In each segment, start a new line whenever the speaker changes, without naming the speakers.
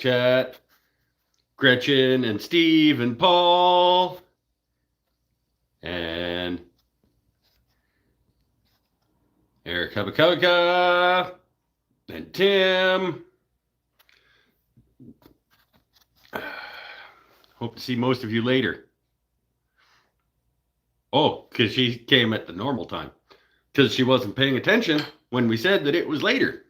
Chat, Gretchen and Steve and Paul and Eric Habakaka and Tim. Hope to see most of you later. Oh, because she came at the normal time. Because she wasn't paying attention when we said that it was later.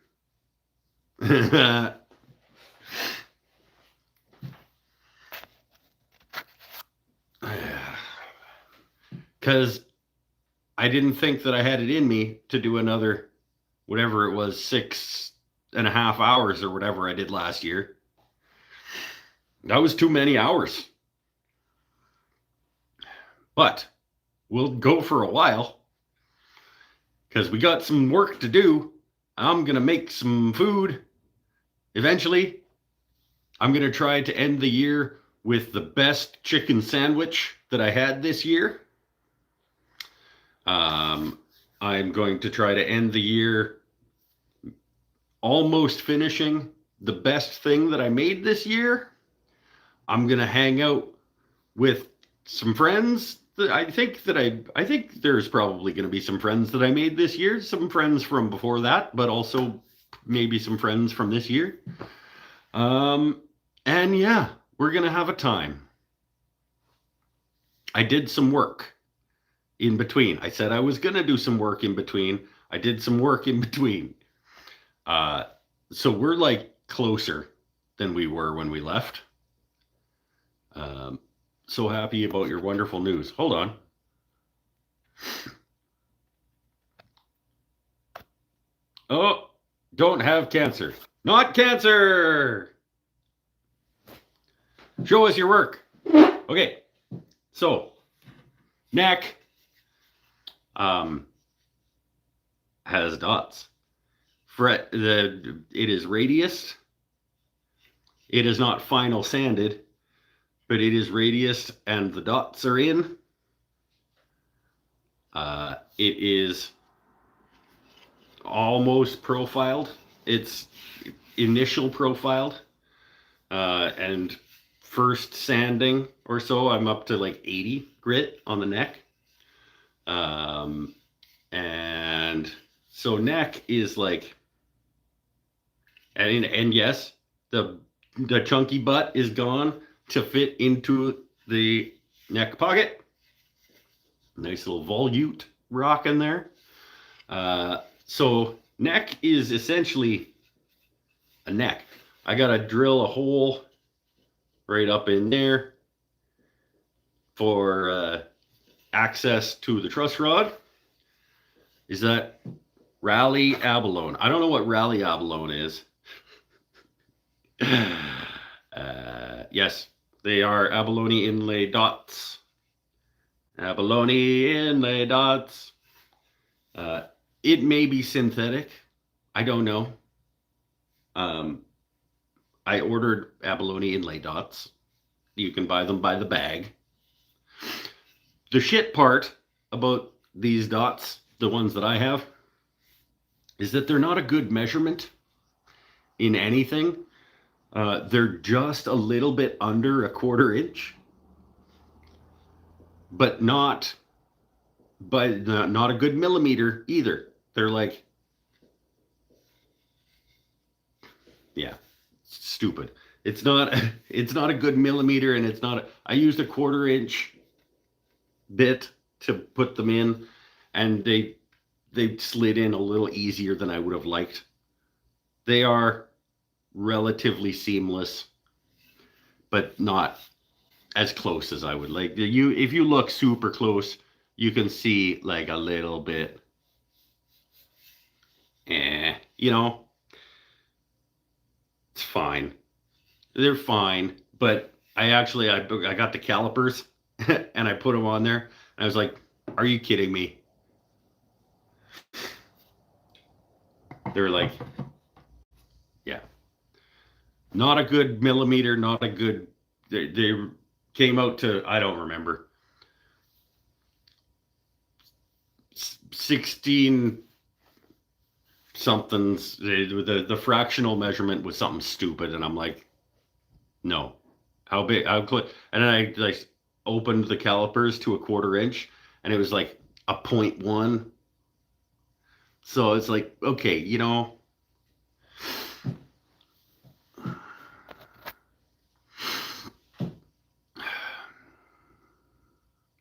Because I didn't think that I had it in me to do another, whatever it was, 6.5 hours or whatever I did last year. That was too many hours. But we'll go for a while because we got some work to do. I'm going to make some food eventually. I'm going to try to end the year with the best chicken sandwich that I had this year. I'm going to try to end the year almost finishing the best thing that I made this year. I'm going to hang out with some friends. I think there's probably going to be some friends that I made this year, some friends from before that, but also maybe some friends from this year. And yeah, we're going to have a time. I did some work in between. I said I was going to do some work in between. I did some work in between. So we're like closer than we were when we left. So happy about your wonderful news. Hold on. Oh, don't have cancer. Not cancer. Show us your work. Okay. So, neck has dots. It is radius. It is not final sanded, but it is radius and the dots are in. It is almost profiled. It's initial profiled. And first sanding or so, I'm up to like 80 grit on the neck. And so neck is like, and yes, the chunky butt is gone to fit into the neck pocket. Nice little volute rock in there. So neck is essentially a neck. I gotta drill a hole right up in there for access to the truss rod. Is that rally abalone? I don't know what rally abalone is. Yes, they are abalone inlay dots. Abalone inlay dots. It may be synthetic. I don't know. I ordered abalone inlay dots. You can buy them by the bag. The shit part about these dots, the ones that I have, is that they're not a good measurement in anything. They're just a little bit under 1/4 inch, but not a good millimeter either. They're like, yeah, stupid. It's not a good millimeter, and it's not. I used a 1/4 inch bit to put them in, and they slid in a little easier than I would have liked. They are relatively seamless, but not as close as I would like. If you look super close, you can see like a little bit. You know, it's fine. They're fine, but I got the calipers and I put them on there, and I was like, "Are you kidding me?" They were like, "Yeah, not a good millimeter, not a good." They came out to, I don't remember, 16 somethings. The fractional measurement was something stupid, and I'm like, No. How big? How close? And then I like opened the calipers to a 1/4 inch, and it was like a 0.1. So it's like, okay,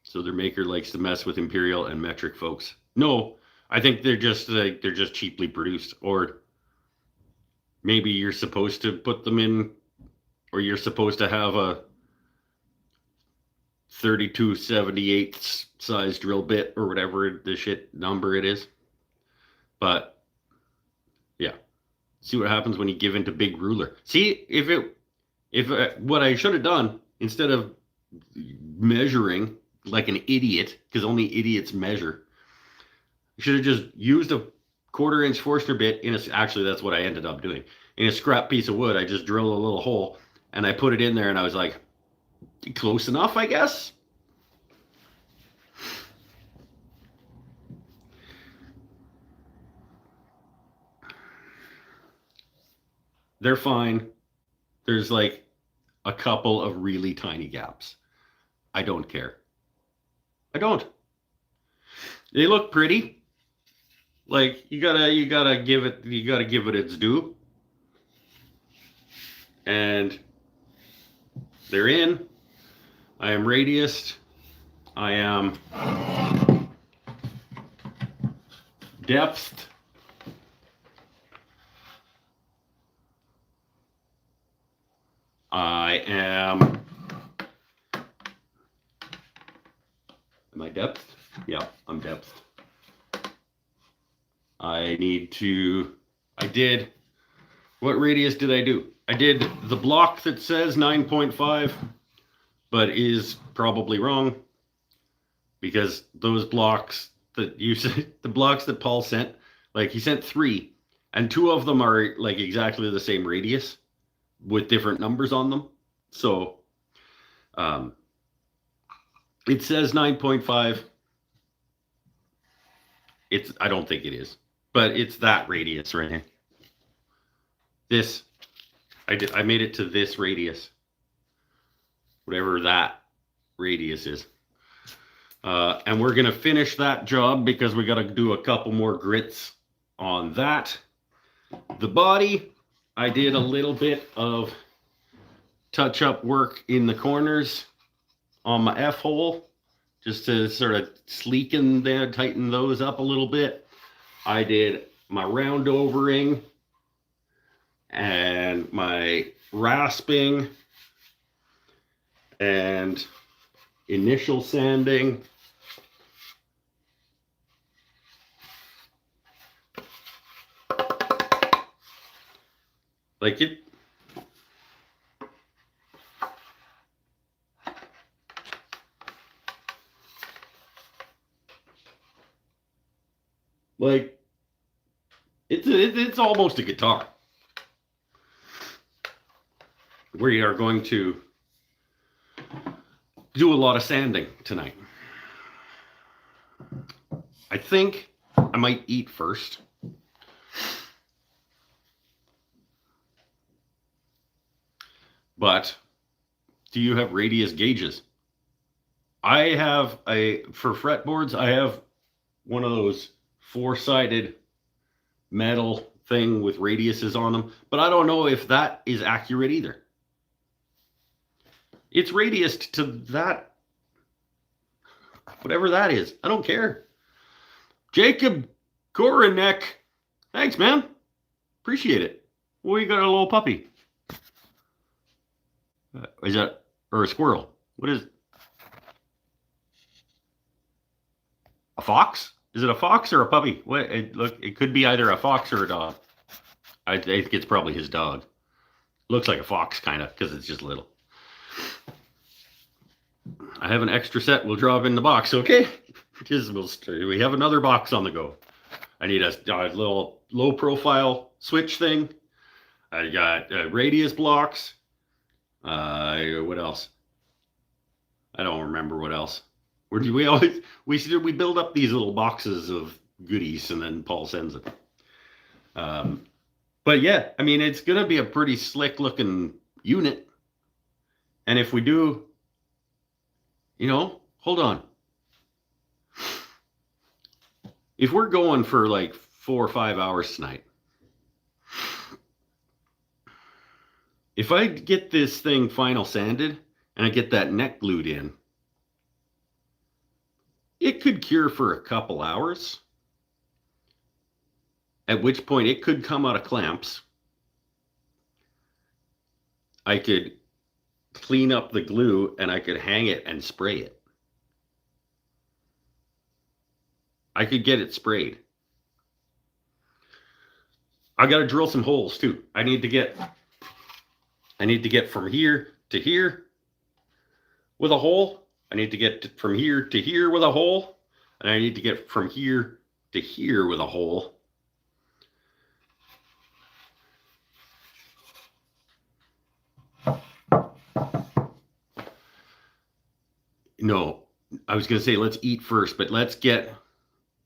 so their maker likes to mess with imperial and metric folks. No, I think they're just cheaply produced, or maybe you're supposed to put them in, or you're supposed to have a 32/78 size drill bit or whatever the shit number it is. But yeah, see what happens when you give into big ruler. See if what I should have done instead of measuring like an idiot, because only idiots measure, I should have just used a 1/4 inch Forstner bit in a. Actually, that's what I ended up doing. In a scrap piece of wood, I just drilled a little hole and I put it in there, and I was like, close enough, I guess. They're fine. There's like a couple of really tiny gaps. I don't care. I don't. They look pretty. Like you gotta give it its due. And they're in. I am radiused. I am depthed. I am I depthed? Yeah, I'm depthed. What radius did I do? I did the block that says 9.5, but is probably wrong, because those blocks the blocks that Paul sent, like he sent 3, and 2 of them are like exactly the same radius with different numbers on them. So it says 9.5. I don't think it is, but it's that radius right here. This, I made it to this radius, whatever that radius is. And we're gonna finish that job because we gotta do a couple more grits on that. The body, I did a little bit of touch-up work in the corners on my F-hole, just to sort of sleeken there, tighten those up a little bit. I did my round overing and my rasping and initial sanding. Like it. Like it's almost a guitar. We are going to do a lot of sanding tonight. I think I might eat first. But do you have radius gauges? I have for fretboards, I have one of those 4-sided metal thing with radiuses on them, but I don't know if that is accurate either. It's radiused to that, whatever that is. I don't care. Jacob Koronek, thanks, man. Appreciate it. Well, you got a little puppy. Is that, or a squirrel? What is it? A fox? Is it a fox or a puppy? What? It could be either a fox or a dog. I think it's probably his dog. Looks like a fox, kind of, because it's just little. I have an extra set. We'll drop in the box, okay? We have another box on the go. I need a little low-profile switch thing. I got radius blocks. What else? I don't remember what else. Where do we build up these little boxes of goodies and then Paul sends it. But yeah, I mean, it's gonna be a pretty slick looking unit. And if we do, hold on. If we're going for like 4 or 5 hours tonight, if I get this thing final sanded and I get that neck glued in, it could cure for a couple hours, at which point it could come out of clamps. I could clean up the glue and I could hang it and spray it. I could get it sprayed. I got to drill some holes too. I need to get from here to here with a hole. I need to get from here to here with a hole. And I need to get from here to here with a hole. No, I was going to say let's eat first, but let's get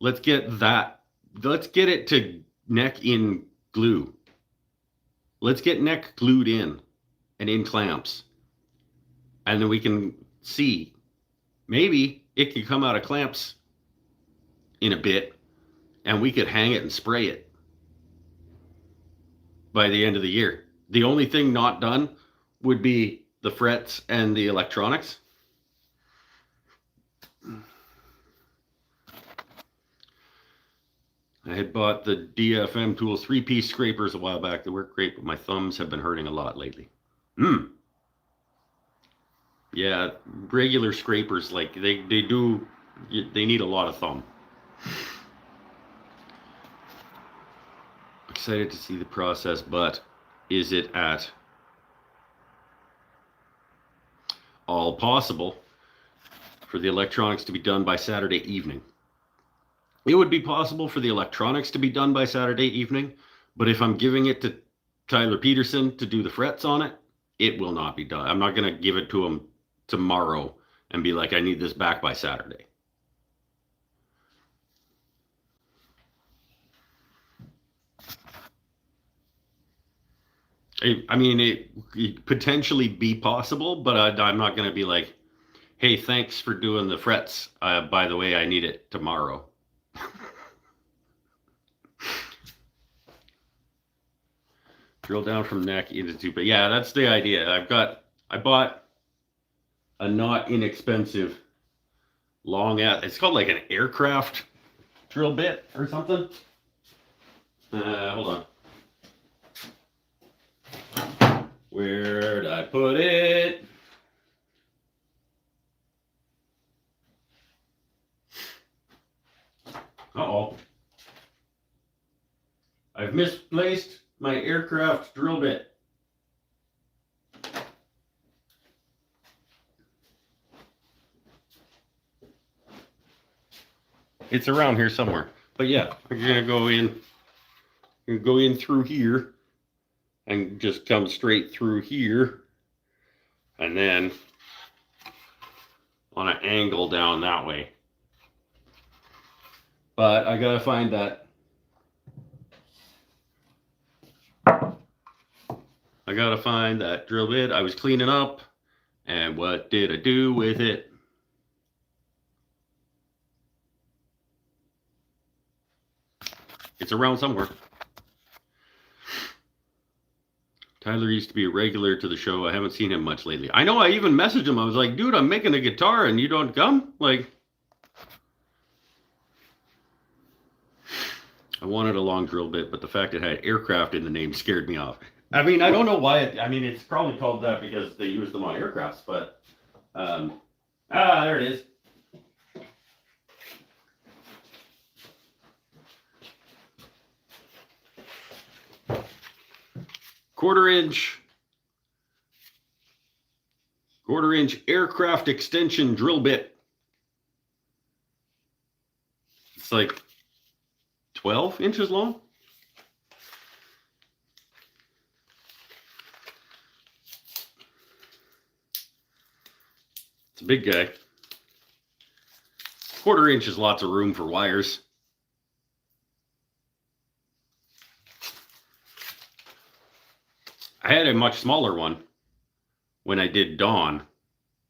it to neck in glue. Let's get neck glued in and in clamps. And then we can see, maybe it could come out of clamps in a bit and we could hang it and spray it by the end of the year. The only thing not done would be the frets and the electronics. I had bought the DFM Tools 3-piece scrapers a while back. They work great, but my thumbs have been hurting a lot lately. Yeah, regular scrapers, like they need a lot of thumb. Excited to see the process, but is it at all possible for the electronics to be done by Saturday evening? It would be possible for the electronics to be done by Saturday evening, but if I'm giving it to Tyler Peterson to do the frets on it, it will not be done. I'm not going to give it to him tomorrow and be like, I need this back by Saturday. I mean, it could potentially be possible, but I'm not going to be like, hey, thanks for doing the frets. By the way, I need it tomorrow. Drill down from neck into tube. But yeah, that's the idea. I bought a not inexpensive long it's called like an aircraft drill bit or something. Hold on. Where'd I put it? Uh-oh. I've misplaced my aircraft drill bit. It's around here somewhere. But yeah, you're gonna go in through here and just come straight through here and then on an angle down that way. But I gotta find that. I gotta find that drill bit I was cleaning up, and what did I do with it? It's around somewhere. Tyler used to be a regular to the show. I haven't seen him much lately. I know, I even messaged him. I was like, dude, I'm making a guitar and you don't come? Like, I wanted a long drill bit, but the fact it had aircraft in the name scared me off. I mean, I don't know why it's probably called that because they use them on aircrafts, but, there it is. Quarter inch aircraft extension drill bit. It's like 12 inches long. It's a big guy. Quarter inch is lots of room for wires. I had a much smaller one, when I did Dawn,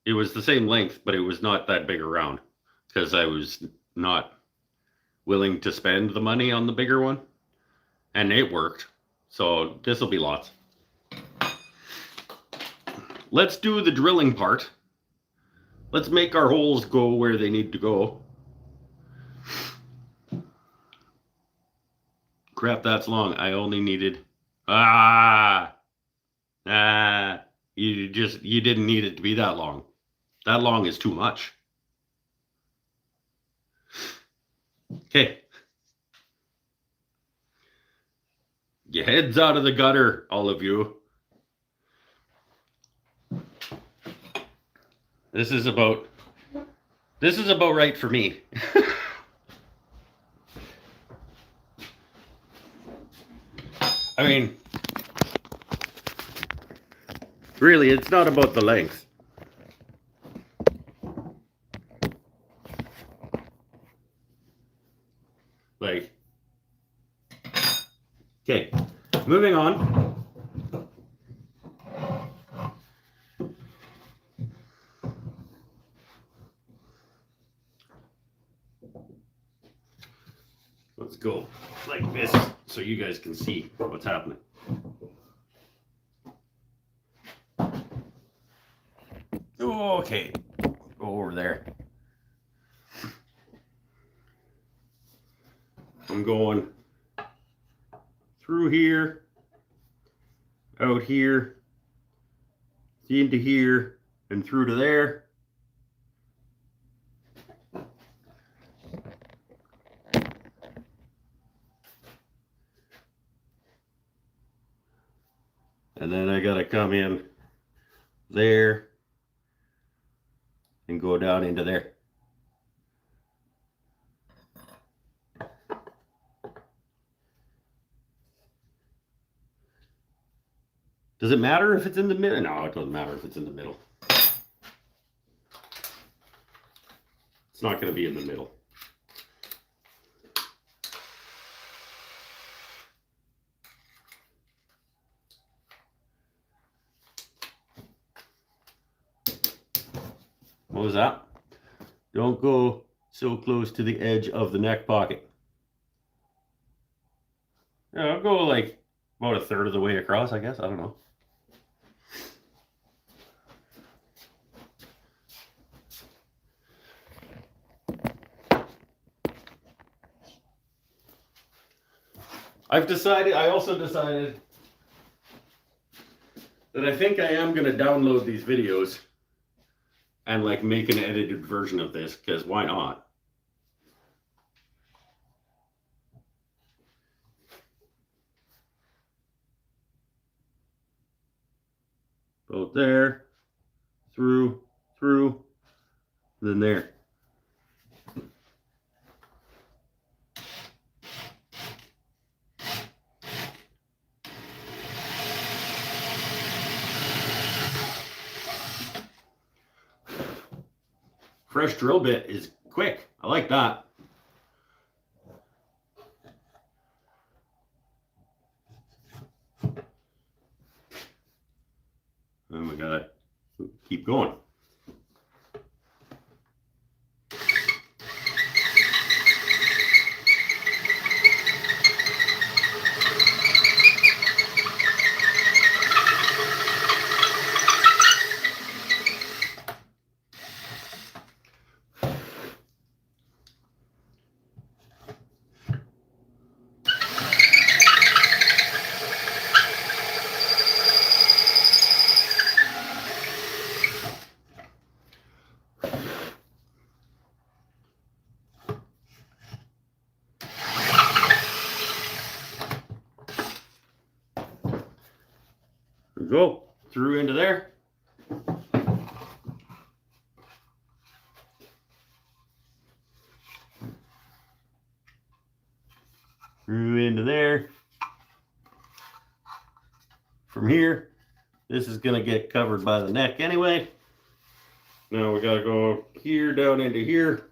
it was the same length, but it was not that big around because I was not willing to spend the money on the bigger one, and it worked. So this will be lots. Let's do the drilling part. Let's make our holes go where they need to go. Crap, that's long. I only needed... you didn't need it to be that long. That long is too much. Okay. Your head's out of the gutter, all of you. This is about right for me. I mean, really, it's not about the length. Like, okay, moving on. Let's go like this so you guys can see what's happening. Okay, go over there. I'm going through here, out here, into here, and through to there. And then I gotta come in there and go down into there. Does it matter if it's in the middle? No, it doesn't matter if it's in the middle. It's not going to be in the middle. What was that? Don't go so close to the edge of the neck pocket. Yeah, I'll go like about a third of the way across, I guess. I don't know. I also decided that I think I am going to download these videos and like make an edited version of this, because why not? Both there, through, then there. Fresh drill bit is quick. I like that. And we gotta keep going. Go through into there. Through into there. From here, this is going to get covered by the neck anyway. Now we got to go here, down into here.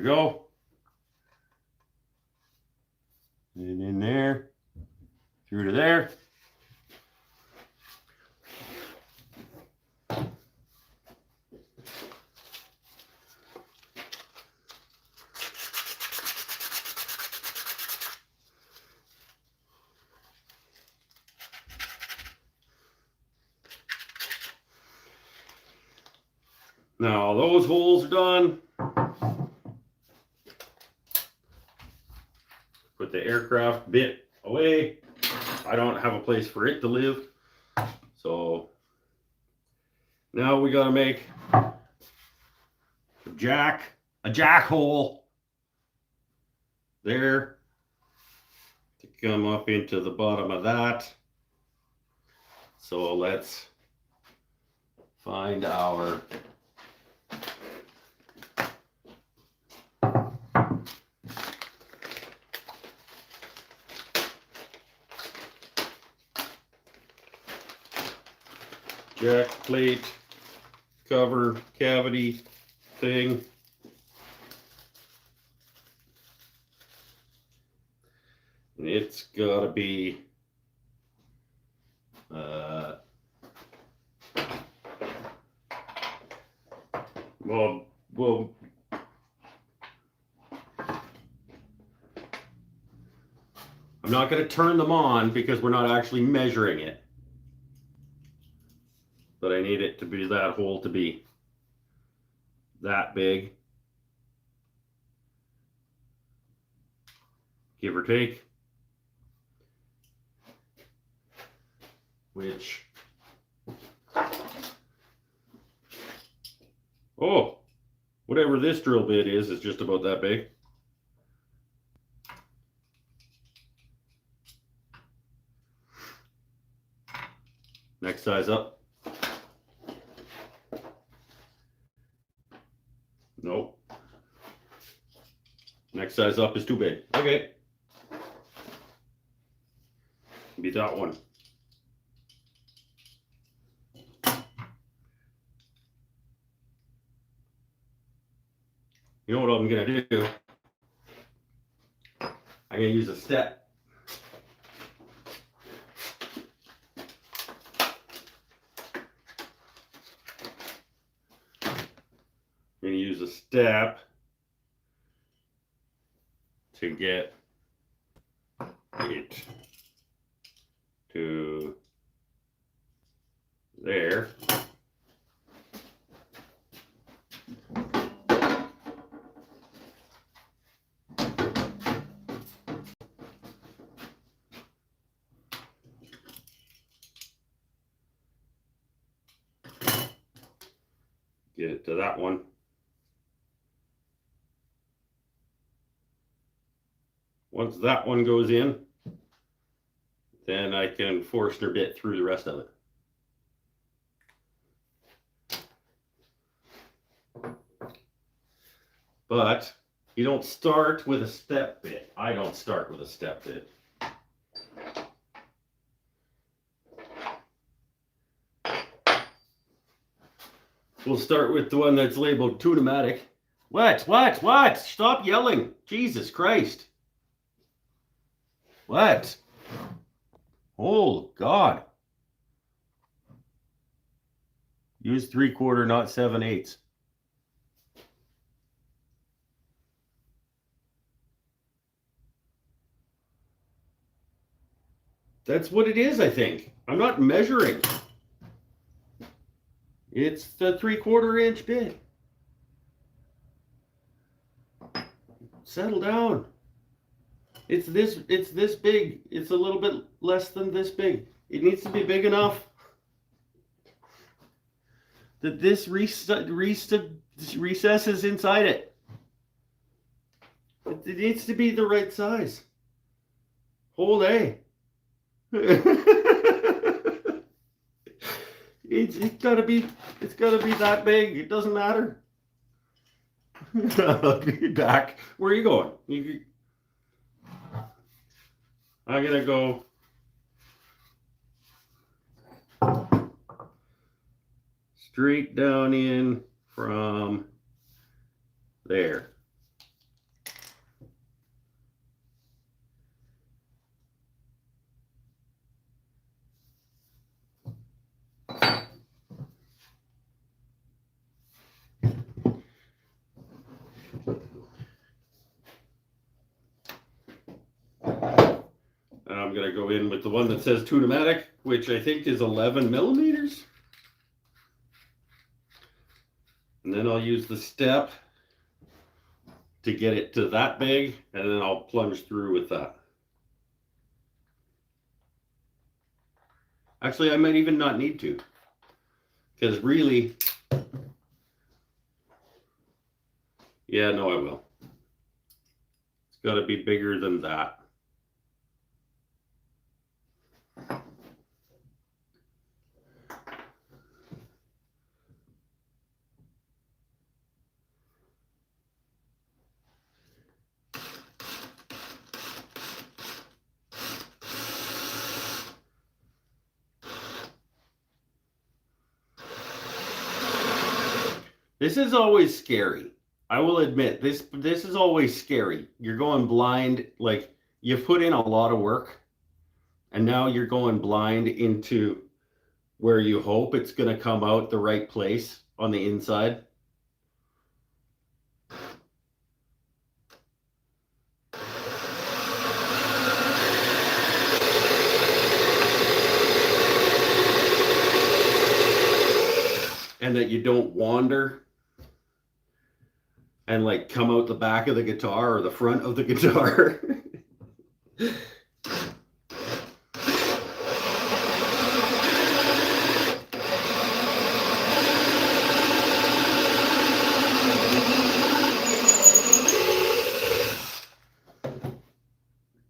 go. And in there, through to there. Now those holes are done. Put the aircraft bit away. I don't have a place for it to live. So now we gotta make a jack hole there to come up into the bottom of that. So let's find our jack plate cover cavity thing. And it's gotta be well, I'm not going to turn them on because we're not actually measuring it. But I need it to be that hole to be that big. Give or take. Which, oh, whatever this drill bit is just about that big. Next size up. Nope. Next size up is too big. Okay. Be that one. You know what I'm gonna do? I'm gonna use a step. I'm going to use a step to get it to there. Get it to that one. Once that one goes in, then I can Forstner bit through the rest of it. But you don't start with a step bit. I don't start with a step bit. We'll start with the one that's labeled Tune-O-Matic. What? Stop yelling. Jesus Christ. What? Oh, God. Use 3/4, not 7/8. That's what it is, I think. I'm not measuring. It's the 3/4 inch bit. Settle down. It's this big. It's a little bit less than this big. It needs to be big enough that this recesses inside it. It needs to be the right size. Hold A. It's gotta be that big. It doesn't matter. I'll be back. Where are you going? I'm gonna go straight down in from there. I'm going to go in with the one that says Tune-O-Matic, which I think is 11 millimeters. And then I'll use the step to get it to that big, and then I'll plunge through with that. Actually, I might even not need to, because really, yeah, no, I will. It's got to be bigger than that. This is always scary. I will admit, this is always scary. You're going blind, like you've put in a lot of work, and now you're going blind into where you hope it's going to come out the right place on the inside. And that you don't wander and like come out the back of the guitar or the front of the guitar.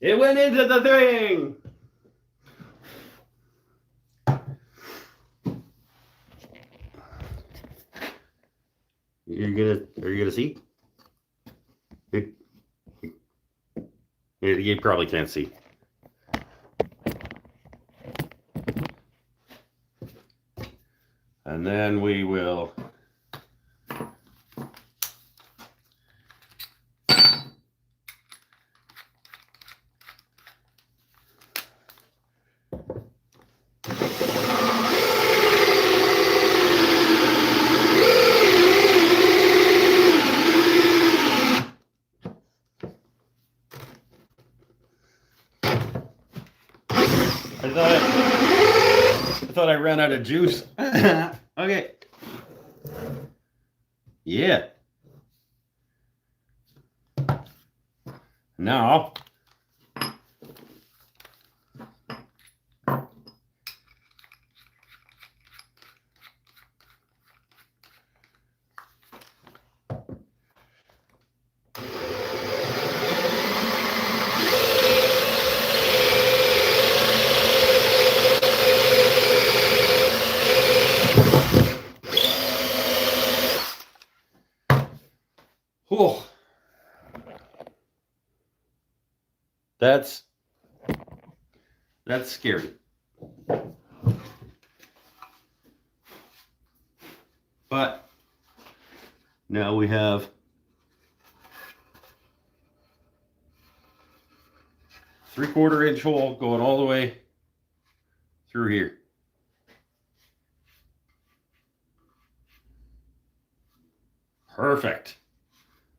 It went into the thing. Are you gonna see? You probably can't see. And then we will I thought I ran out of juice. Okay. Yeah. Now, oh, that's scary. But now we have three-quarter inch hole going all the way through here. Perfect.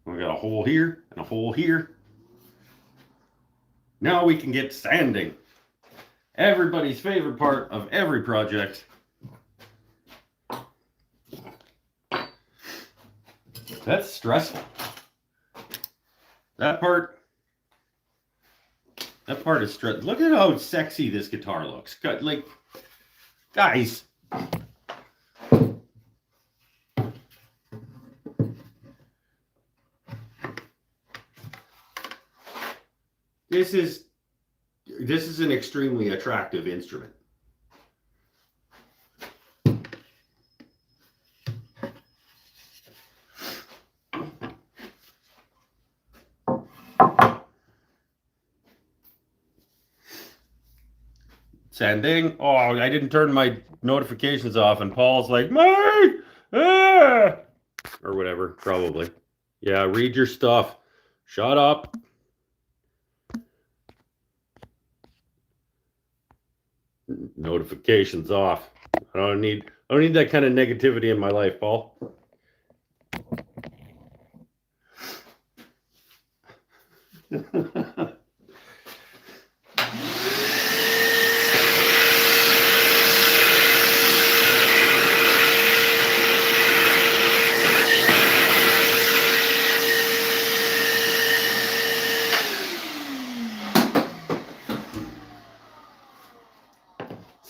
We got a hole here and a hole here. Now we can get sanding. Everybody's favorite part of every project. That's stressful. That part is stressful. Look at how sexy this guitar looks. Like, guys. This is an extremely attractive instrument. Sanding. Oh, I didn't turn my notifications off, and Paul's like, Mike, ah! Or whatever, probably. Yeah, read your stuff. Shut up. Notifications off. I don't need that kind of negativity in my life, Paul.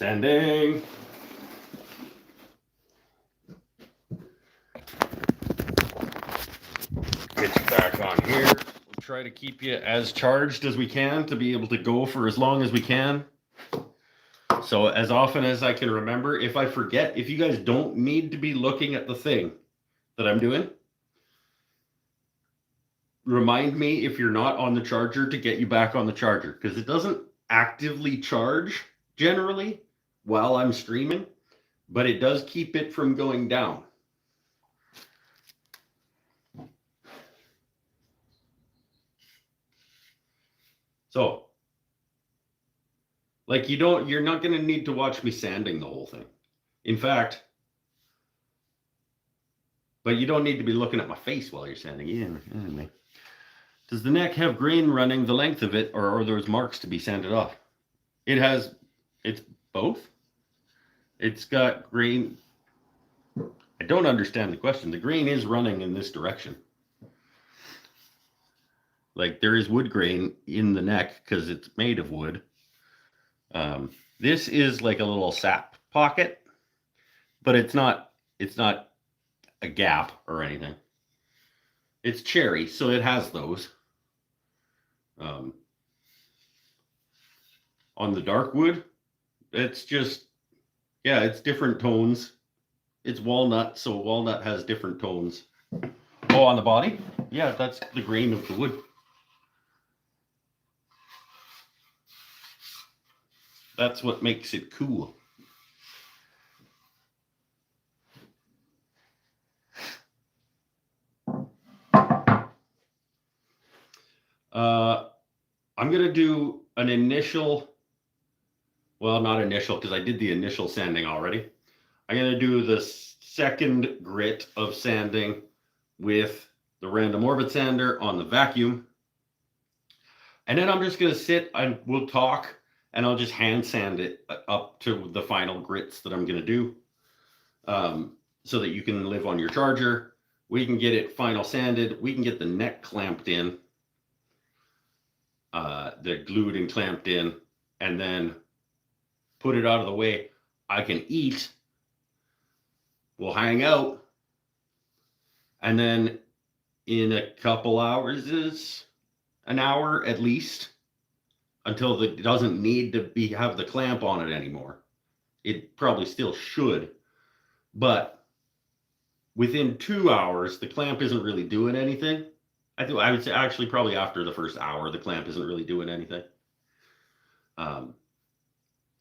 Sanding. Get you back on here. We'll try to keep you as charged as we can to be able to go for as long as we can. So as often as I can remember, if I forget, if you guys don't need to be looking at the thing that I'm doing, remind me if you're not on the charger to get you back on the charger, because it doesn't actively charge generally while I'm streaming, but it does keep it from going down. So, like, you're not going to need to watch me sanding the whole thing. In fact, but you don't need to be looking at my face while you're sanding. Yeah, anyway. Does the neck have grain running the length of it, or are those marks to be sanded off? It's both. It's got grain. I don't understand the question. The grain is running in this direction. Like, there is wood grain in the neck because it's made of wood. This is like a little sap pocket, but it's not a gap or anything. It's cherry, so it has those. On the dark wood, it's just, yeah, it's different tones. It's walnut, so walnut has different tones. Oh, on the body? Yeah, that's the grain of the wood. That's what makes it cool. I'm going to do an initial, well, not initial, because I did the initial sanding already. I'm going to do the second grit of sanding with the random orbit sander on the vacuum. And then I'm just going to sit and we'll talk, and I'll just hand sand it up to the final grits that I'm going to do, so that you can live on your charger. We can get it final sanded. We can get the neck clamped in, they're glued and clamped in, and then put it out of the way. I can eat. We'll hang out. And then in a couple hours, is an hour at least, until it doesn't need to have the clamp on it anymore. It probably still should, but within 2 hours, the clamp isn't really doing anything. I would say actually probably after the first hour, the clamp isn't really doing anything.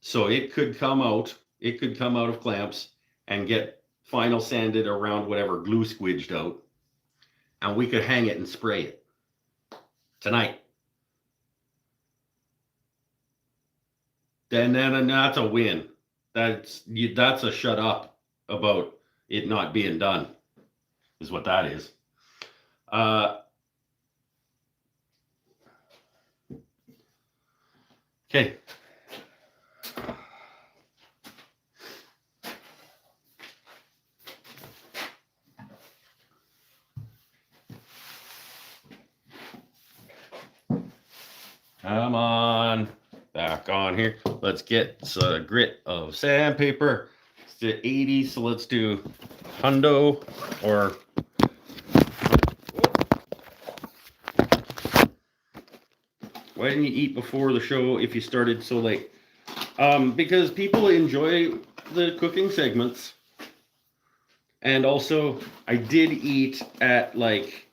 So it could come out of clamps and get final sanded around whatever glue squidged out, and we could hang it and spray it tonight. And then that's a win. That's a shut up about it not being done, is what that is. Okay. Come on, back on here. Let's get a grit of sandpaper. It's at 80, so let's do hundo or. Why didn't you eat before the show if you started so late? Because people enjoy the cooking segments. And also, I did eat at like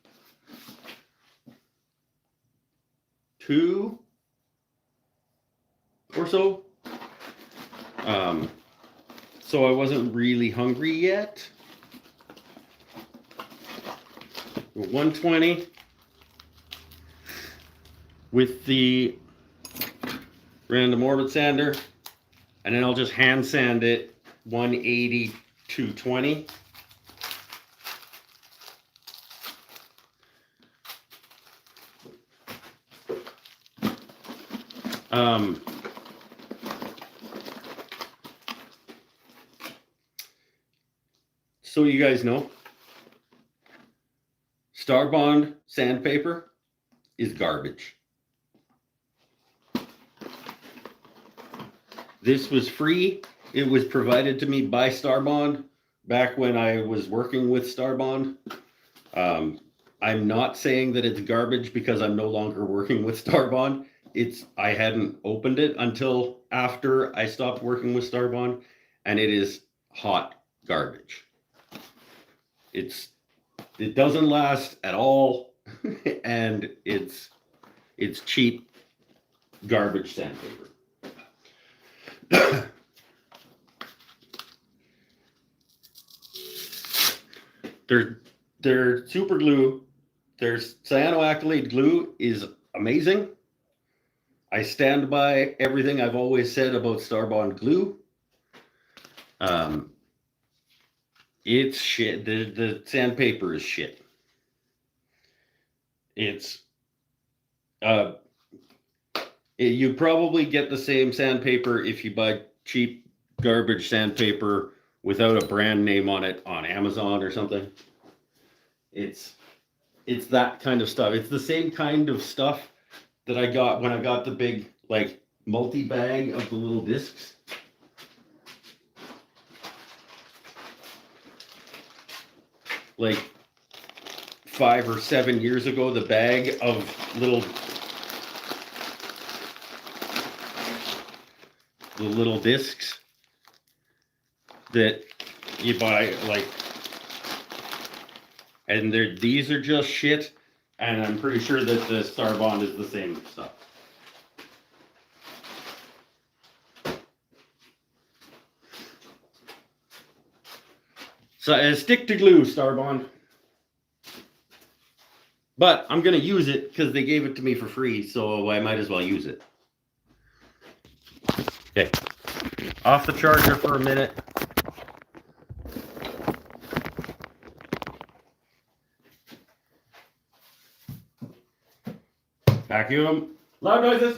2 or so. So I wasn't really hungry yet. 120 with the random orbit sander, and then I'll just hand sand it 180 220. So you guys know, Star Bond sandpaper is garbage. This was free It was provided to me by Starbond back when I was working with Starbond. I'm not saying that it's garbage because I'm no longer working with Starbond. I hadn't opened it until after I stopped working with Starbond, and it is hot garbage. It doesn't last at all, and it's cheap garbage sandpaper. Their super glue, their cyanoacrylate glue is amazing. I stand by everything I've always said about Starbond glue. It's shit. The sandpaper is shit. You probably get the same sandpaper if you buy cheap garbage sandpaper without a brand name on it on Amazon or something. It's that kind of stuff. It's the same kind of stuff that I got when I got the big like multi-bag of the little discs. Like 5 or 7 years ago, the bag of the little discs that you buy, like, and these are just shit, and I'm pretty sure that the Starbond is the same stuff. So stick to glue, Starbond. But I'm gonna use it because they gave it to me for free, so I might as well use it. Okay, off the charger for a minute. Vacuum. Loud noises.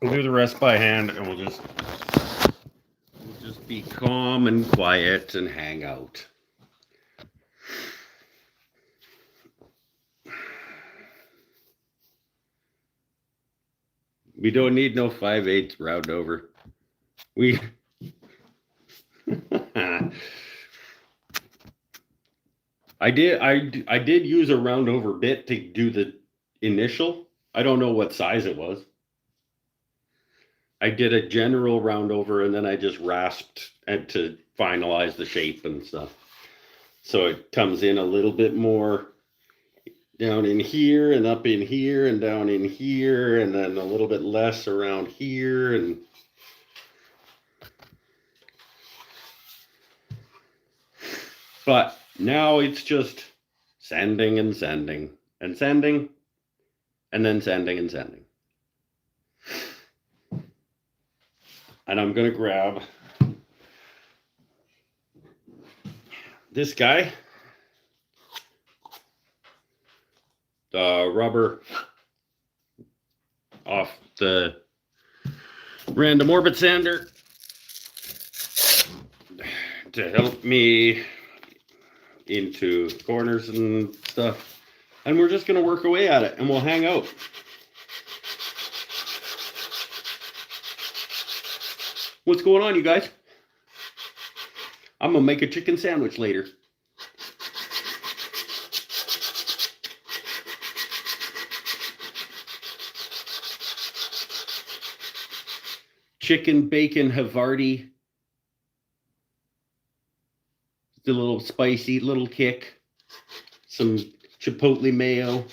We'll do the rest by hand, and we'll just be calm and quiet and hang out. We don't need no 5/8 round over. We I did use a round over bit to do the initial. I don't know what size it was. I did a general round over, and then I just rasped to finalize the shape and stuff. So it comes in a little bit more down in here and up in here and down in here, and then a little bit less around here. And but now it's just sanding and sanding and sanding and then sanding and sanding. And I'm going to grab this guy, the rubber off the random orbit sander, to help me into corners and stuff. And we're just going to work away at it, and we'll hang out. What's going on, you guys? I'm going to make a chicken sandwich later. Chicken bacon Havarti. The little spicy little kick. Some chipotle mayo.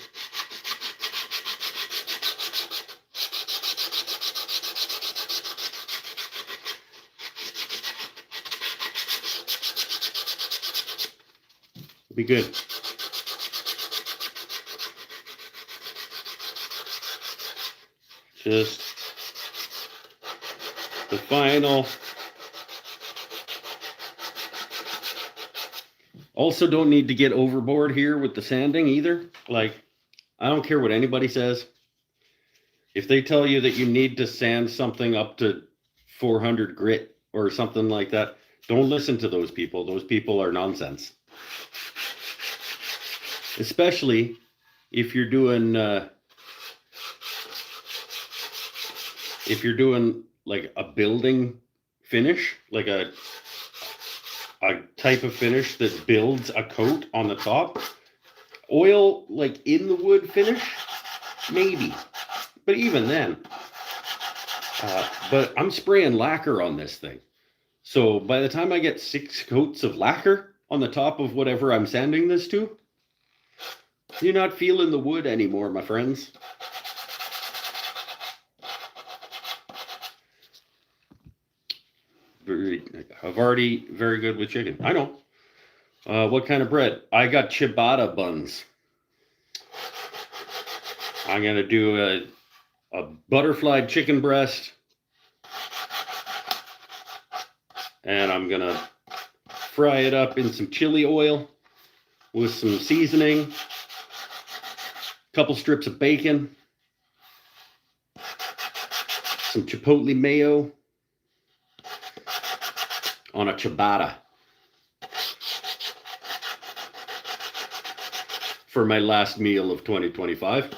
Be good. Just the final. Also, don't need to get overboard here with the sanding either. Like, I don't care what anybody says. If they tell you that you need to sand something up to 400 grit or something like that, don't listen to those people. Those people are nonsense. Especially if you're doing like a building finish, like a type of finish that builds a coat on the top. Oil, like in the wood finish, maybe, but even then. But I'm spraying lacquer on this thing, so by the time I get 6 coats of lacquer on the top of whatever I'm sanding this to, you're not feeling the wood anymore, my friends. Havarti, very good with chicken. I know. What kind of bread? I got ciabatta buns. I'm going to do a butterfly chicken breast. And I'm going to fry it up in some chili oil with some seasoning. Couple strips of bacon, some chipotle mayo on a ciabatta for my last meal of 2025.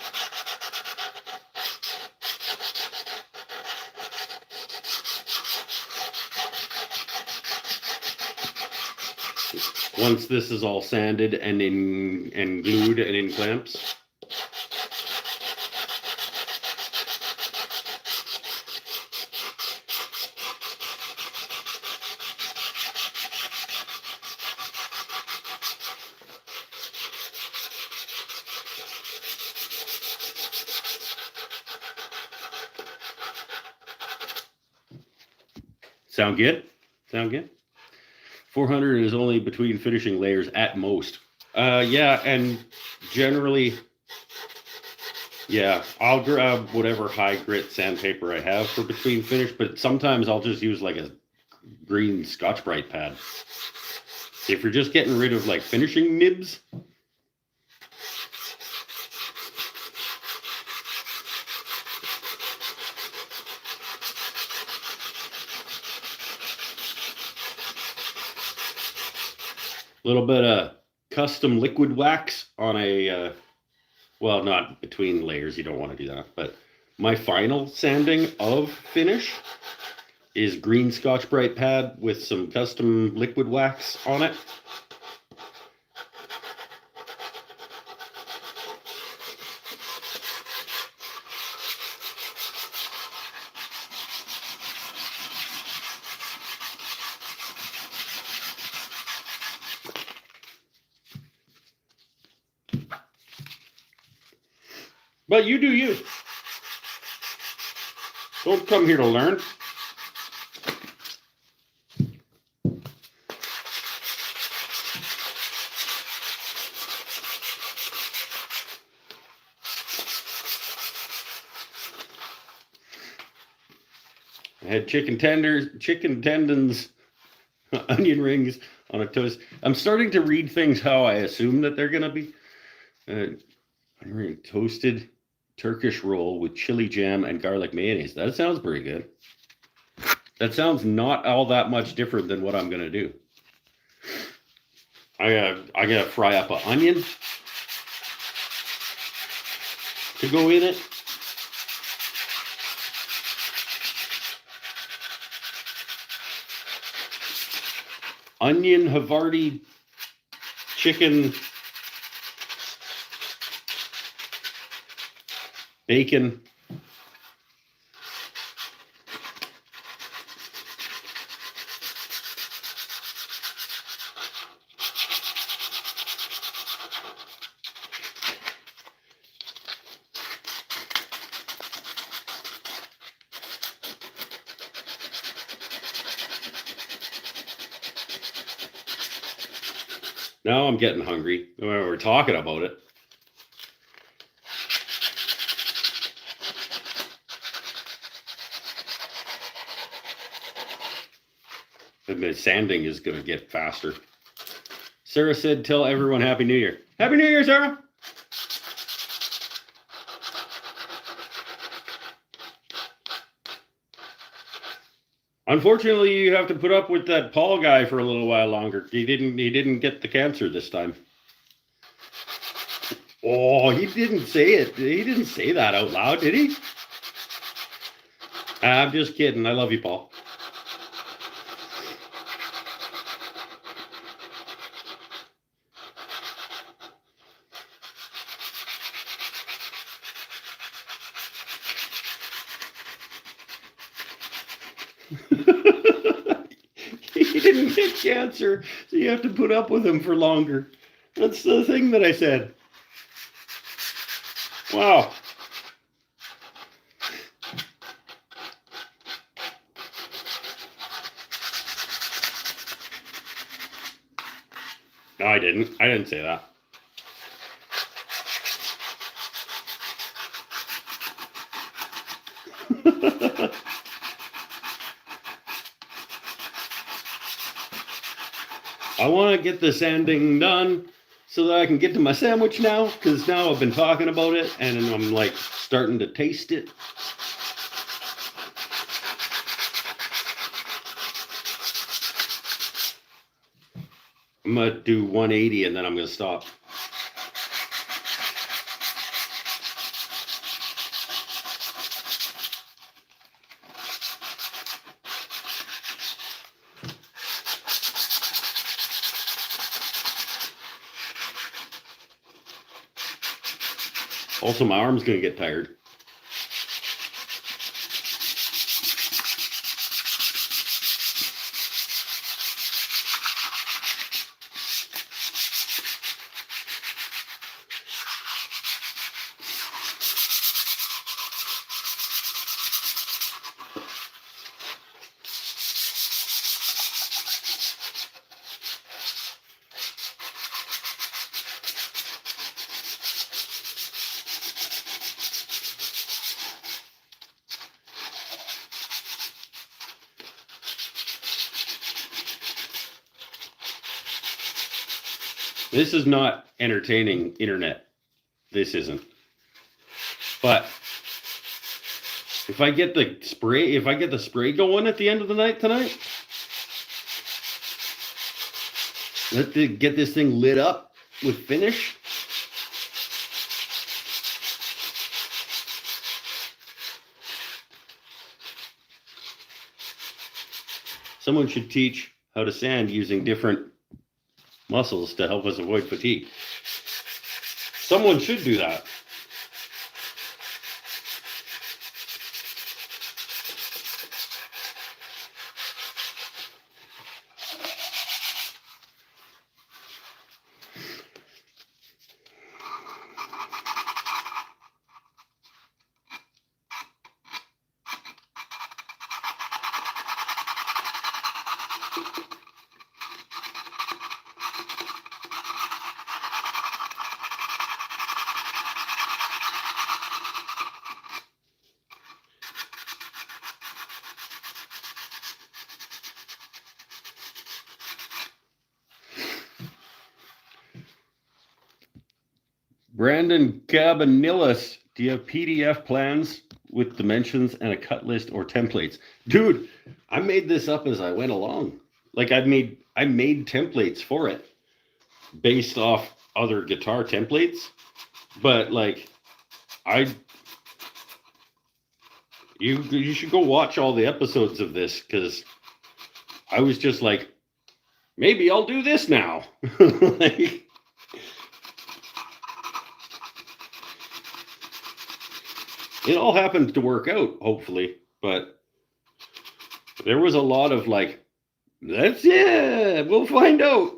Once this is all sanded and glued and in clamps, sound good? Sound good? 400 is only between finishing layers at most. Yeah, and generally, yeah, I'll grab whatever high grit sandpaper I have for between finish, but sometimes I'll just use like a green Scotch-Brite pad. If you're just getting rid of like finishing nibs, little bit of custom liquid wax on a, well, not between layers. You don't want to do that. But my final sanding of finish is green Scotch-Brite pad with some custom liquid wax on it. But you do you. Don't come here to learn. I had chicken tendons, onion rings on a toast. I'm starting to read things how I assume that they're going to be. Toasted Turkish roll with chili jam and garlic mayonnaise. That sounds pretty good. That sounds not all that much different than what I'm going to do. I gotta fry up an onion to go in it. Onion, Havarti, chicken, bacon. Now I'm getting hungry. We're talking about it. The sanding is going to get faster. Sarah said, tell everyone Happy New Year. Happy New Year, Sarah! Unfortunately, you have to put up with that Paul guy for a little while longer. He didn't get the cancer this time. Oh, he didn't say it. He didn't say that out loud, did he? I'm just kidding. I love you, Paul. He didn't get cancer, so you have to put up with him for longer. That's the thing that I said. Wow. No, I didn't. I didn't say that. I want to get the sanding done so that I can get to my sandwich now, because now I've been talking about it and I'm like starting to taste it. I'm going to do 180 and then I'm going to stop. Also, my arm's going to get tired. This is not entertaining internet. This isn't. But if I get the spray going at the end of the night tonight, Get this thing lit up with finish. Someone should teach how to sand using different muscles to help us avoid fatigue. Someone should do that. Brandon Cabanillas, do you have PDF plans with dimensions and a cut list or templates? Dude, I made this up as I went along. Like I made templates for it based off other guitar templates, but like you should go watch all the episodes of this, because I was just like, maybe I'll do this now. Like, it all happened to work out, hopefully, but there was a lot of like, that's it, we'll find out.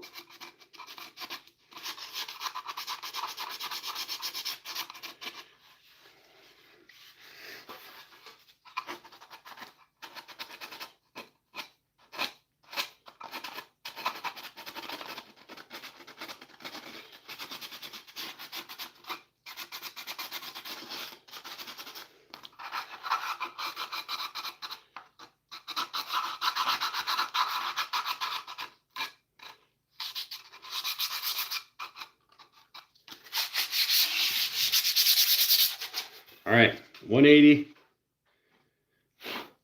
All right, 180,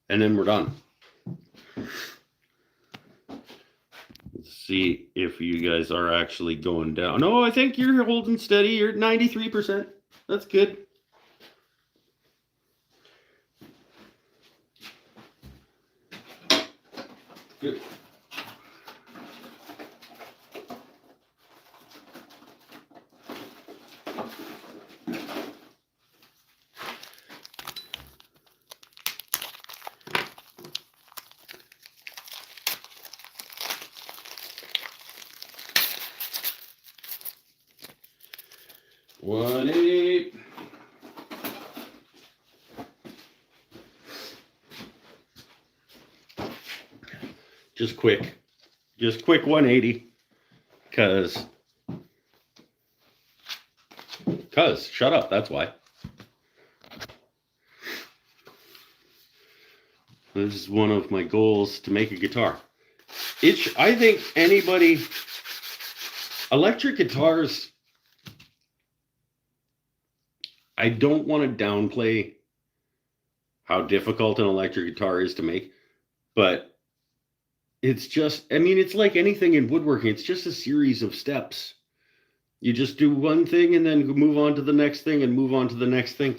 and then we're done. Let's see if you guys are actually going down. No, I think you're holding steady. You're at 93%. That's good. Good. One eight. Just quick 180, cause shut up, that's why. This is one of my goals, to make a guitar. I think electric guitars, I don't want to downplay how difficult an electric guitar is to make, but it's just, I mean, it's like anything in woodworking. It's just a series of steps. You just do one thing and then move on to the next thing and move on to the next thing.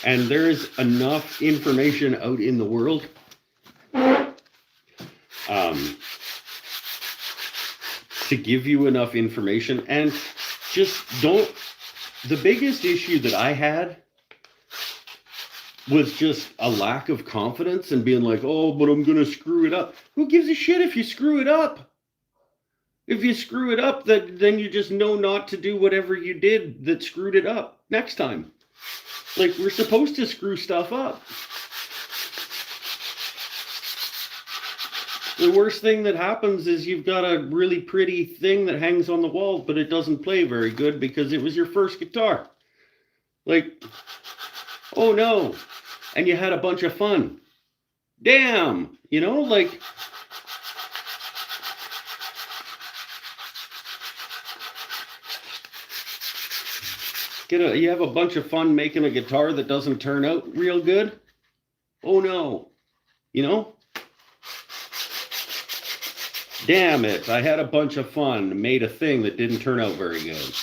And there's enough information out in the world to give you enough information. And just don't, the biggest issue that I had was just a lack of confidence and being like, oh, but I'm going to screw it up. Who gives a shit if you screw it up? If you screw it up, then you just know not to do whatever you did that screwed it up next time. Like, we're supposed to screw stuff up. The worst thing that happens is you've got a really pretty thing that hangs on the wall, but it doesn't play very good because it was your first guitar. Like, oh no. And you had a bunch of fun. Damn. You know, like, you have a bunch of fun making a guitar that doesn't turn out real good. Oh no. You know? Damn it, I had a bunch of fun, made a thing that didn't turn out very good.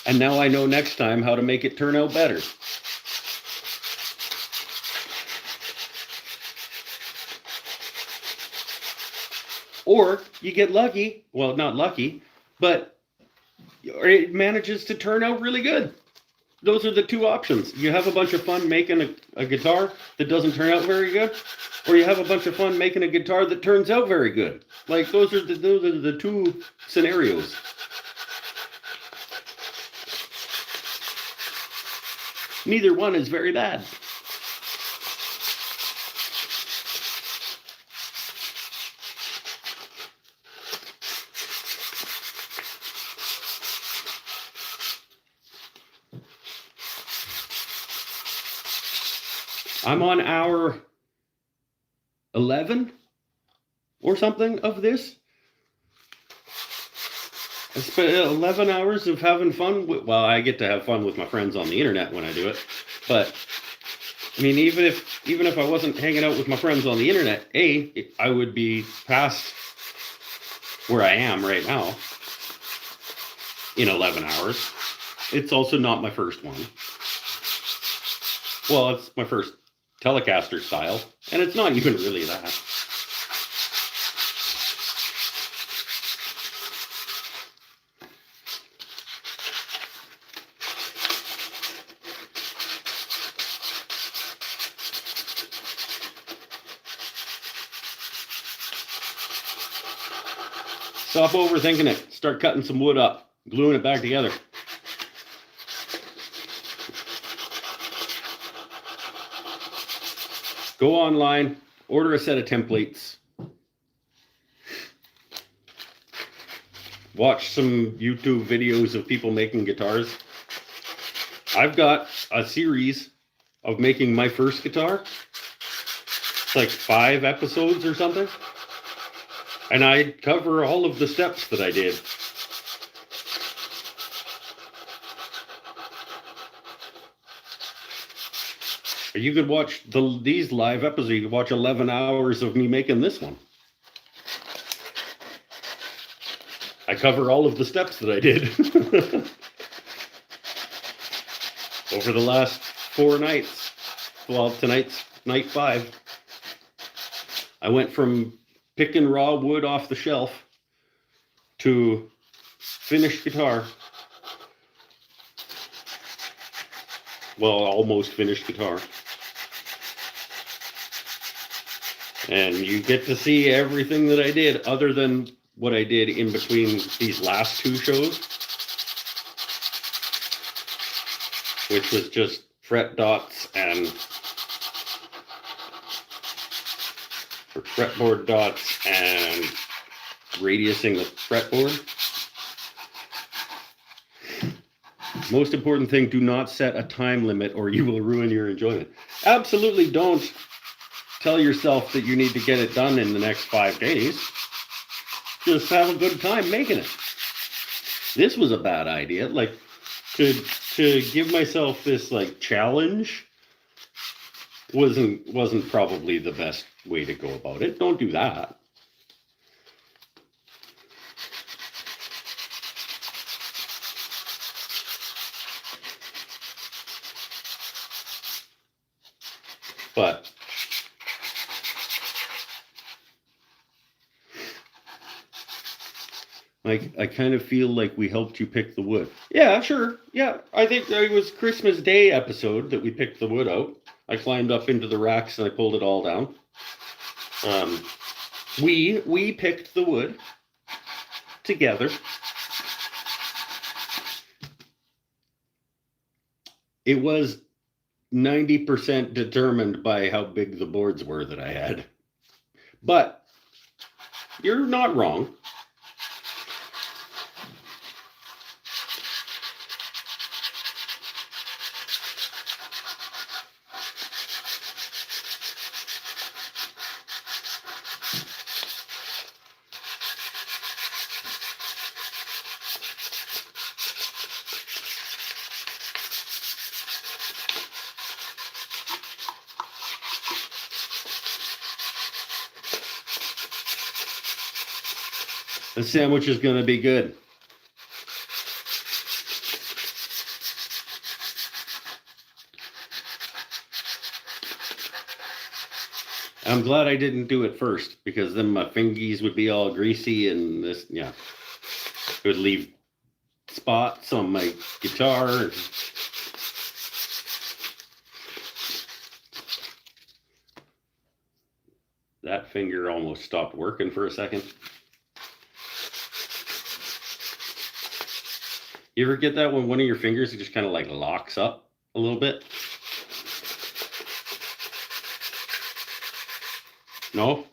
And now I know next time how to make it turn out better. Or you get lucky, well, not lucky, but it manages to turn out really good. Those are the two options. You have a bunch of fun making a guitar that doesn't turn out very good, or you have a bunch of fun making a guitar that turns out very good. Like those are the two scenarios. Neither one is very bad. I'm on hour 11 or something of this. I spent 11 hours of having fun. Well, I get to have fun with my friends on the internet when I do it. But I mean, even if I wasn't hanging out with my friends on the internet, I would be past where I am right now in 11 hours. It's also not my first one. Well, it's my first Telecaster style, and it's not even really that. Stop overthinking it. Start cutting some wood up, gluing it back together. Go online, order a set of templates. Watch some YouTube videos of people making guitars. I've got a series of making my first guitar. It's like 5 episodes or something. And I cover all of the steps that I did. You could watch these live episodes. You could watch 11 hours of me making this one. I cover all of the steps that I did. Over the last 4 nights. Well, tonight's night 5. I went from picking raw wood off the shelf to finished guitar. Well, almost finished guitar. And you get to see everything that I did other than what I did in between these last 2 shows, which was just fret dots and fretboard dots and radiusing the fretboard. Most important thing, do not set a time limit or you will ruin your enjoyment. Absolutely don't tell yourself that you need to get it done in the next 5 days. Just have a good time making it. This was a bad idea. Like to give myself this like challenge wasn't probably the best way to go about it. Don't do that. But I kind of feel like we helped you pick the wood. Yeah, sure. Yeah, I think it was Christmas Day episode that we picked the wood out. I climbed up into the racks and I pulled it all down. We picked the wood together. It was 90% determined by how big the boards were that I had. But you're not wrong. The sandwich is going to be good. I'm glad I didn't do it first, because then my fingies would be all greasy and this, yeah. It would leave spots on my guitar. That finger almost stopped working for a second. You ever get that when one of your fingers just kind of like locks up a little bit? No?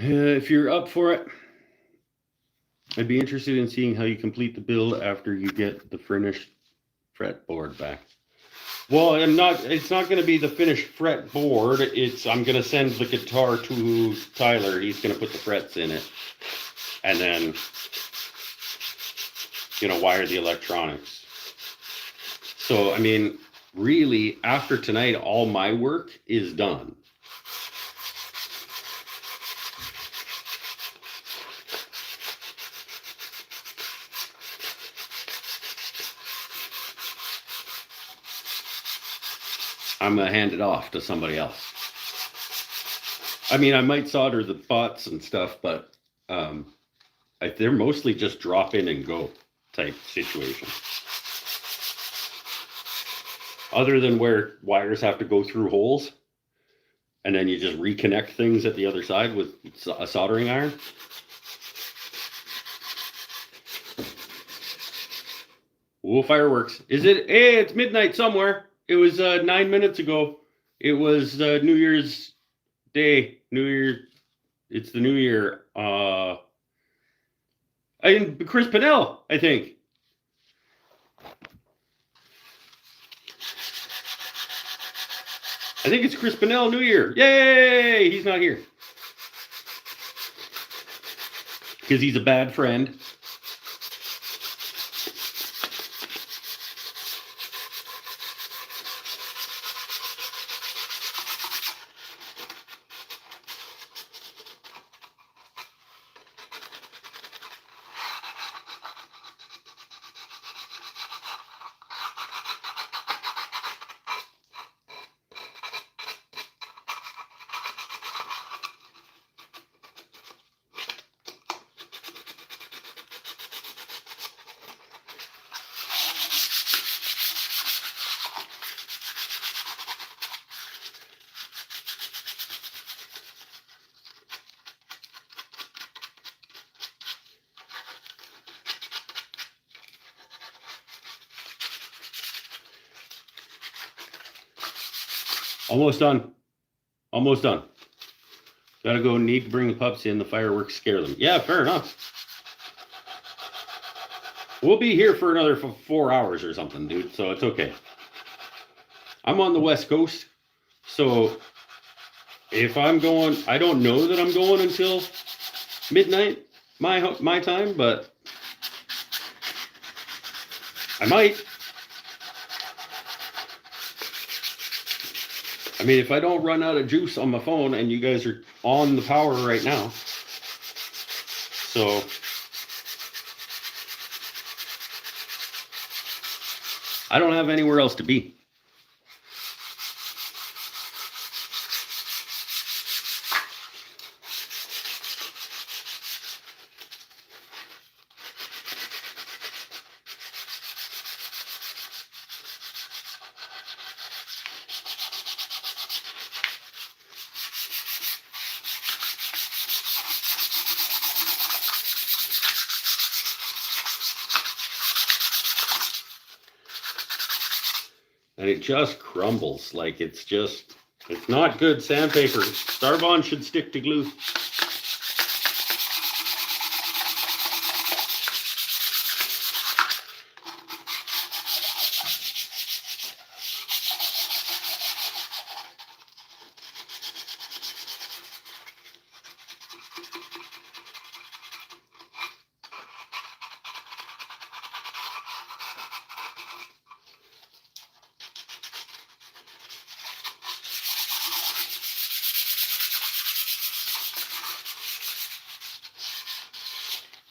If you're up for it, I'd be interested in seeing how you complete the build after you get the finished fretboard back. Well, it's not going to be the finished fretboard. I'm going to send the guitar to Tyler. He's going to put the frets in it. And then, wire the electronics. So, I mean, really, after tonight, all my work is done. I'm going to hand it off to somebody else. I mean, I might solder the pots and stuff, but they're mostly just drop in and go type situation. Other than where wires have to go through holes, and then you just reconnect things at the other side with a soldering iron. Ooh, fireworks. Is it? Hey, it's midnight somewhere. It was 9 minutes ago. It was New Year's Day. It's the New Year. Chris Pinnell, I think. I think it's Chris Pinnell New Year. Yay! He's not here. Because he's a bad friend. Almost done. Almost done. Gotta go. Need to bring the pups in. The fireworks scare them. Yeah, fair enough. We'll be here for another 4 hours or something, dude. So it's okay. I'm on the West Coast. So if I'm going, I don't know that I'm going until midnight, my time, but I might. I mean, if I don't run out of juice on my phone, and you guys are on the power right now, so I don't have anywhere else to be. And it just crumbles. Like, it's just, It's not good sandpaper. Starbond should stick to glue.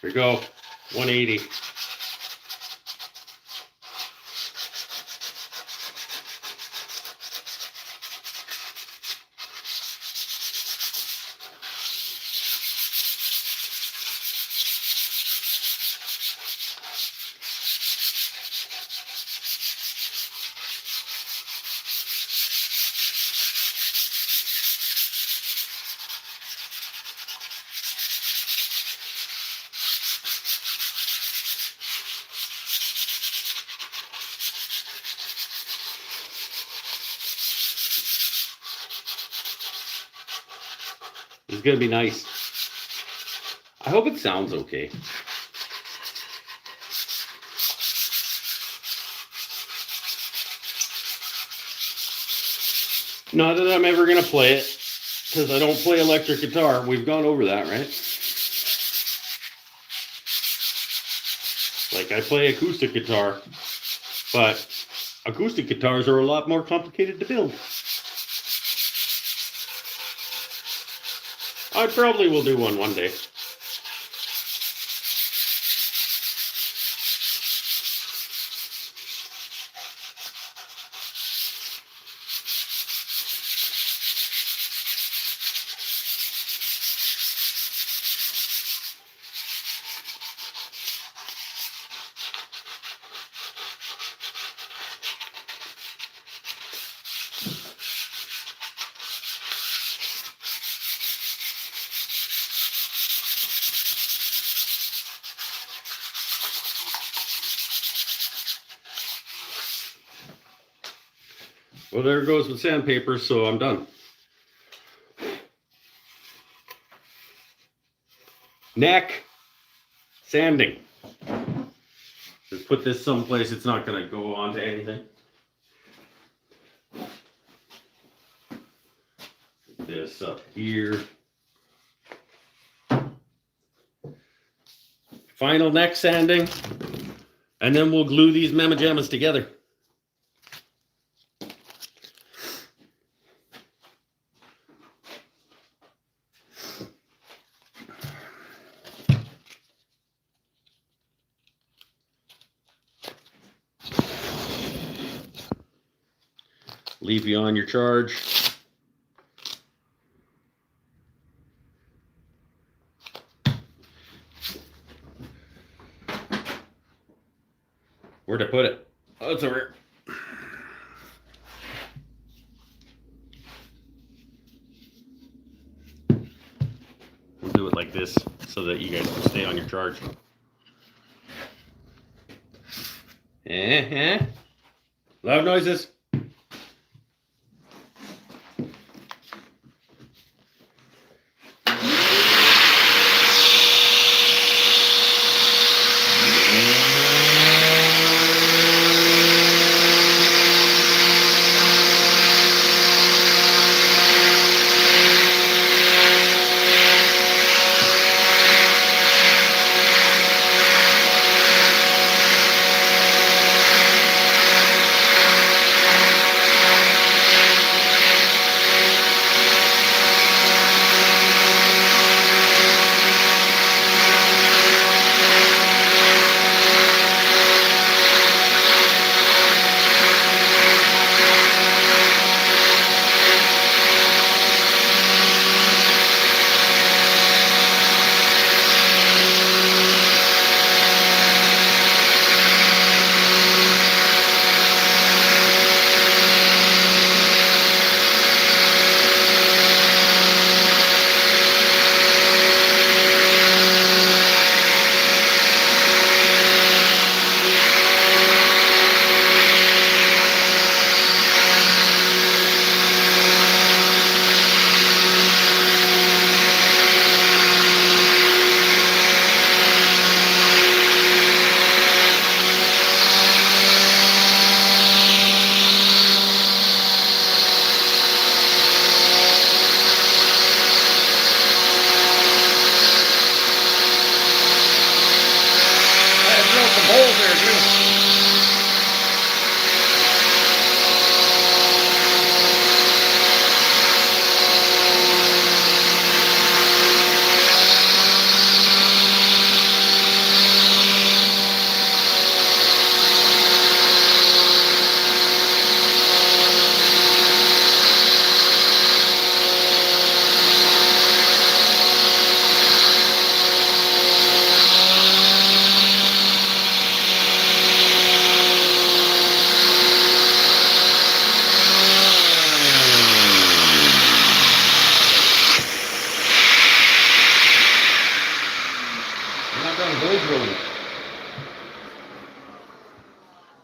Here we go, 180. It's gonna be nice. I hope it sounds okay. Not that I'm ever gonna play it, because I don't play electric guitar. We've gone over that, right? Like, I play acoustic guitar, but acoustic guitars are a lot more complicated to build. I probably will do one day. Well, there it goes with sandpaper, so I'm done. Neck sanding. Just put this someplace it's not going to go onto anything. Put this up here. Final neck sanding, and then we'll glue these mamma jammas together. Leave you on your charge. Where'd I put it? Oh, it's over here. We'll do it like this so that you guys can stay on your charge. Loud noises.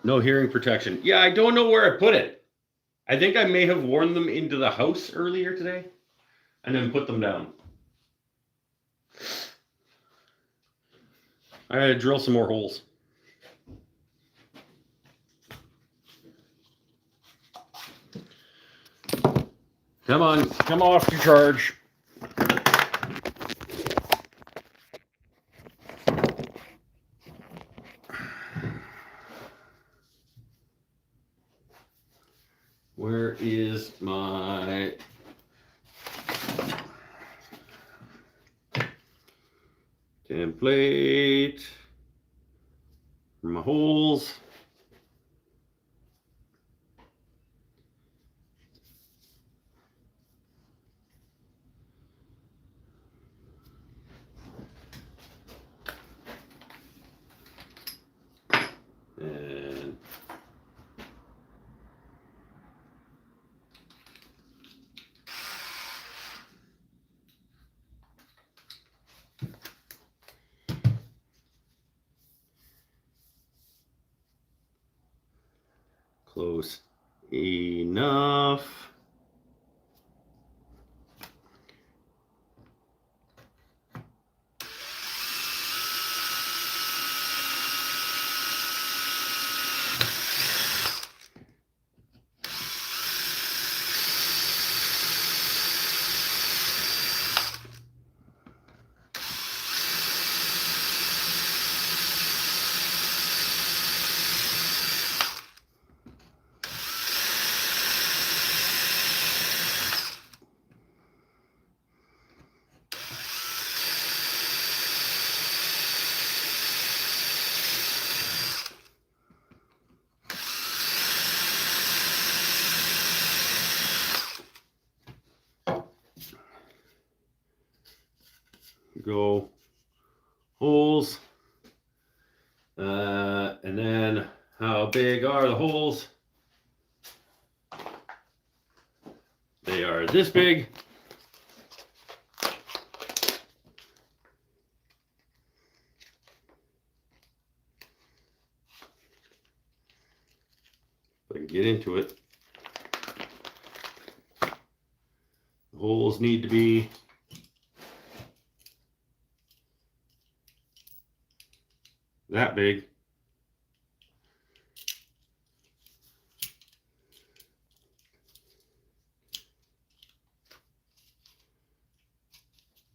No hearing protection. Yeah, I don't know where I put it. I think I may have worn them into the house earlier today and then put them down. I gotta drill some more holes. Come on, come off your charge. Where is my template for my holes? And close enough. Go holes. And then how big are the holes? They are this big. If I can get into it. The holes need to be that big.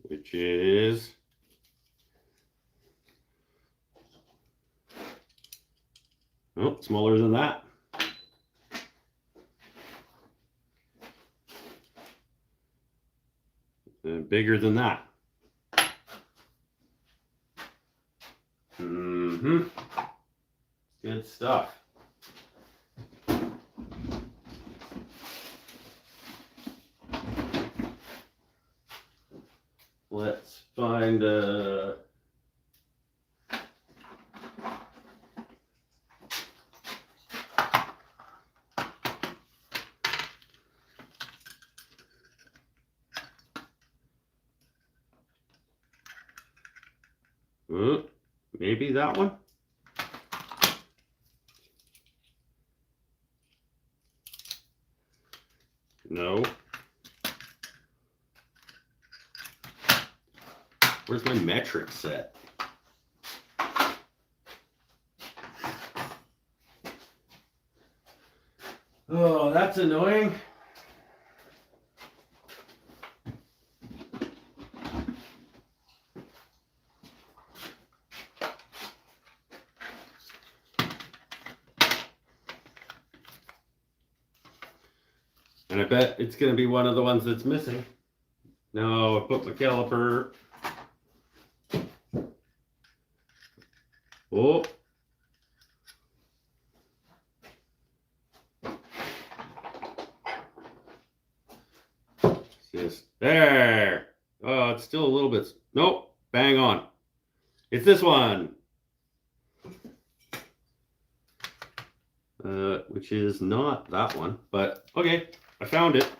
Which is smaller than that. And bigger than that. Good stuff. Let's find maybe that one. No. Where's my metric set? Oh, that's annoying. And I bet it's going to be one of the ones that's missing. No, I put my caliper. Oh. Just there. Oh, it's still a little bit. Nope. Bang on. It's this one. Which is not that one, but okay, I found it.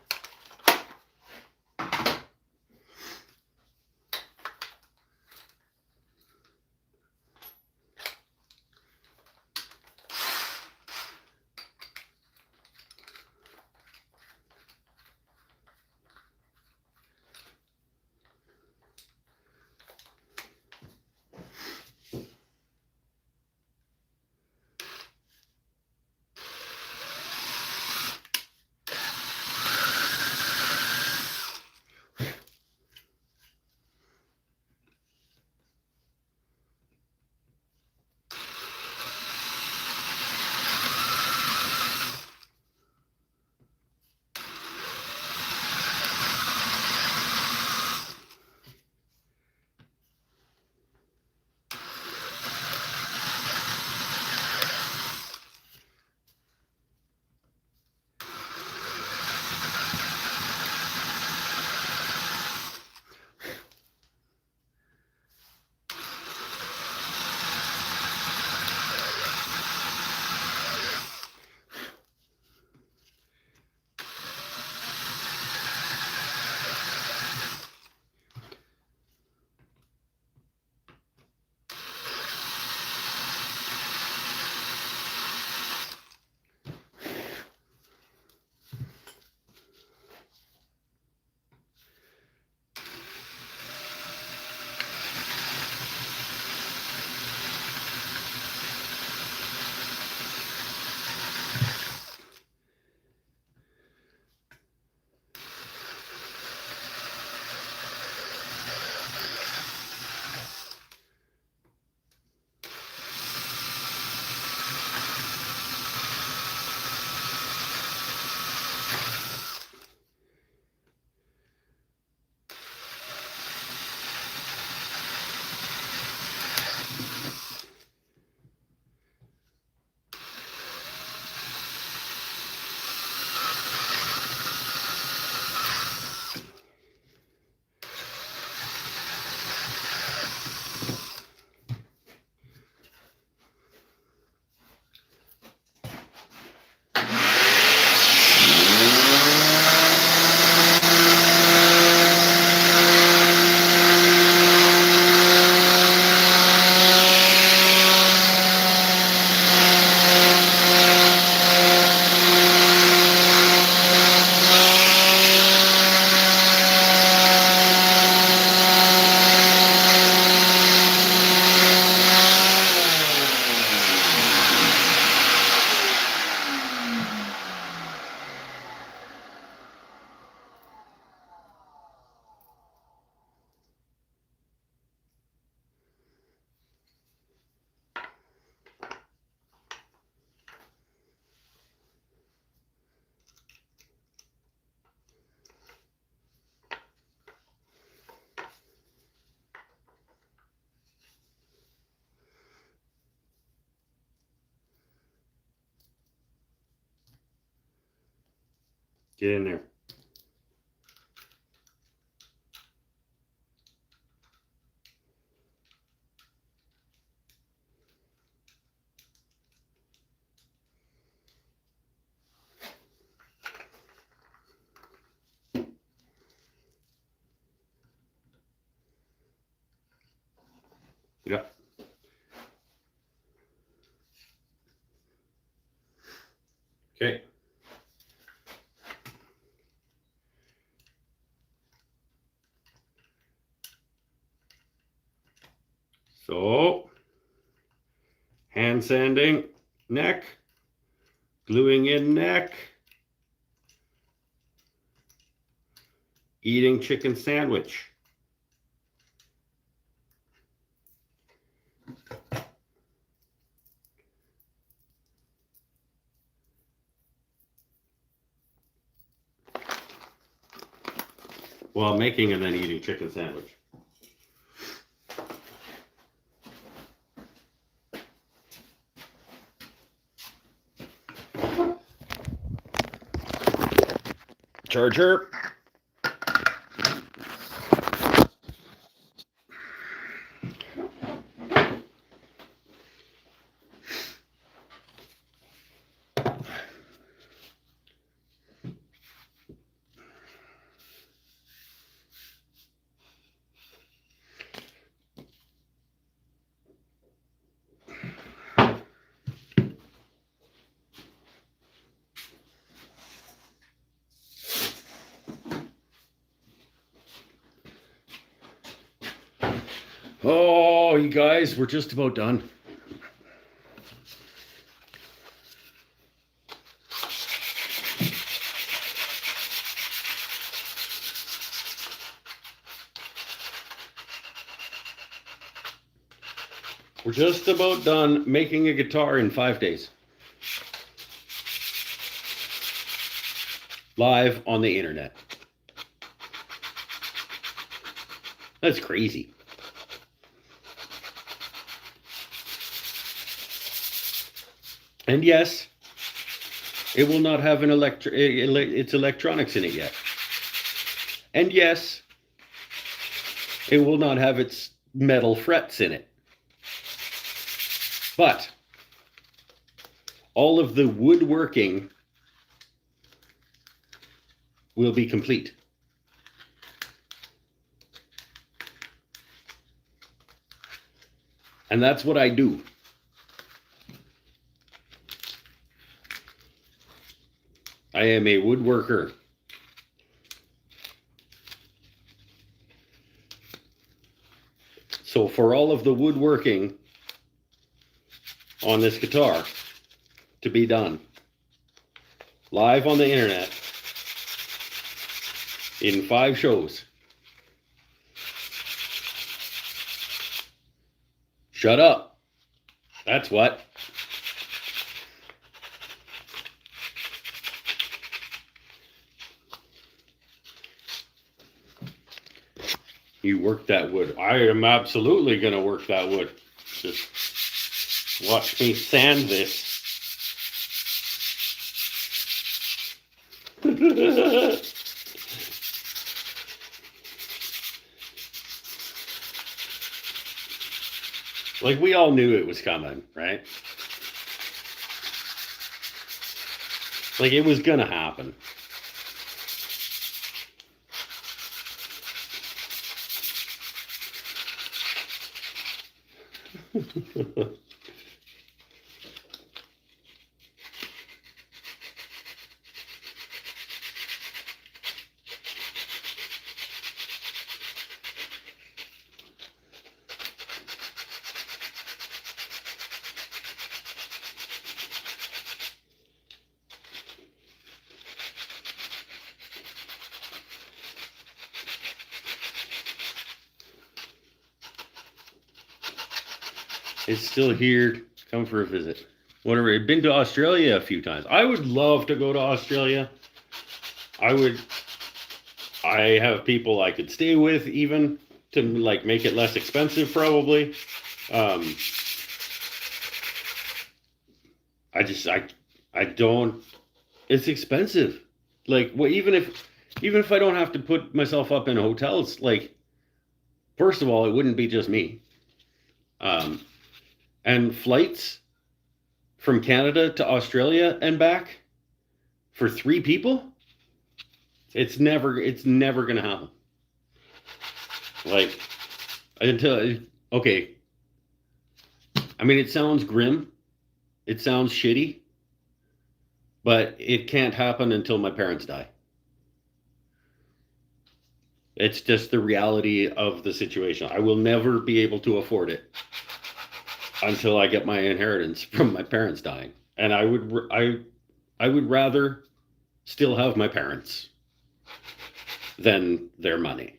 Get in there. Yeah. Okay. So, hand sanding neck, gluing in neck, eating chicken sandwich. While making and then eating chicken sandwich. Charger. Oh, you guys, we're just about done. We're just about done making a guitar in 5 days. Live on the internet. That's crazy. And yes, it will not have an its electronics in it yet. And yes, it will not have its metal frets in it. But all of the woodworking will be complete. And that's what I do. I am a woodworker. So for all of the woodworking on this guitar to be done live on the internet in 5 shows. Shut up. That's what. You work that wood. I am absolutely going to work that wood. Just watch me sand this. Like, we all knew it was coming, right? Like, it was gonna happen. It's still here. Come for a visit. Whatever. I've been to Australia a few times. I would love to go to Australia. I have people I could stay with even to like make it less expensive probably. I don't, it's expensive. Like, well, even if I don't have to put myself up in hotels, like, first of all, it wouldn't be just me. And flights from Canada to Australia and back for 3 people, it's never gonna happen. Like, until, okay, I mean, it sounds grim, it sounds shitty, but it can't happen until my parents die. It's just the reality of the situation. I will never be able to afford it until I get my inheritance from my parents dying. And I would rather still have my parents than their money.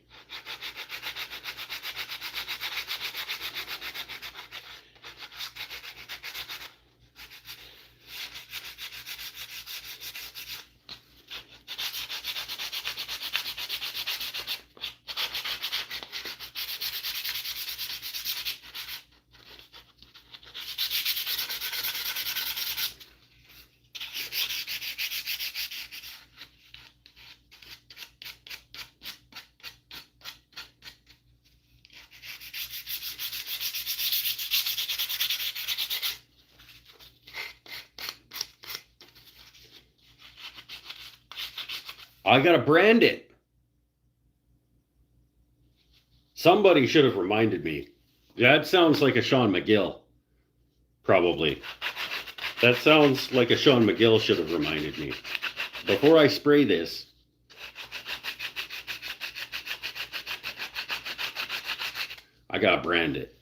I gotta brand it. Somebody should have reminded me. That sounds like a Sean McGill. Probably. That sounds like a Sean McGill should have reminded me. Before I spray this, I gotta brand it.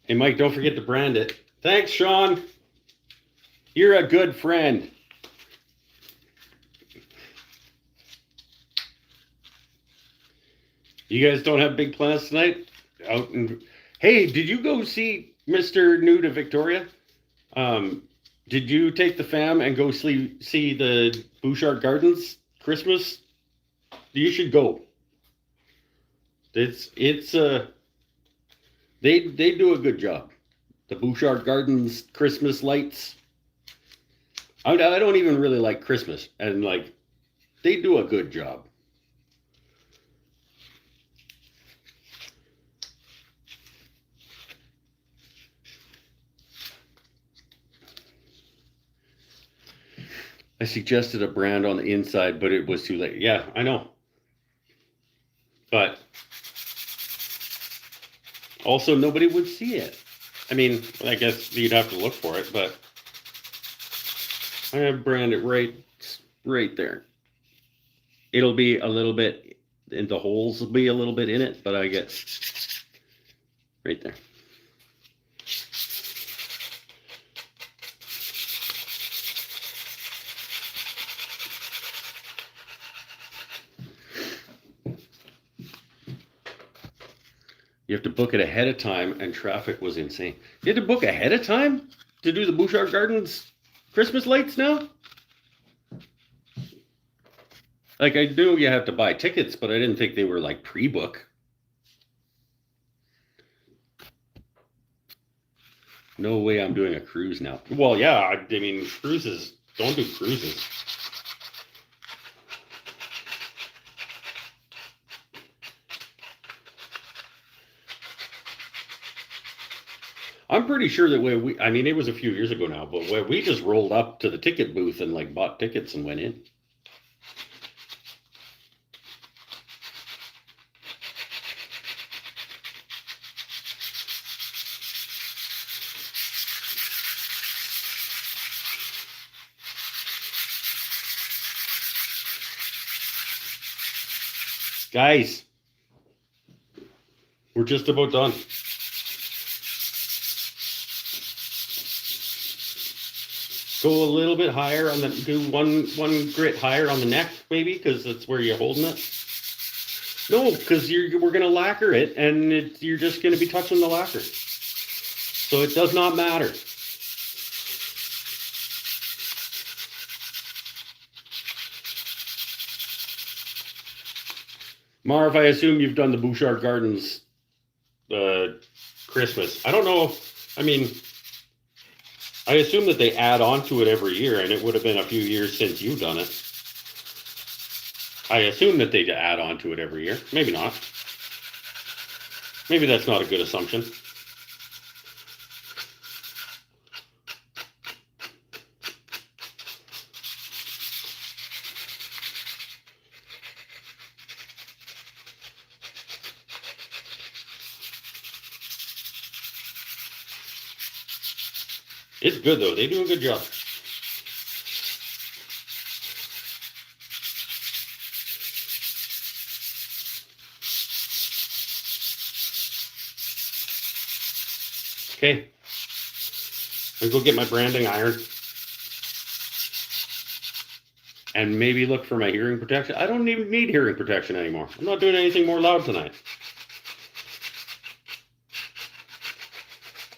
Hey, Mike, don't forget to brand it. Thanks, Sean. You're a good friend. You guys don't have big plans tonight? Hey, did you go see Mr. New to Victoria? Did you take the fam and go see the Bouchard Gardens Christmas? You should go. It's they do a good job. The Bouchard Gardens Christmas lights. I don't even really like Christmas, and like they do a good job. I suggested a brand on the inside, but it was too late. Yeah, I know. But also, nobody would see it. I mean, I guess you'd have to look for it, but I'm gonna brand it right there. It'll be a little bit, and the holes will be a little bit in it, but I get right there. You have to book it ahead of time, and traffic was insane. You had to book ahead of time to do the Bouchard Gardens Christmas lights now? Like, I knew you have to buy tickets, but I didn't think they were like pre-book. No way I'm doing a cruise now. Well, yeah, I mean, cruises, don't do cruises. I'm pretty sure that I mean, it was a few years ago now, but we just rolled up to the ticket booth and like bought tickets and went in. Guys, we're just about done. Go a little bit higher on do one grit higher on the neck, maybe, because that's where you're holding it. No, because we're gonna lacquer it, and you're just gonna be touching the lacquer, so it does not matter. Marv, I assume you've done the Bouchard Gardens Christmas. I don't know. I mean, I assume that they add on to it every year, and it would have been a few years since you've done it. I assume that they add on to it every year. Maybe not. Maybe that's not a good assumption. It's good though. They do a good job. Okay. I'll go get my branding iron. And maybe look for my hearing protection. I don't even need hearing protection anymore. I'm not doing anything more loud tonight.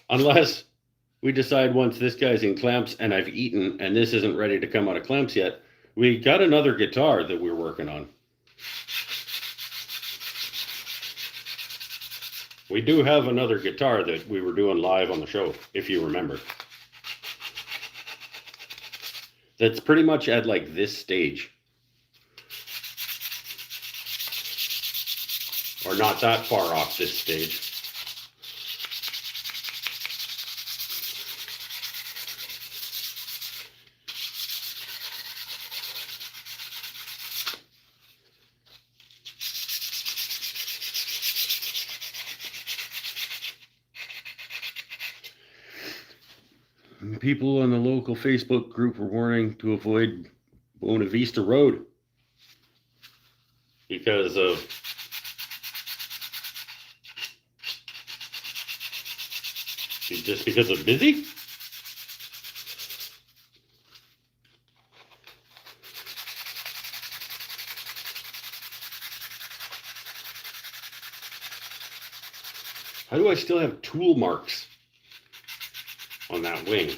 Unless we decide once this guy's in clamps and I've eaten and this isn't ready to come out of clamps yet, we got another guitar that we're working on. We do have another guitar that we were doing live on the show, if you remember. That's pretty much at like this stage. Or not that far off this stage. People on the local Facebook group were warning to avoid Buena Vista Road because of busy. How do I still have tool marks on that wing?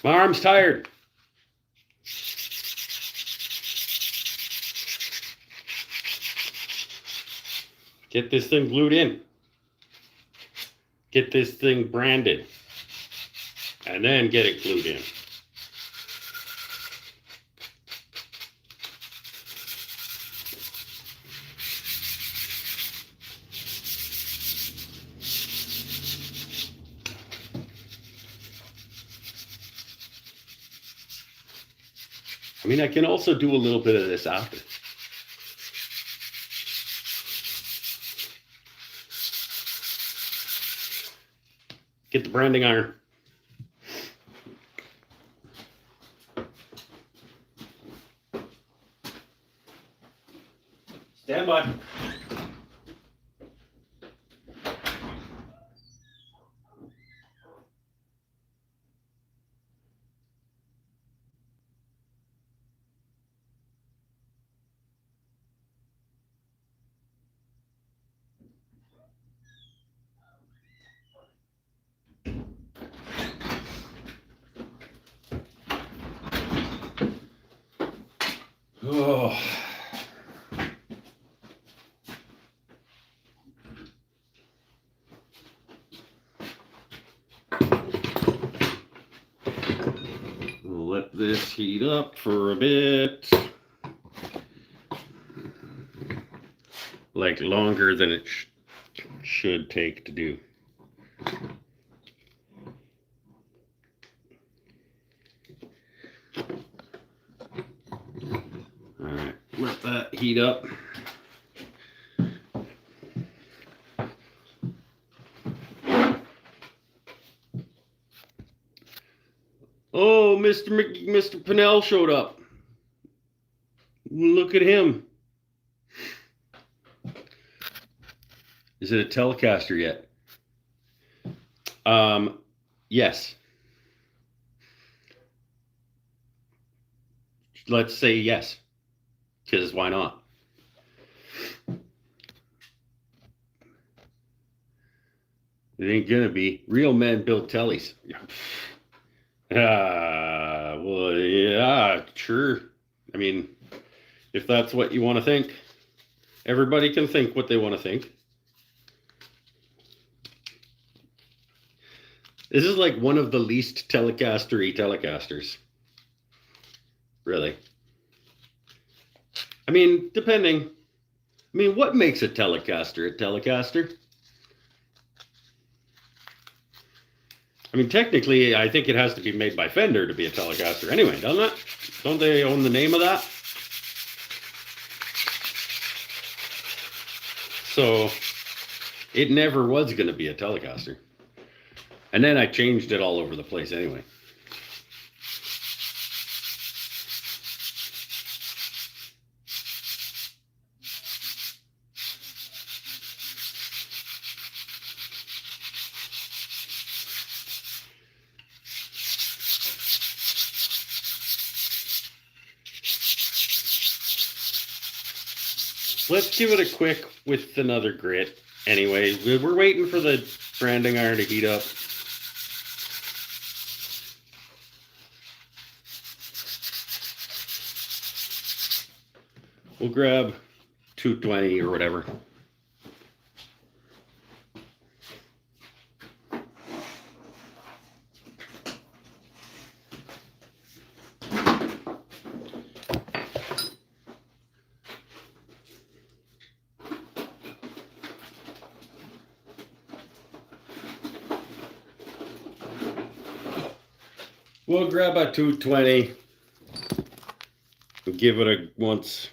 My arm's tired. Get this thing glued in. Get this thing branded. And then get it glued in. I mean, I can also do a little bit of this after. Get the branding iron. Stand by. Oh. We'll let this heat up for a bit. Like longer than it should take to do. All right, let that heat up. Mr. Pinnell showed up. Look at him. Is it a Telecaster yet? Yes. Let's say yes, because why not? It ain't gonna be. Real men build tellies. Well, yeah, sure. I mean, if that's what you want to think, everybody can think what they want to think. This is like one of the least Telecaster-y Telecasters. Really. I mean, depending. I mean, what makes a Telecaster a Telecaster? I mean, technically, I think it has to be made by Fender to be a Telecaster anyway, doesn't it? Don't they own the name of that? So, it never was going to be a Telecaster. And then I changed it all over the place anyway. Let's give it a quick with another grit. Anyway, we're waiting for the branding iron to heat up. We'll grab 220 or whatever. We'll grab a 220 and give it a once.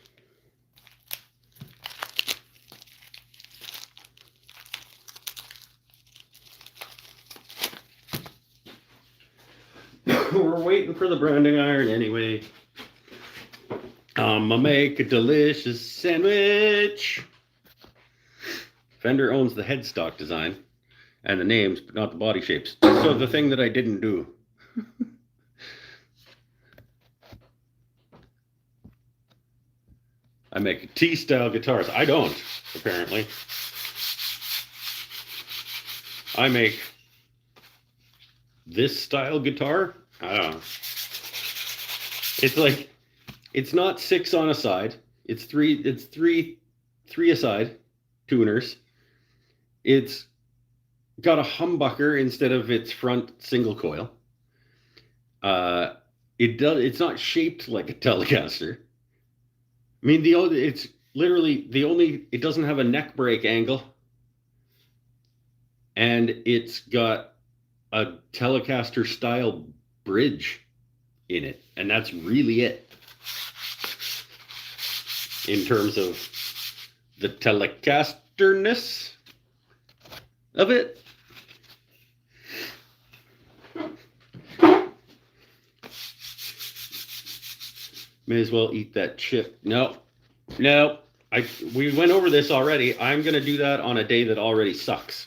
We're waiting for the branding iron anyway. I'ma make a delicious sandwich. Fender owns the headstock design and the names, but not the body shapes. So the thing that I didn't do. I make T-style guitars. I don't, apparently. I make this style guitar. I don't know. It's like, it's not 6 on a side. It's three a side tuners. It's got a humbucker instead of its front single coil. It's not shaped like a Telecaster. I mean, it's literally it doesn't have a neck brake angle. And it's got a Telecaster style bridge in it. And that's really it. In terms of the Telecasterness of it. May as well eat that chip. No. We went over this already. I'm going to do that on a day that already sucks.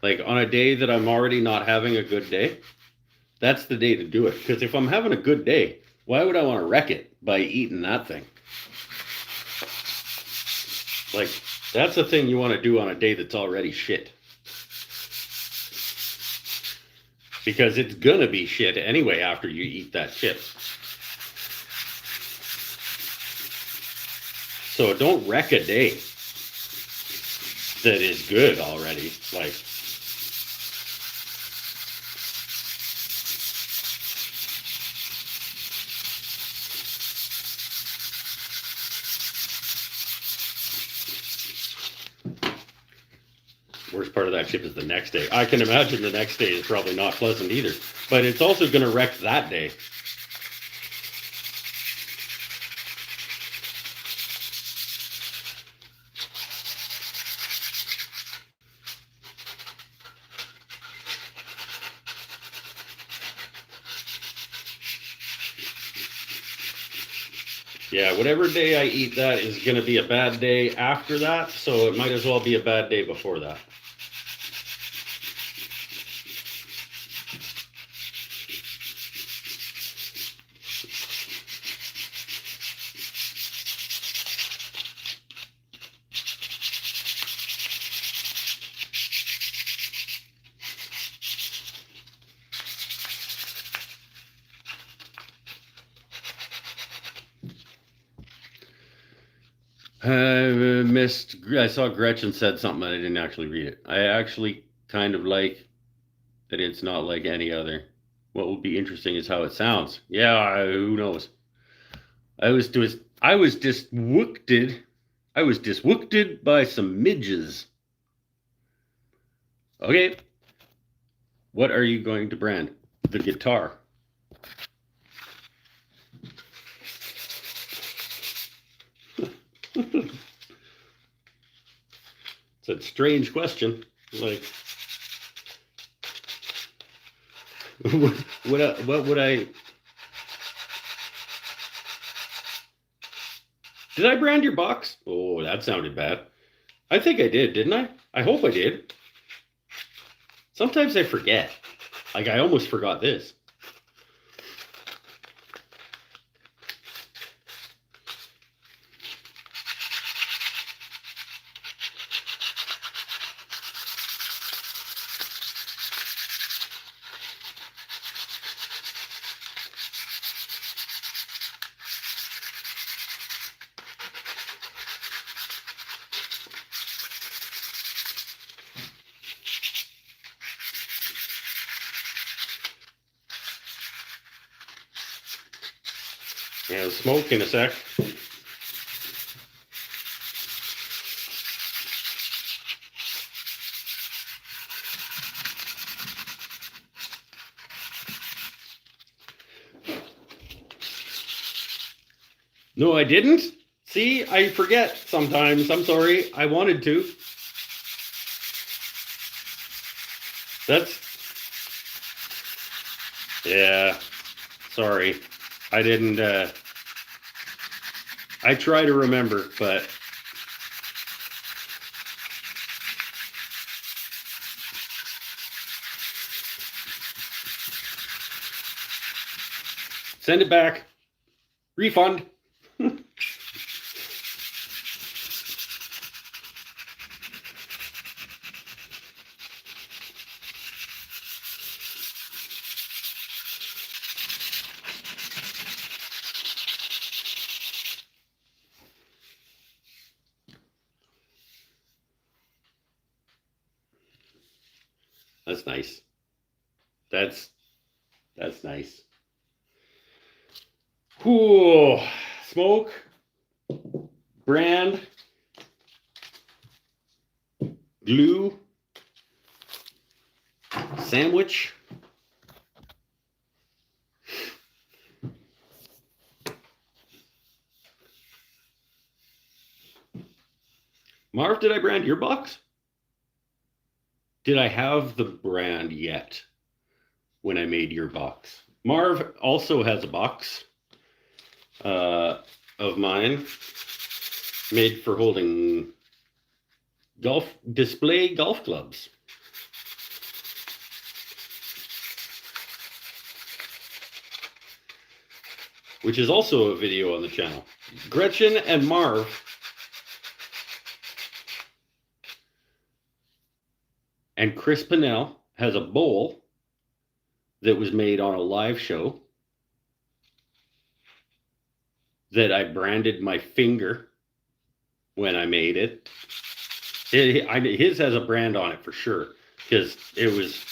Like on a day that I'm already not having a good day. That's the day to do it. Because if I'm having a good day, why would I want to wreck it by eating that thing? Like, that's the thing you want to do on a day that's already shit. Because it's going to be shit anyway after you eat that chip. So don't wreck a day that is good already. Like, worst part of that chip is the next day. I can imagine the next day is probably not pleasant either. But it's also going to wreck that day. Yeah, whatever day I eat that is going to be a bad day after that, so it might as well be a bad day before that. I saw Gretchen said something and I didn't actually read it. I actually kind of like that it's not like any other. What will be interesting is how it sounds. Yeah, who knows? I was diswooked. I was diswooked by some midges. Okay, what are you going to brand? The guitar. It's a strange question. Like, what would I? Did I brand your box? Oh, that sounded bad. I think I did, didn't I? I hope I did. Sometimes I forget. Like, I almost forgot this. Yeah, smoke in a sec. No, I didn't. See, I forget sometimes. I'm sorry. I wanted to. That's... Yeah. Sorry. I didn't... I try to remember, but... Send it back. Refund. That's nice. That's nice. Cool. Smoke. Brand. Glue. Sandwich. Marv, did I brand your box? Did I have the brand yet when I made your box? Marv also has a box of mine made for holding display golf clubs. Which is also a video on the channel. Gretchen and Marv and Chris Pinnell has a bowl that was made on a live show that I branded my finger when I made it. His has a brand on it for sure, because it was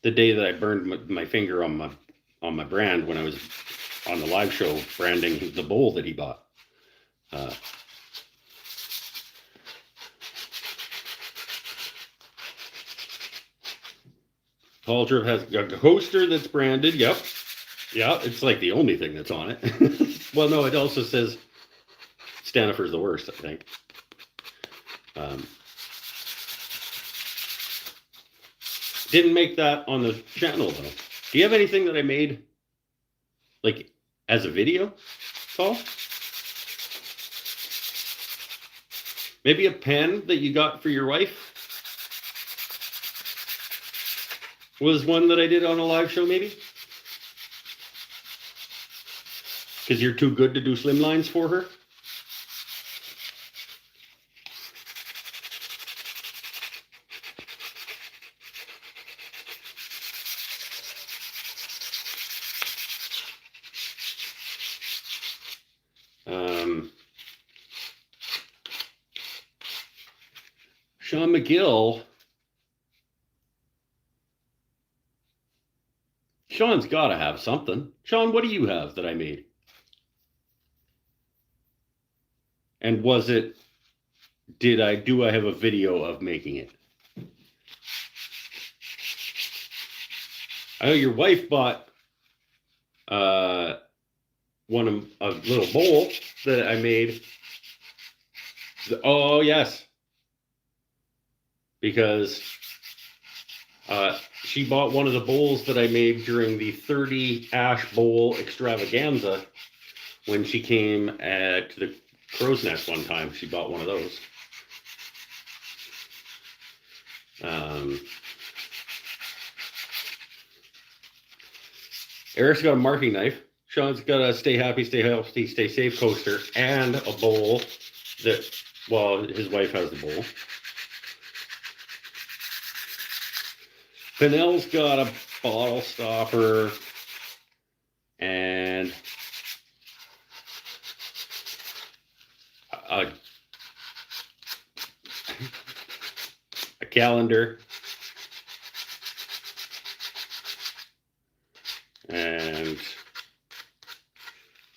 the day that I burned my finger on my brand when I was on the live show branding the bowl that he bought. Paul Tripp has a coaster that's branded. Yep. Yeah, it's like the only thing that's on it. Well, no, it also says Stanifer's the worst, I think. Didn't make that on the channel, though. Do you have anything that I made, like, as a video? tall? Maybe a pen that you got for your wife was one that I did on a live show, maybe? Because you're too good to do slim lines for her? Sean McGill. Sean's got to have something. Sean, what do you have that I made? And was it, do I have a video of making it? I know your wife bought one of a little bowl that I made. Oh, yes. Because she bought one of the bowls that I made during the 30 ash bowl extravaganza when she came to the Crow's Nest one time. She bought one of those. Eric's got a marking knife. Sean's got a stay happy, stay healthy, stay safe coaster and a bowl that, well, his wife has the bowl. Fennell's got a bottle stopper and a calendar and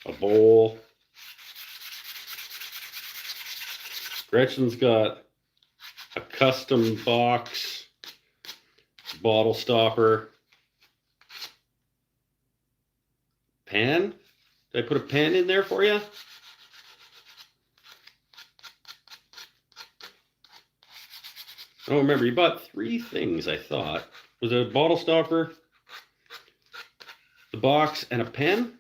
a bowl. Gretchen's got a custom box, bottle stopper, pen. Did I put a pen in there for you? I don't remember. You bought 3 things, I thought. Was it a bottle stopper, the box, and a pen?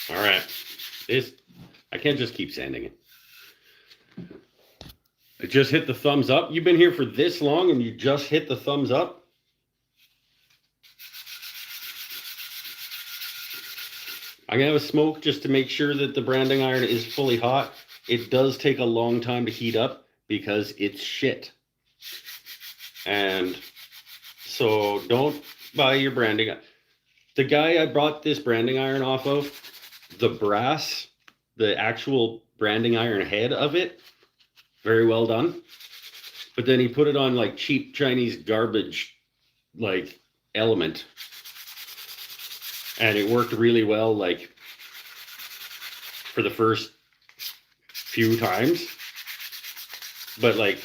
All right. I can't just keep sanding it. I just hit the thumbs up. You've been here for this long and you just hit the thumbs up? I'm going to have a smoke just to make sure that the branding iron is fully hot. It does take a long time to heat up because it's shit. And so don't buy your branding. The guy I brought this branding iron off of, the brass, the actual branding iron head of it, very well done. But then he put it on like cheap Chinese garbage, like element. And it worked really well, like for the first few times. But like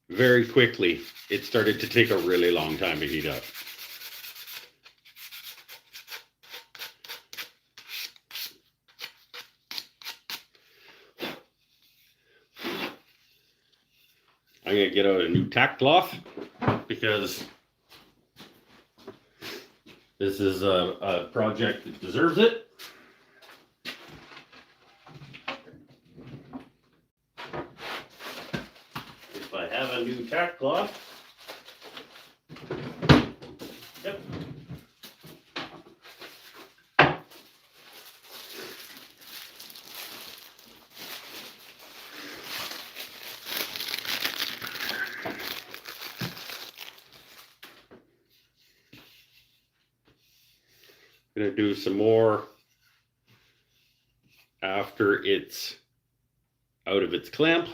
very quickly, it started to take a really long time to heat up. I'm going to get out a new tack cloth because this is a project that deserves it. If I have a new tack cloth. Yep. Gonna do some more after it's out of its clamp,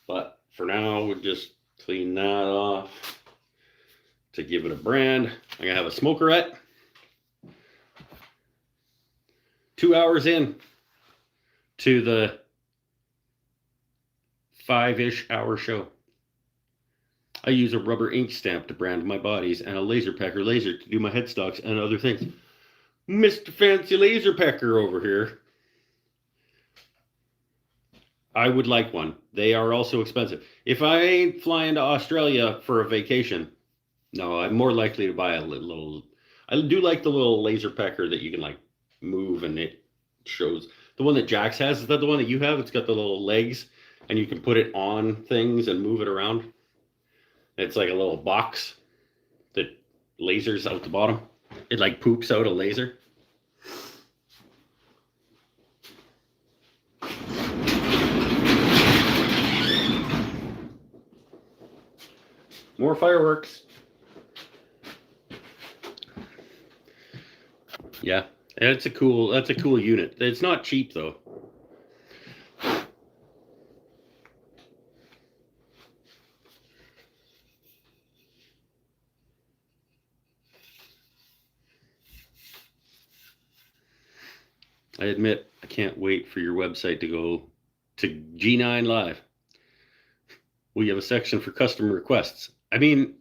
but for now we'll just clean that off to give it a brand. I'm gonna have a smokerette. 2 hours in to the 5-ish hour show. I use a rubber ink stamp to brand my bodies and a laser pecker laser to do my headstocks and other things. Mr. Fancy Laser Pecker over here. I would like one. They are also expensive. If I ain't flying to Australia for a vacation, no, I'm more likely to buy a little. I do like the little laser pecker that you can like move and it shows. The one that Jax has, is that the one that you have? It's got the little legs and you can put it on things and move it around. It's like a little box that lasers out the bottom. It like poops out a laser. More fireworks. Yeah, that's a cool unit. It's not cheap though. I admit I can't wait for your website to go to G9 Live. We have a section for custom requests. I mean,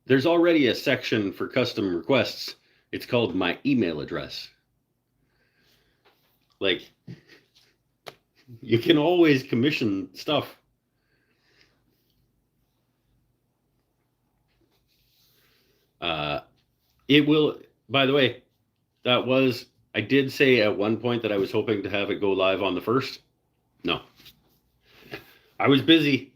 there's already a section for custom requests. It's called my email address. Like, you can always commission stuff. It will, by the way, I did say at one point that I was hoping to have it go live on the 1st. No. I was busy.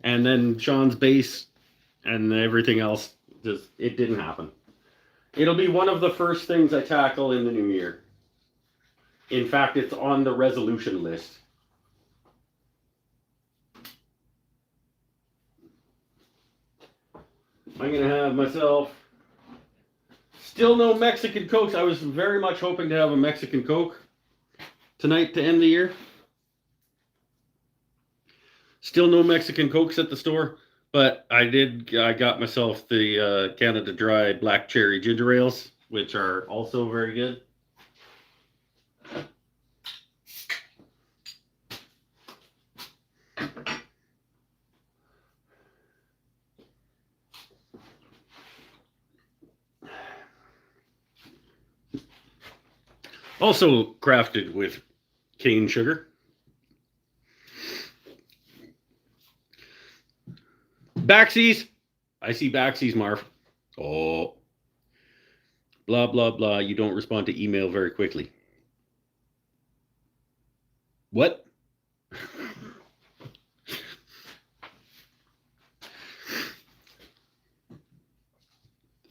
And then Sean's bass and everything else, it didn't happen. It'll be one of the first things I tackle in the new year. In fact, it's on the resolution list. I'm going to have myself still no Mexican Cokes. I was very much hoping to have a Mexican Coke tonight to end the year. Still no Mexican Cokes at the store, but I got myself the Canada Dry Black Cherry Ginger Ales, which are also very good. Also crafted with cane sugar. Backsies. I see backsies, Marv. Oh. Blah, blah, blah. You don't respond to email very quickly. What?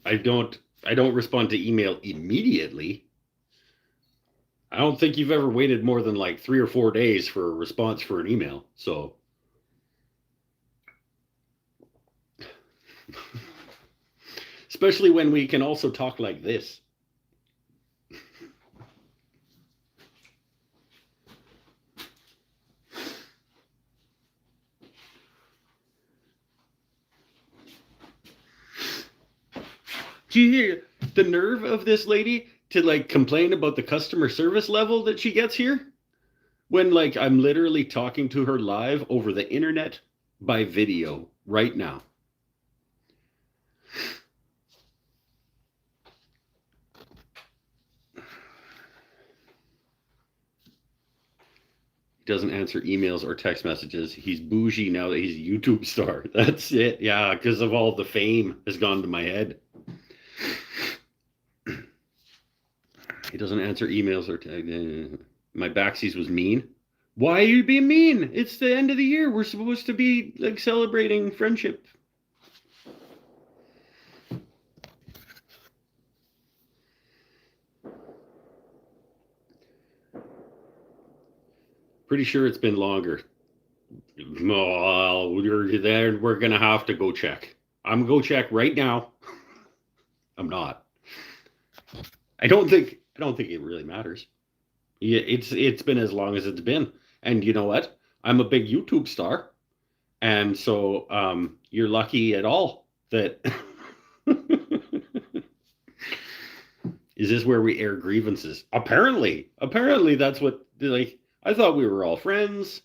I don't respond to email immediately. I don't think you've ever waited more than like 3 or 4 days for a response for an email. So especially when we can also talk like this. Do you hear the nerve of this lady to like complain about the customer service level that she gets here? When like I'm literally talking to her live over the internet by video right now. He doesn't answer emails or text messages. He's bougie now that he's a YouTube star. That's it. Yeah, because of all the fame has gone to my head. He doesn't answer emails or my backsies was mean. Why are you being mean? It's the end of the year. We're supposed to be like celebrating friendship. Pretty sure it's been longer. Well, we're gonna have to go check. I'm gonna go check right now. I'm not. I don't think it really matters. Yeah, it's been as long as it's been. And you know what? I'm a big YouTube star. And so you're lucky at all that is this where we air grievances? Apparently that's what like I thought we were all friends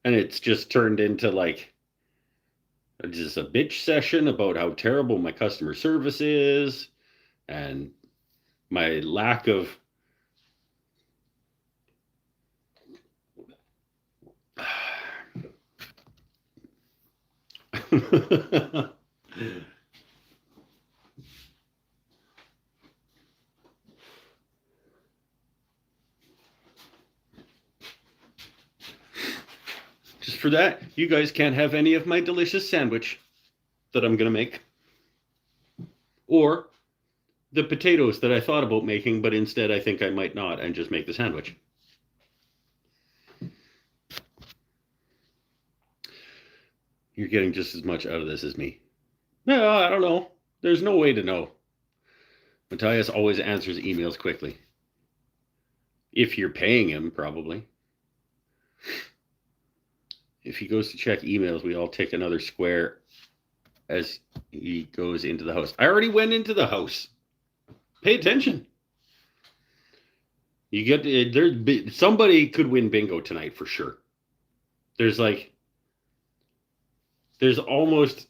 and it's just turned into like just a bitch session about how terrible my customer service is and my lack of Just for that, you guys can't have any of my delicious sandwich that I'm going to make. Or the potatoes that I thought about making, but instead I think I might not and just make the sandwich. You're getting just as much out of this as me. No, I don't know. There's no way to know. Matthias always answers emails quickly. If you're paying him, probably. If he goes to check emails, we all take another square as he goes into the house. I already went into the house. Pay attention. You get there. Somebody could win bingo tonight for sure. There's almost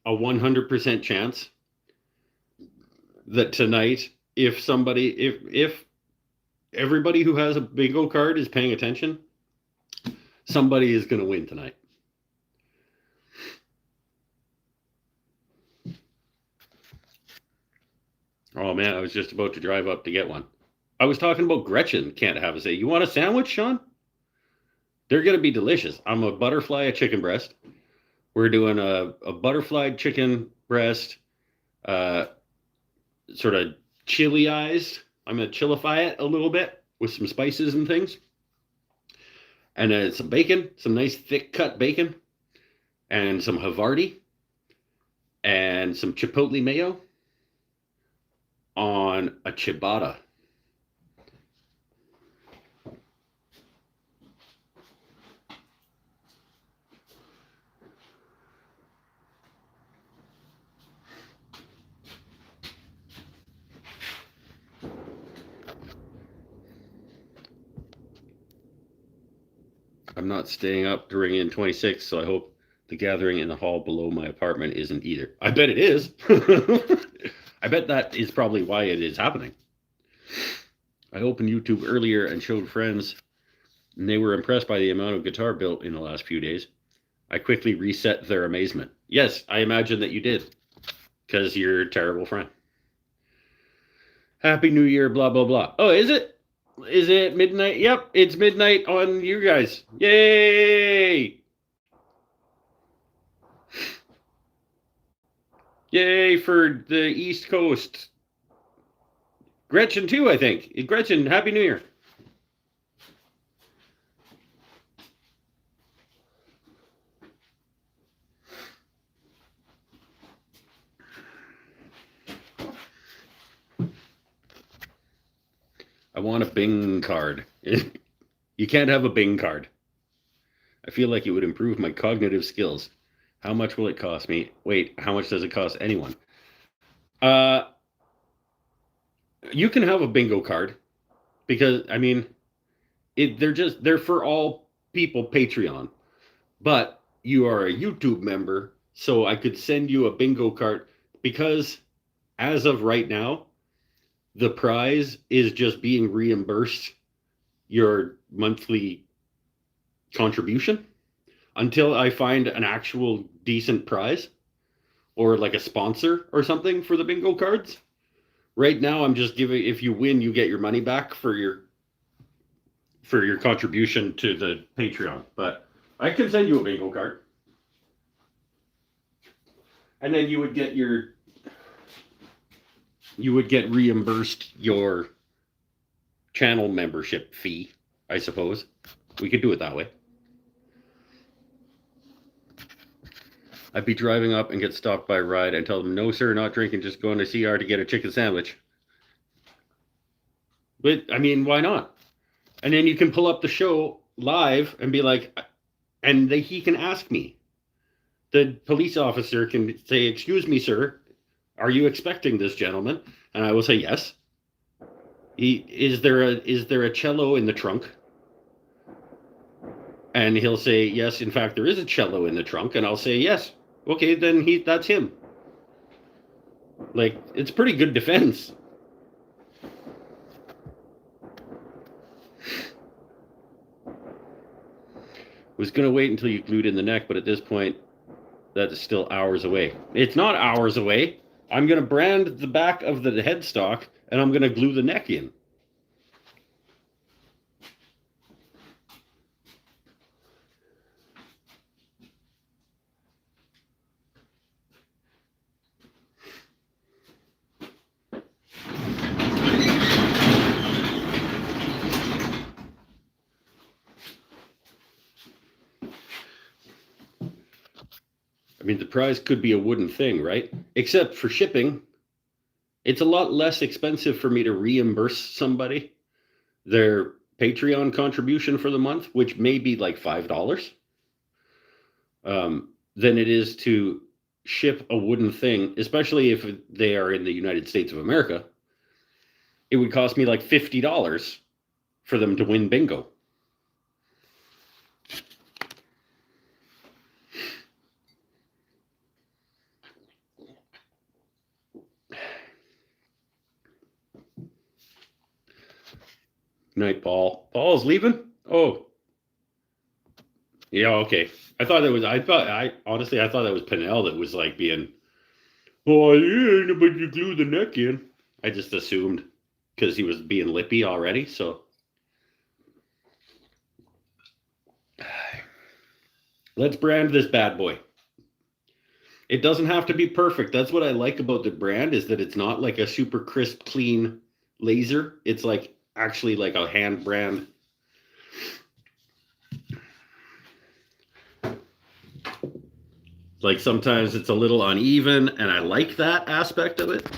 a 100% chance that tonight, if everybody who has a bingo card is paying attention, somebody is going to win tonight. Oh man, I was just about to drive up to get one. I was talking about Gretchen can't have a say. You want a sandwich, Sean? They're going to be delicious. I'm a butterfly, a chicken breast. We're doing a butterfly chicken breast, sort of chiliized. I'm going to chilify it a little bit with some spices and things. And some bacon, some nice thick cut bacon, and some Havarti, and some chipotle mayo on a ciabatta. I'm not staying up to ring in 26, so I hope the gathering in the hall below my apartment isn't either. I bet it is. I bet that is probably why it is happening. I opened YouTube earlier and showed friends, and they were impressed by the amount of guitar built in the last few days. I quickly reset their amazement. Yes, I imagine that you did, because you're a terrible friend. Happy New Year, blah, blah, blah. Oh, is it? Is it midnight? Yep, it's midnight on you guys. Yay! Yay for the East Coast. Gretchen, too, I think. Gretchen, Happy New Year. I want a Bing card. You can't have a Bing card. I feel like it would improve my cognitive skills. How much will it cost me? Wait, how much does it cost anyone? You can have a bingo card because I mean, they're for all people Patreon, but you are a YouTube member, so I could send you a bingo card because as of right now, the prize is just being reimbursed your monthly contribution until I find an actual decent prize or like a sponsor or something for the bingo cards. Right now I'm just giving, if you win you get your money back for your contribution to the Patreon. But I can send you a bingo card. And then you would get reimbursed your channel membership fee, I suppose. We could do it that way. I'd be driving up and get stopped by a ride and tell them, no, sir, not drinking, just going to CR to get a chicken sandwich. But, I mean, why not? And then you can pull up the show live and be like, and he can ask me. The police officer can say, excuse me, sir, are you expecting this gentleman? And I will say, yes. Is there a cello in the trunk? And he'll say, yes, in fact, there is a cello in the trunk. And I'll say, yes. Okay, then that's him. Like, it's pretty good defense. Was going to wait until you glued in the neck, but at this point, that is still hours away. It's not hours away. I'm going to brand the back of the headstock and I'm going to glue the neck in. I mean, the prize could be a wooden thing, right? Except for shipping, it's a lot less expensive for me to reimburse somebody their Patreon contribution for the month, which may be like $5, than it is to ship a wooden thing, especially if they are in the United States of America. It would cost me like $50 for them to win bingo. Night, Paul. Paul's leaving? Oh. Yeah, okay. I thought that was I thought that was Pinnell that was like being, oh yeah, but you glue the neck in. I just assumed because he was being lippy already, so let's brand this bad boy. It doesn't have to be perfect. That's what I like about the brand, is that it's not like a super crisp, clean laser. It's like actually like a hand brand. Like sometimes it's a little uneven, and I like that aspect of it.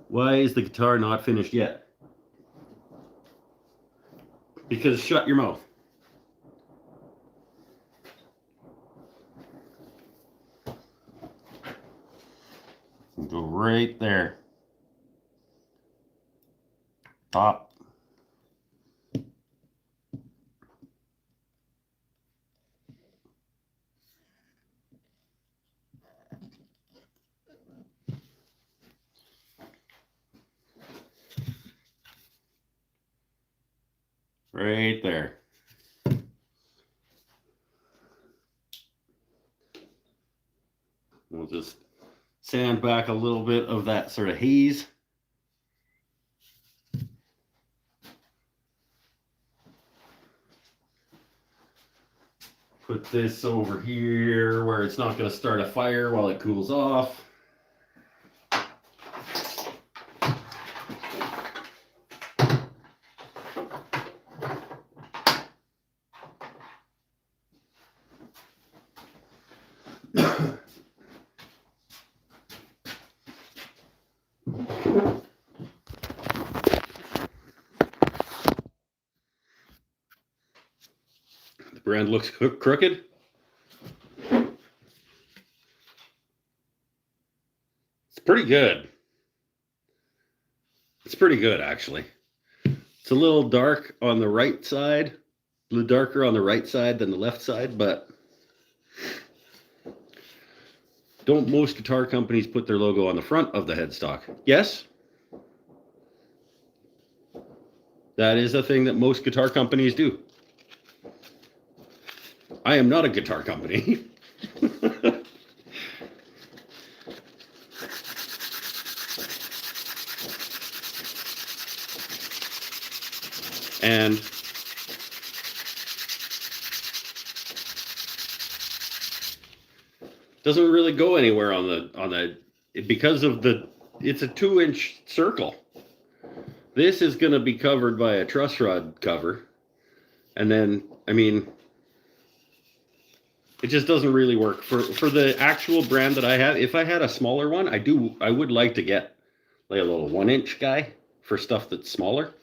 Why is the guitar not finished yet? Because shut your mouth. Go right there. Top. Right there. We'll just sand back a little bit of that sort of haze. Put this over here where it's not going to start a fire while it cools off. The brand looks crooked. It's pretty good. It's pretty good, actually. It's a little dark on the right side, a little darker on the right side than the left side, but don't most guitar companies put their logo on the front of the headstock? Yes. That is a thing that most guitar companies do. I am not a guitar company. And doesn't really go anywhere on the because of it's a 2-inch circle. This is going to be covered by a truss rod cover, and then I mean, it just doesn't really work for the actual brand that I have. If I had a smaller one, I would like to get like a little 1-inch guy for stuff that's smaller.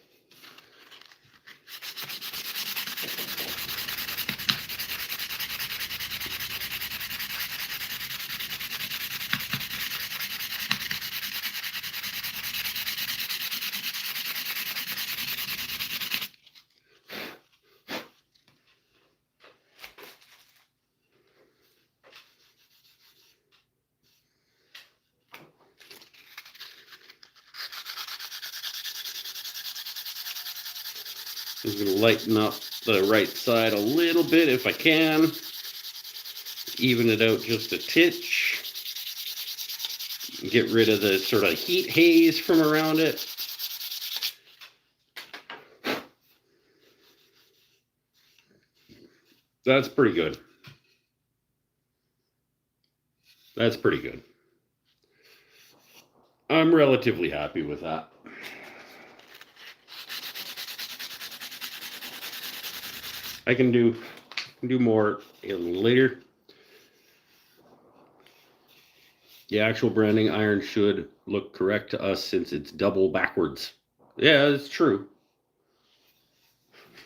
I'm going to lighten up the right side a little bit if I can. Even it out just a titch. Get rid of the sort of heat haze from around it. That's pretty good. That's pretty good. I'm relatively happy with that. I can do more later. The actual branding iron should look correct to us since it's double backwards. Yeah, it's true.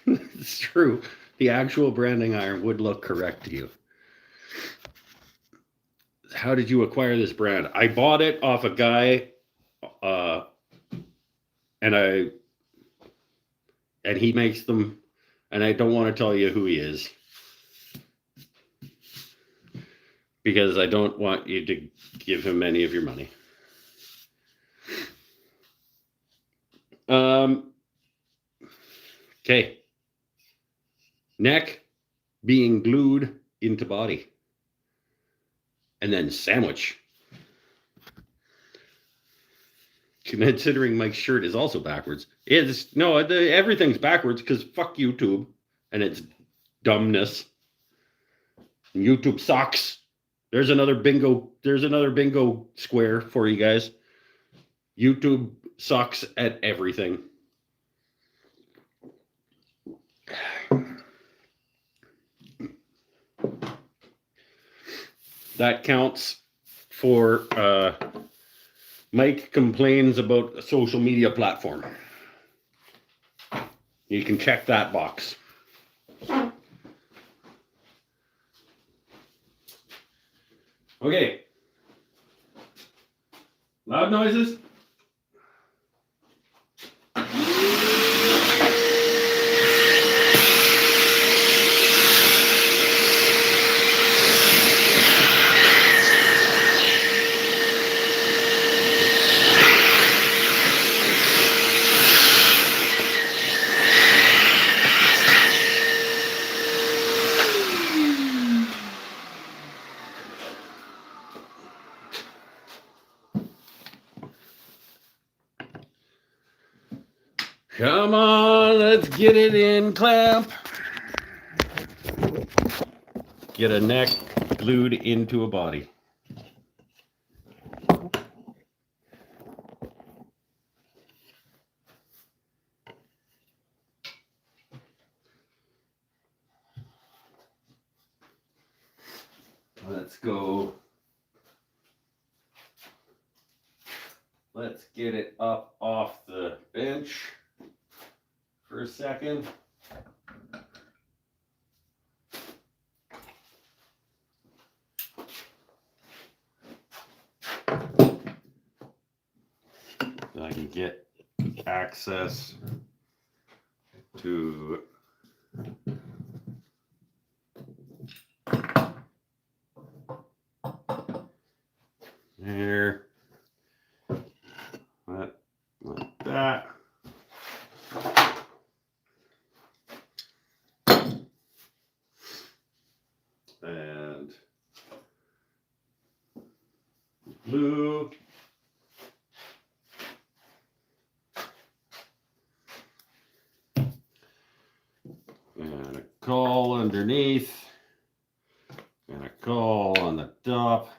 It's true. The actual branding iron would look correct to you. How did you acquire this brand? I bought it off a guy, and he makes them, and I don't want to tell you who he is because I don't want you to give him any of your money. Okay. Neck being glued into body. And then sandwich. Considering Mike's shirt is also backwards. Everything's backwards because fuck YouTube and its dumbness. YouTube sucks. There's another bingo square for you guys. YouTube sucks at everything. That counts for Mike complains about a social media platform. You can check that box. Okay. Loud noises. Come on, let's get it in, clamp. Get a neck glued into a body. Let's go. Let's get it up off the bench for a second. So I can get access to there. Like that. And blue. And a call underneath. And a call on the top.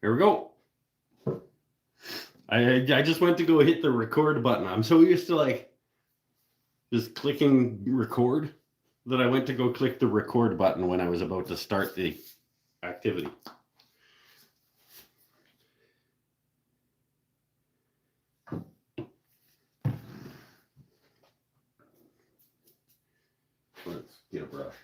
Here we go. I just went to go hit the record button. I'm so used to like just clicking record that I went to go click the record button when I was about to start the activity. Let's get a brush.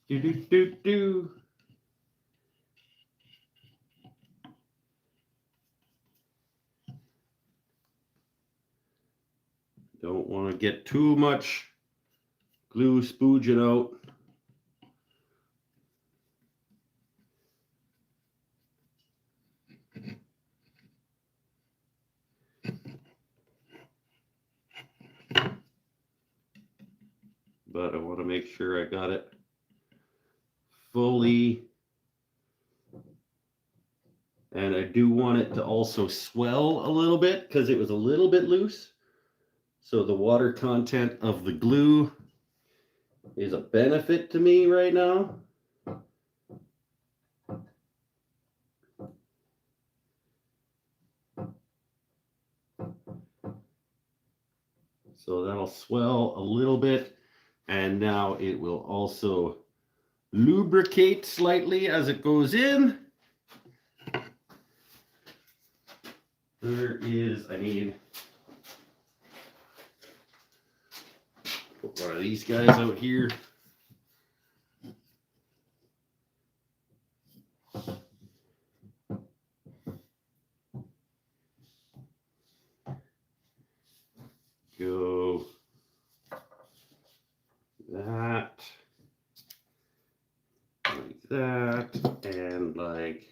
Do do do do. Don't want to get too much glue spooging out. But I want to make sure I got it fully. And I do want it to also swell a little bit because it was a little bit loose. So the water content of the glue is a benefit to me right now. So that'll swell a little bit. And now it will also lubricate slightly as it goes in. I need put one of these guys out here. Go that, like that, and like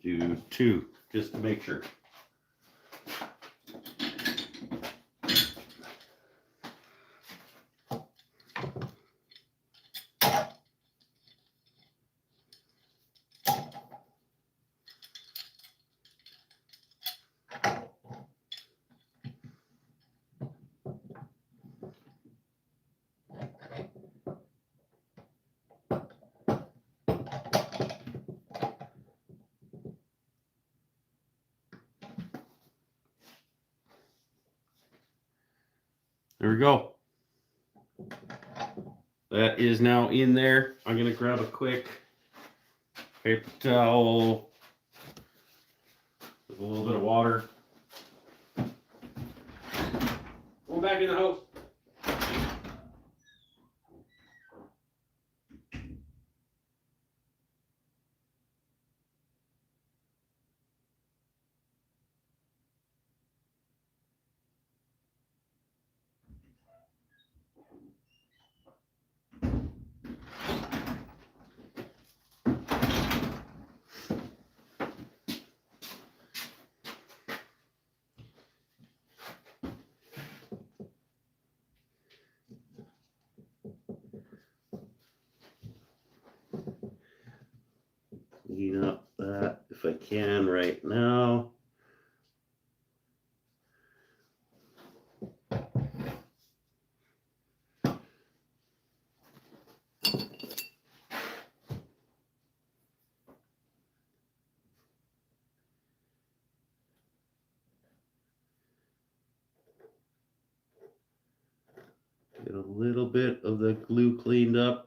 do two, just to make sure. There we go. That is now in there. I'm going to grab a quick paper towel with a little bit of water. Go back in the house. Clean up that if I can right now. Get a little bit of the glue cleaned up.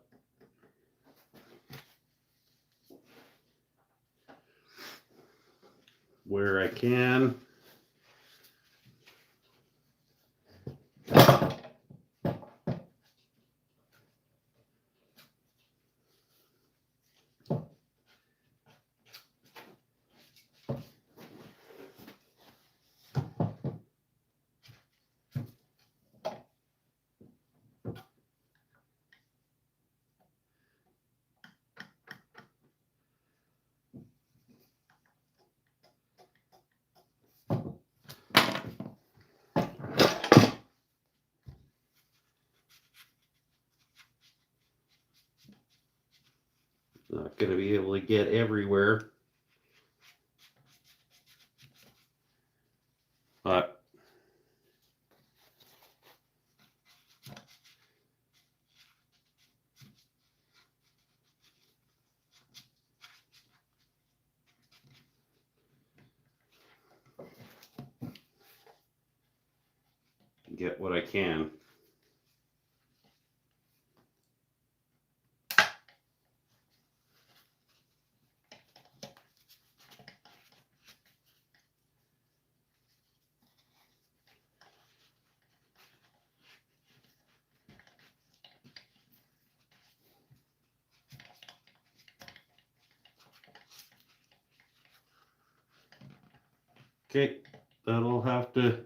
Where I can. Not going to be able to get everywhere. But get what I can. Okay, that'll have to.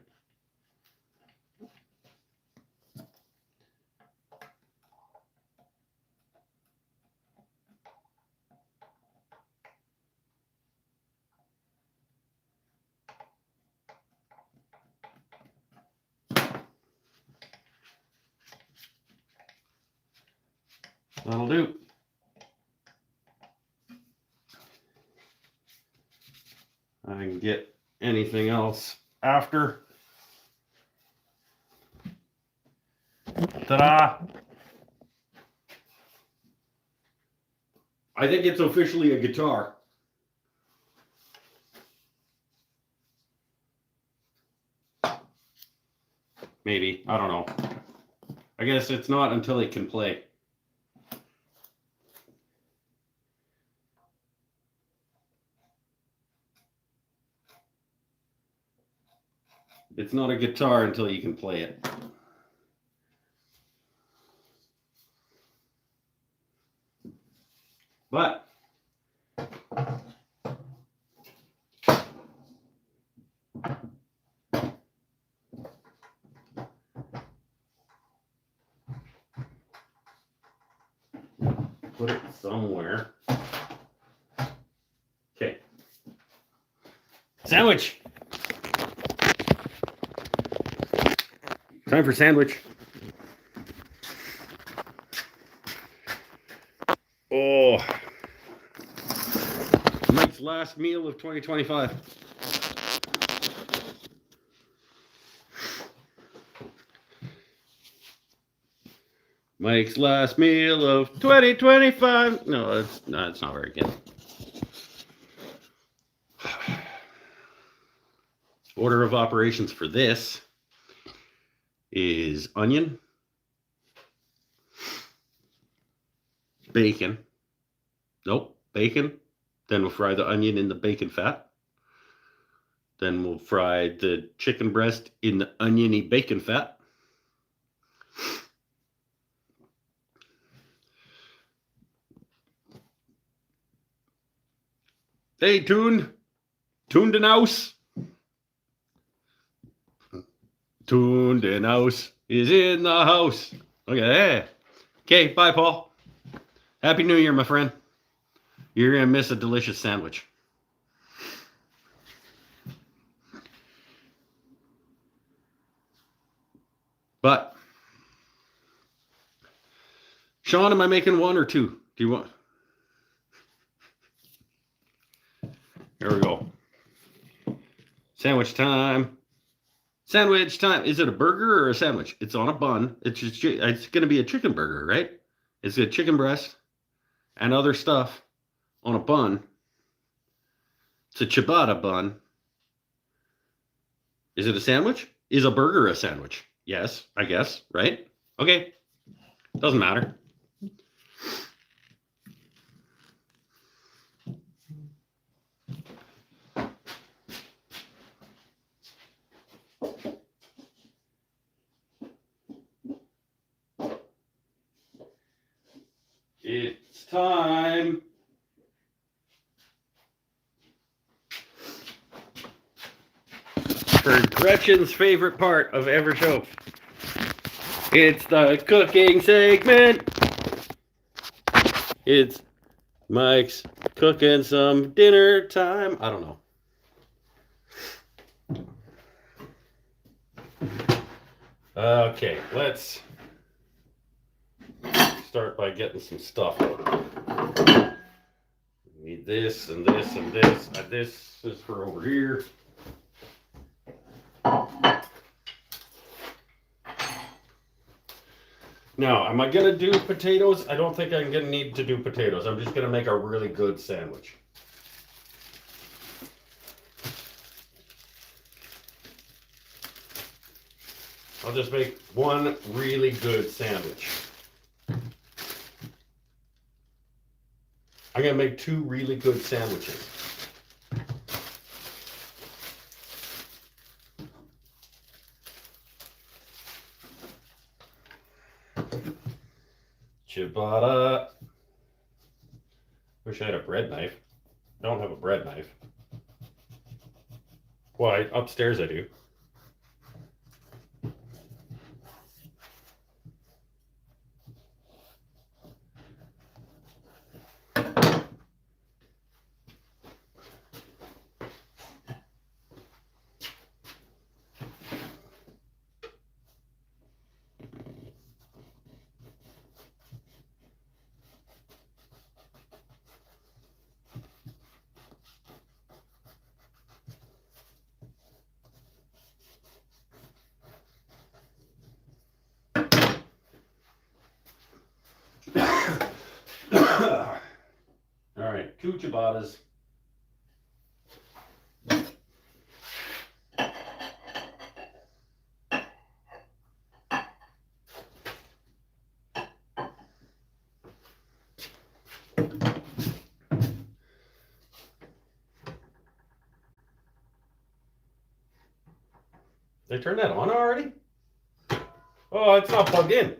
That'll do. I can get anything else after. Ta-da! I think it's officially a guitar. Maybe. I don't know. I guess it's not until it can play. It's not a guitar until you can play it. But put it somewhere. Okay. Sandwich. Time for sandwich. Oh. Mike's last meal of 2025. Mike's last meal of 2025. No, it's not very good. Order of operations for this is onion, bacon. Nope, bacon. Then we'll fry the onion in the bacon fat. Then we'll fry the chicken breast in the oniony bacon fat. Hey, tuned in house. Tuned in house is in the house. Okay, okay, bye, Paul. Happy New Year, my friend. You're gonna miss a delicious sandwich. But Sean, am I making one or two? Do you want? There we go. Sandwich time. Sandwich time. Is it a burger or a sandwich? It's on a bun. It's going to be a chicken burger, right? It's a chicken breast and other stuff on a bun. It's a ciabatta bun. Is it a sandwich? Is a burger a sandwich? Yes, I guess, right? Okay. Doesn't matter. It's time. For Gretchen's favorite part of every show. It's the cooking segment. It's Mike's cooking some dinner time. I don't know. Okay, let's start by getting some stuff. We need this and this and this. This is for over here. Now, am I going to do potatoes? I don't think I'm going to need to do potatoes. I'm just going to make a really good sandwich. I'll just make one really good sandwich. I'm gonna make 2 really good sandwiches. Ciabatta. Wish I had a bread knife. I don't have a bread knife. Why? Upstairs I do. All right, 2 ciabattas. Did I turn that on already? Oh, it's not plugged in.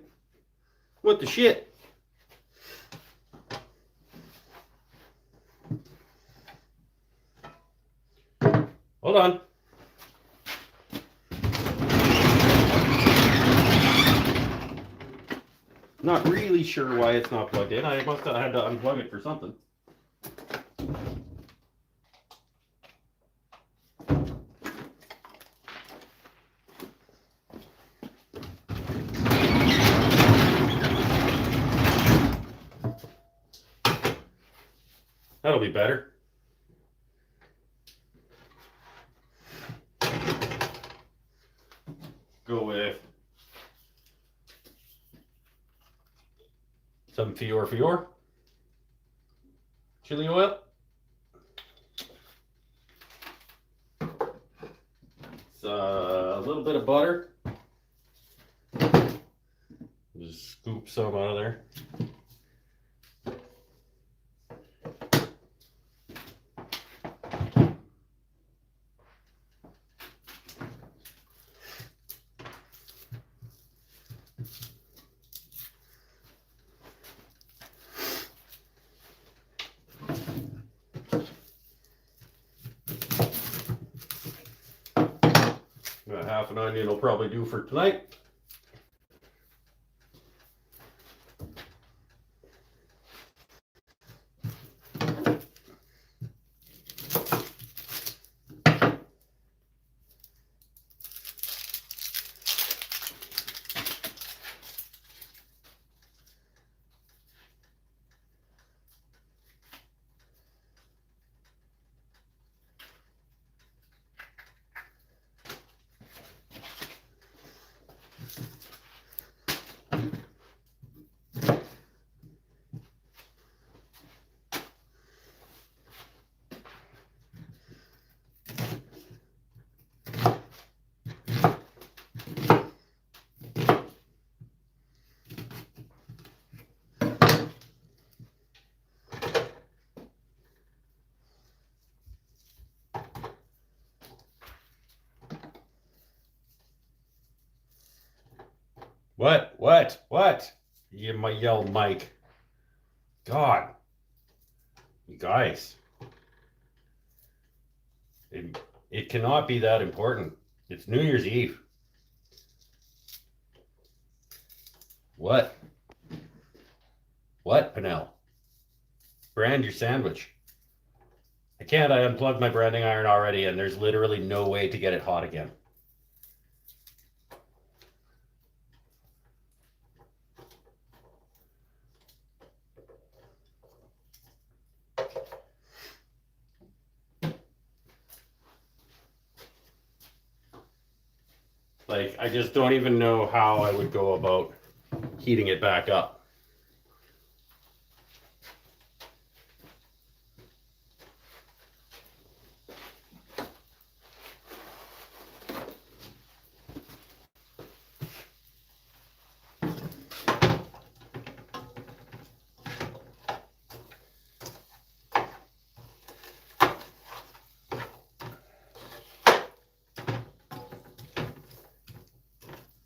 What the shit? Hold on. Not really sure why it's not plugged in. I must have had to unplug it for something. That'll be better. Go with some fior, chili oil. It's a little bit of butter. Just scoop some out of there. About half an onion will probably do for tonight. What? You might yell, Mike. God. You guys. It cannot be that important. It's New Year's Eve. What? What, Pinnell? Brand your sandwich. I can't. I unplugged my branding iron already, and there's literally no way to get it hot again. Like, I just don't even know how I would go about heating it back up.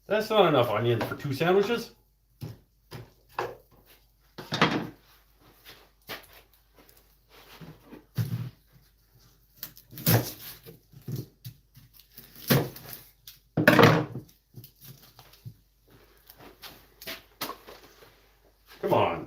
That's not enough onion for 2 sandwiches. Come on.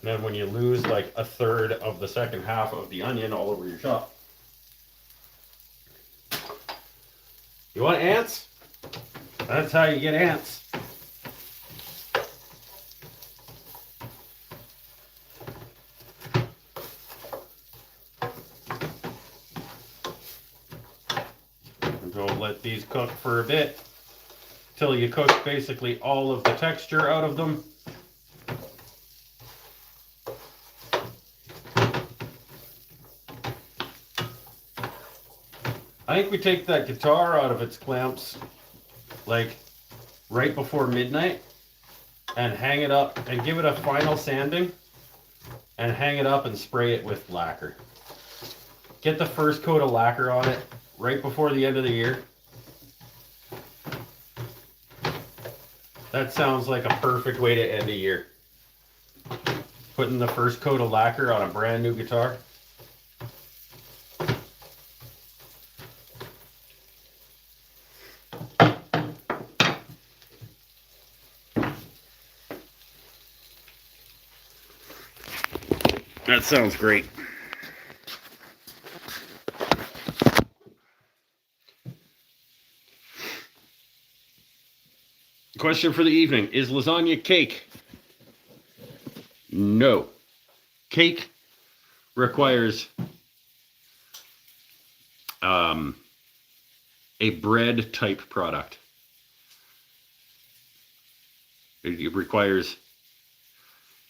And then when you lose like a third of the second half of the onion all over your chop. You want ants? That's how you get ants. And so let these cook for a bit till you cook basically all of the texture out of them. I think we take that guitar out of its clamps like right before midnight and hang it up and give it a final sanding and hang it up and spray it with lacquer. Get the first coat of lacquer on it right before the end of the year. That sounds like a perfect way to end a year. Putting the first coat of lacquer on a brand new guitar. That sounds great. Question for the evening. Is lasagna cake? No. Cake requires a bread type product. It requires,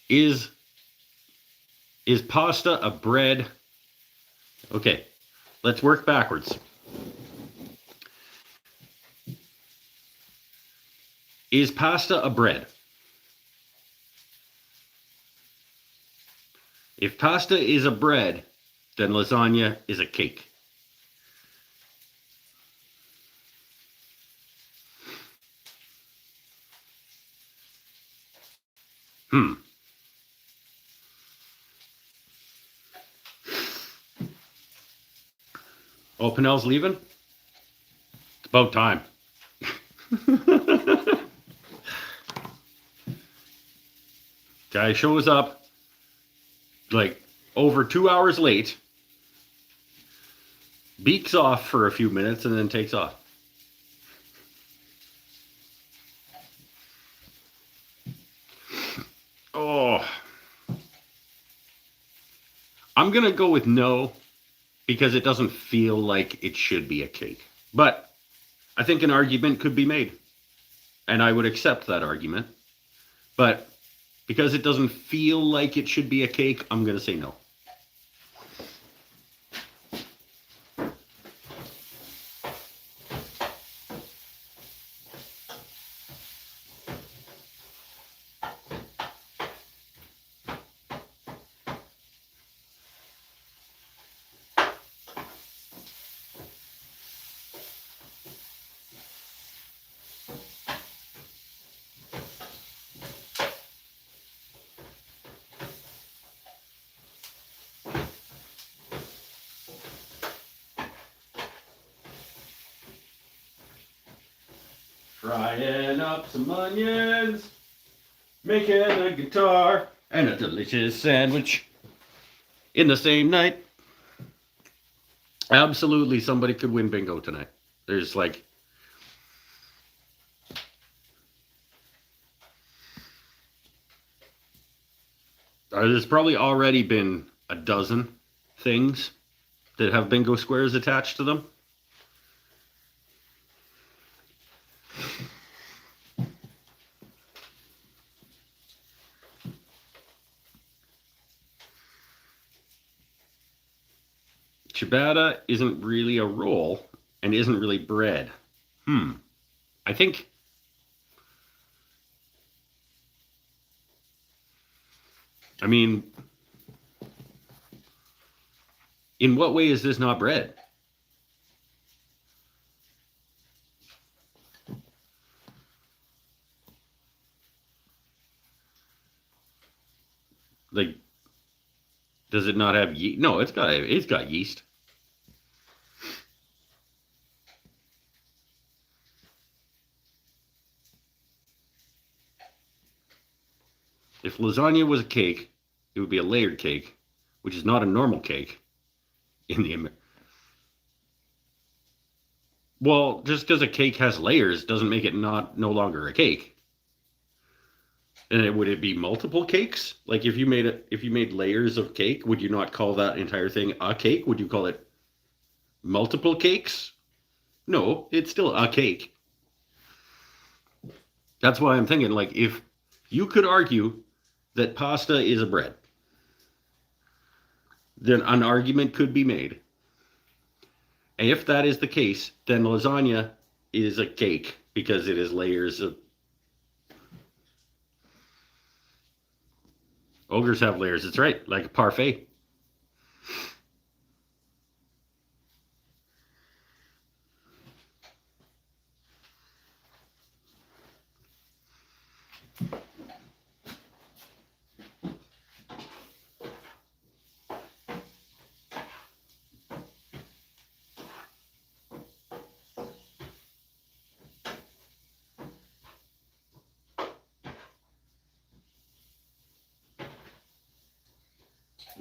is pasta a bread? Okay, let's work backwards. Is pasta a bread? If pasta is a bread, then lasagna is a cake. Oh, Pinnell's leaving? It's about time. Guy shows up like over 2 hours late, beaks off for a few minutes, and then takes off. Oh. I'm going to go with no, because it doesn't feel like it should be a cake. But I think an argument could be made, and I would accept that argument. But because it doesn't feel like it should be a cake, I'm going to say no. Frying up some onions, making a guitar, and a delicious sandwich in the same night. Absolutely, somebody could win bingo tonight. There's like... there's probably already been a dozen things that have bingo squares attached to them. Ciabatta isn't really a roll and isn't really bread. I think I mean, in what way is this not bread? Like, does it not have yeast? No, it's got yeast. If lasagna was a cake, it would be a layered cake, which is not a normal cake in the well, just because a cake has layers doesn't make it not no longer a cake. And would it be multiple cakes? Like if you made layers of cake, would you not call that entire thing a cake? Would you call it multiple cakes? No, it's still a cake. That's why I'm thinking, like, if you could argue that pasta is a bread, then an argument could be made. If that is the case, then lasagna is a cake because it is layers of. Ogres have layers. It's right, like a parfait.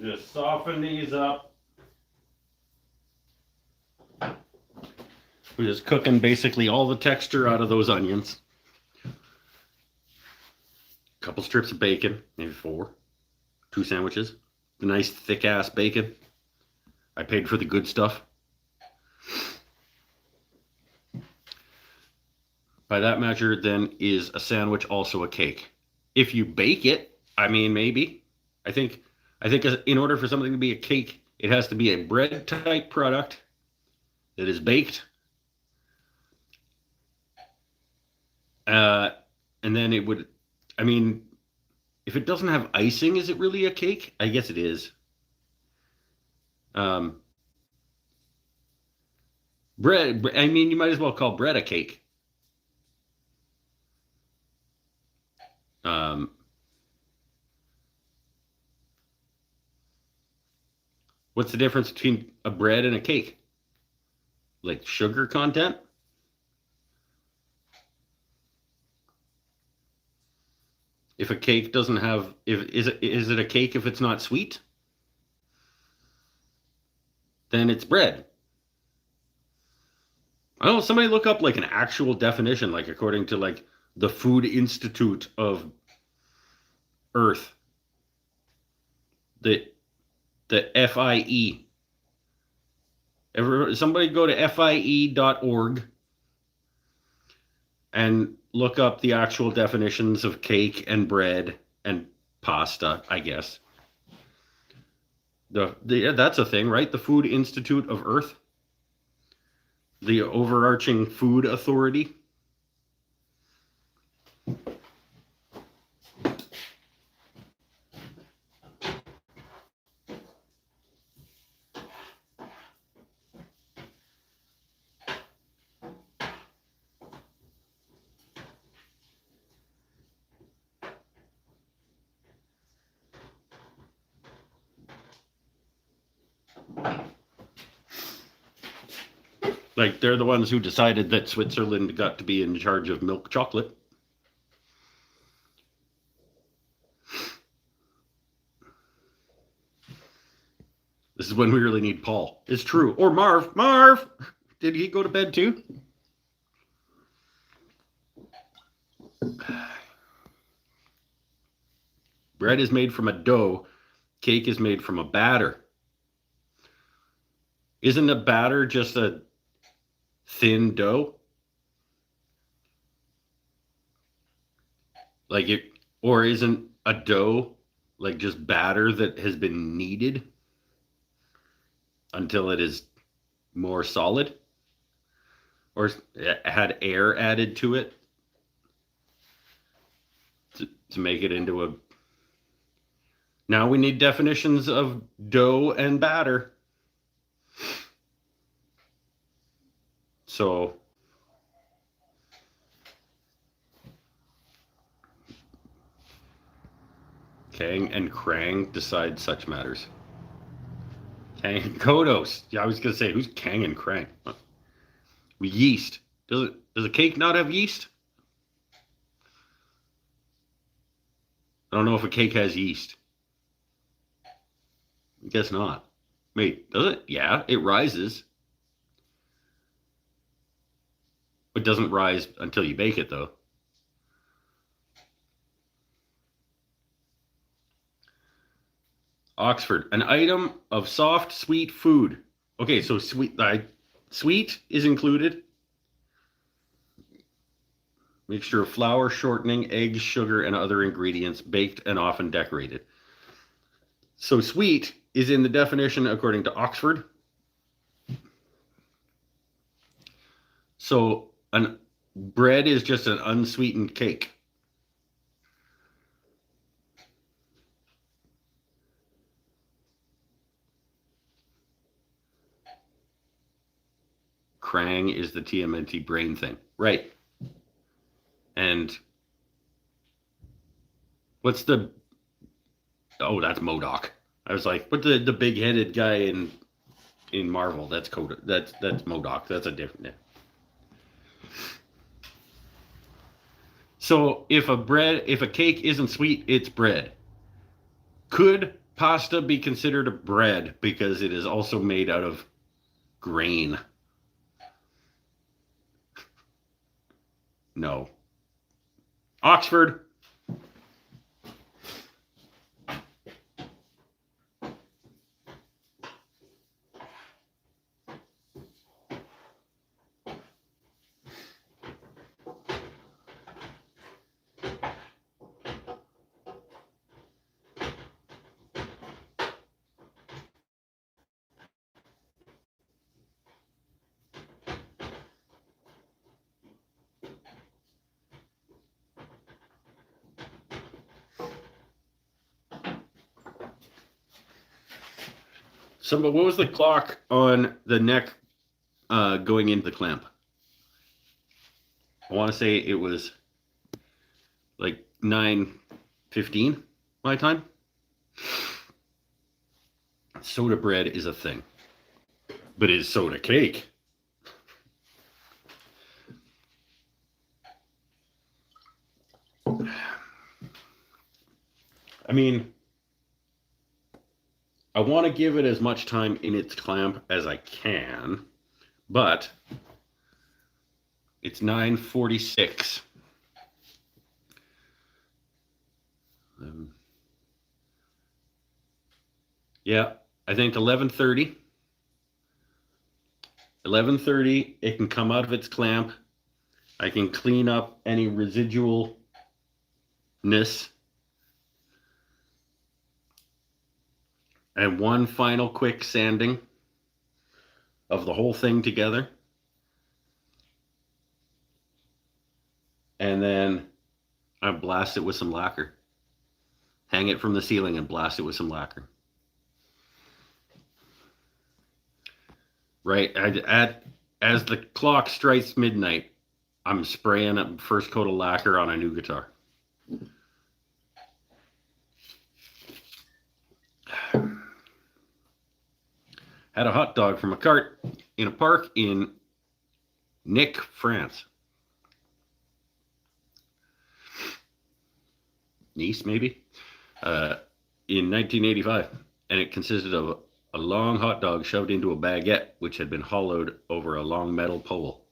Just soften these up. We're just cooking basically all the texture out of those onions. A couple strips of bacon, maybe 4. 2 sandwiches. The nice thick ass bacon. I paid for the good stuff. By that measure, then, is a sandwich also a cake? If you bake it, I mean, maybe. I think in order for something to be a cake, it has to be a bread type product that is baked. And then it would, I mean, if it doesn't have icing, is it really a cake? I guess it is. Um, bread, I mean, you might as well call bread a cake. Um, what's the difference between a bread and a cake? Like sugar content? If a cake doesn't have, if is it a cake if it's not sweet? Then it's bread. I don't know. Somebody look up like an actual definition, like according to like the Food Institute of Earth, the FIE. Somebody go to FIE.org and look up the actual definitions of cake and bread and pasta, I guess. That's a thing, right? The Food Institute of Earth, the overarching food authority. Like they're the ones who decided that Switzerland got to be in charge of milk chocolate. This is when we really need Paul. It's true. Or Marv. Marv! Did he go to bed too? Bread is made from a dough. Cake is made from a batter. Isn't a batter just a thin dough? Like it, or isn't a dough like just batter that has been kneaded? until it is more solid or had air added to it to make it into a. Now we need definitions of dough and batter. So Kang and Krang decide such matters. Kang and Kodos. Yeah, I was gonna say, who's Kang and Krang? Yeast. Does a cake not have yeast? I don't know if a cake has yeast. I guess not. Wait, does it? Yeah, it rises. It doesn't rise until you bake it, though. Oxford, an item of soft, sweet food. Okay, so sweet is included. Mixture of flour, shortening, eggs, sugar, and other ingredients, baked and often decorated. So sweet is in the definition according to Oxford. So bread is just an unsweetened cake. Krang is the TMNT brain thing. Right. And what's the... Oh, that's MODOK. I was like, what the big-headed guy in Marvel? That's MODOK. That's a different... So if a cake isn't sweet, it's bread. Could pasta be considered a bread because it is also made out of grain? No. Oxford. What was the clock on the neck going into the clamp? I want to say it was like 9:15 my time. Soda bread is a thing. But is soda cake? I mean, I want to give it as much time in its clamp as I can, but it's 9:46. Yeah, I think 11:30. 11:30, it can come out of its clamp. I can clean up any residualness. And one final quick sanding of the whole thing together. And then I blast it with some lacquer. Hang it from the ceiling and blast it with some lacquer. Right, as the clock strikes midnight, I'm spraying a first coat of lacquer on a new guitar. Had a hot dog from a cart in a park in Nice, France. Nice, maybe? In 1985. And it consisted of a long hot dog shoved into a baguette, which had been hollowed over a long metal pole.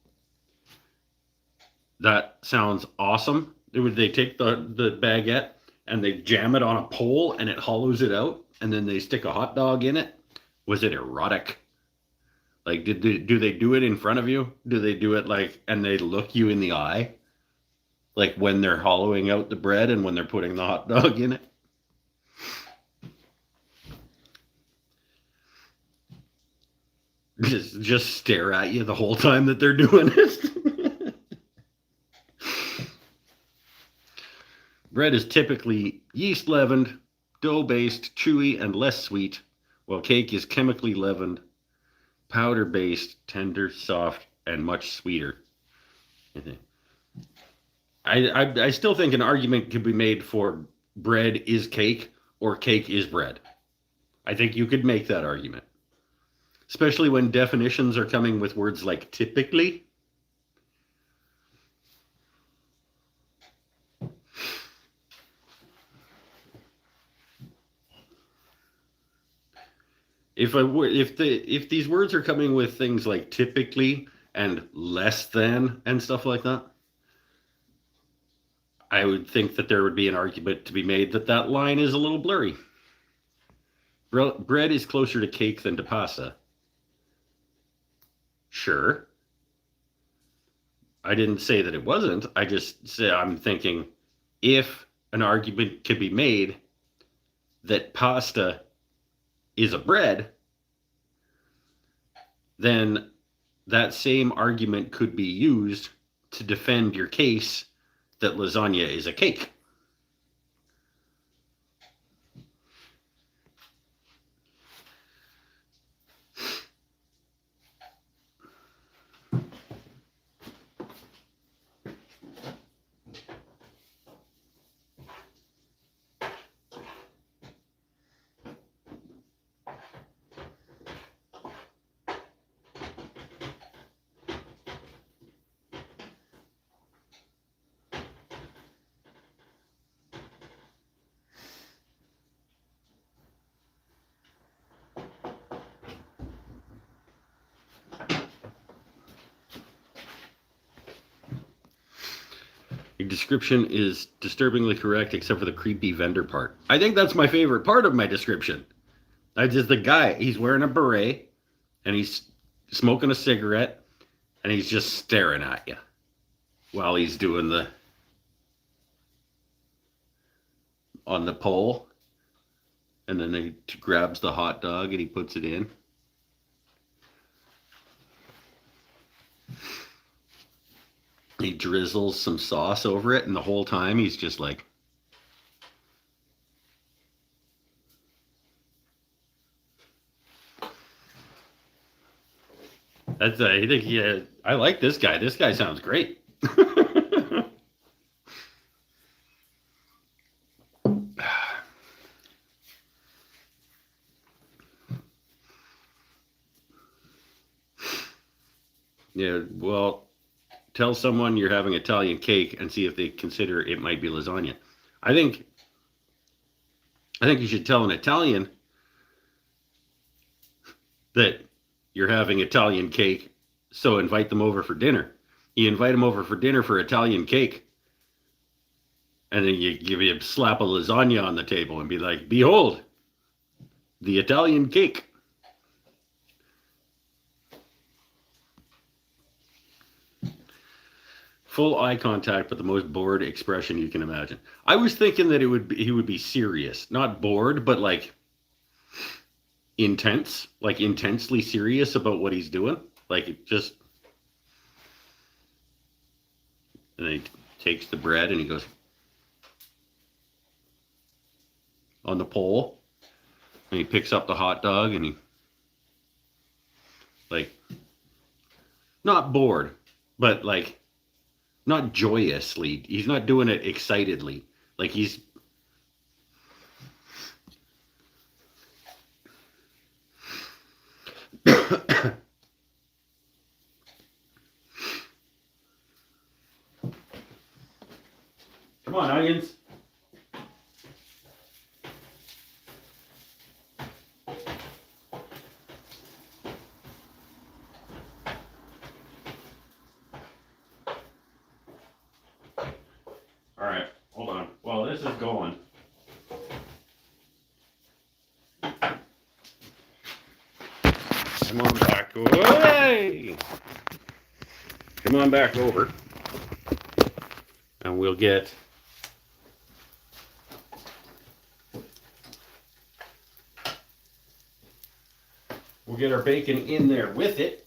That sounds awesome. They take the baguette and they jam it on a pole and it hollows it out, and then they stick a hot dog in it. Was it erotic? Like, do they do it in front of you? Do they do it like, and they look you in the eye? Like when they're hollowing out the bread and when they're putting the hot dog in it? just stare at you the whole time that they're doing it. Bread is typically yeast leavened, dough based, chewy, and less sweet, while cake is chemically leavened, powder based, tender, soft, and much sweeter. I still think an argument could be made for bread is cake or cake is bread. I think you could make that argument, especially when definitions are coming with words like typically. If these words are coming with things like typically and less than and stuff like that, I would think that there would be an argument to be made that that line is a little blurry. Bread is closer to cake than to pasta. Sure. I didn't say that it wasn't. I just said I'm thinking if an argument could be made that pasta is a bread, then that same argument could be used to defend your case that lasagna is a cake. Your description is disturbingly correct except for the creepy vendor part. I think that's my favorite part of my description. I just the guy, he's wearing a beret and he's smoking a cigarette and he's just staring at you while he's doing the on the pole, and then he grabs the hot dog and he puts it in. He drizzles some sauce over it, and the whole time he's just like, that's I think yeah, I like this guy. This guy sounds great. Yeah, well, tell someone you're having Italian cake and see if they consider it might be lasagna. I think you should tell an Italian that you're having Italian cake, so invite them over for dinner. You invite them over for dinner for Italian cake, and then you slap a lasagna on the table and be like, behold, the Italian cake. Full eye contact, but the most bored expression you can imagine. I was thinking that he would be serious, not bored, but like intense, like intensely serious about what he's doing. Like it just, and then he takes the bread and he goes on the pole, and he picks up the hot dog and he like not bored, but like not joyously. He's not doing it excitedly. Like he's come on, onions. All right, hold on. While this is going, come on back. Hey! Come on back over, and we'll get We'll get our bacon in there with it.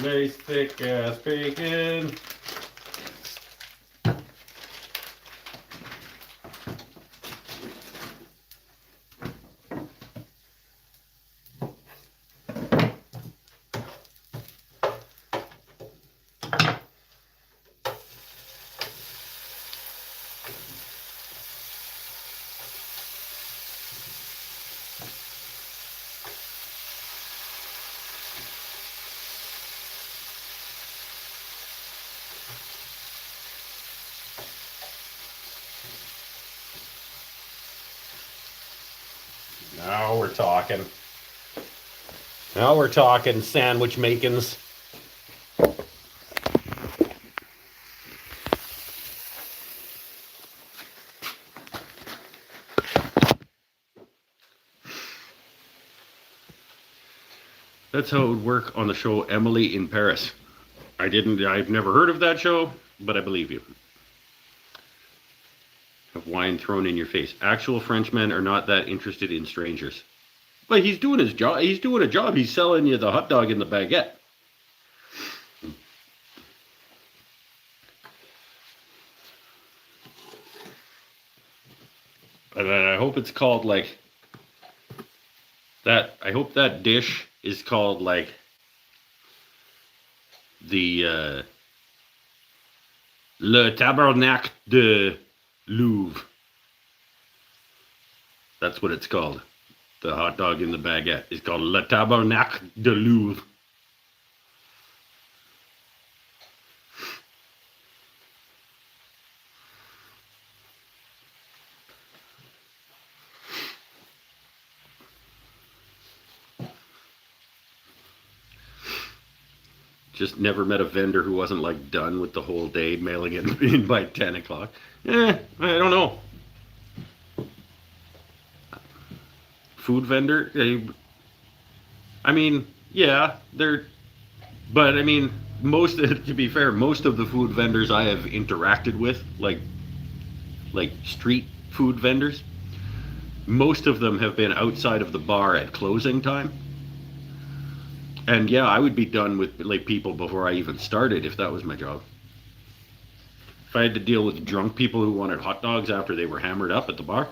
Nice thick ass bacon. Now we're talking. Now we're talking sandwich makings. That's how it would work on the show Emily in Paris. I've never heard of that show, but I believe you. Have wine thrown in your face. Actual Frenchmen are not that interested in strangers. But he's doing his job. He's doing a job. He's selling you the hot dog and the baguette. And I hope it's called like that. I hope that dish is called like the Le Tabernacle de Louvre. That's what it's called. The hot dog in the baguette is called Le Tabernacle de Louvre. Just never met a vendor who wasn't like done with the whole day, mailing it in by 10 o'clock. I don't know. Food vendor, I mean, yeah, but I mean, to be fair, most of the food vendors I have interacted with, like street food vendors, most of them have been outside of the bar at closing time. And yeah, I would be done with like people before I even started if that was my job. If I had to deal with drunk people who wanted hot dogs after they were hammered up at the bar.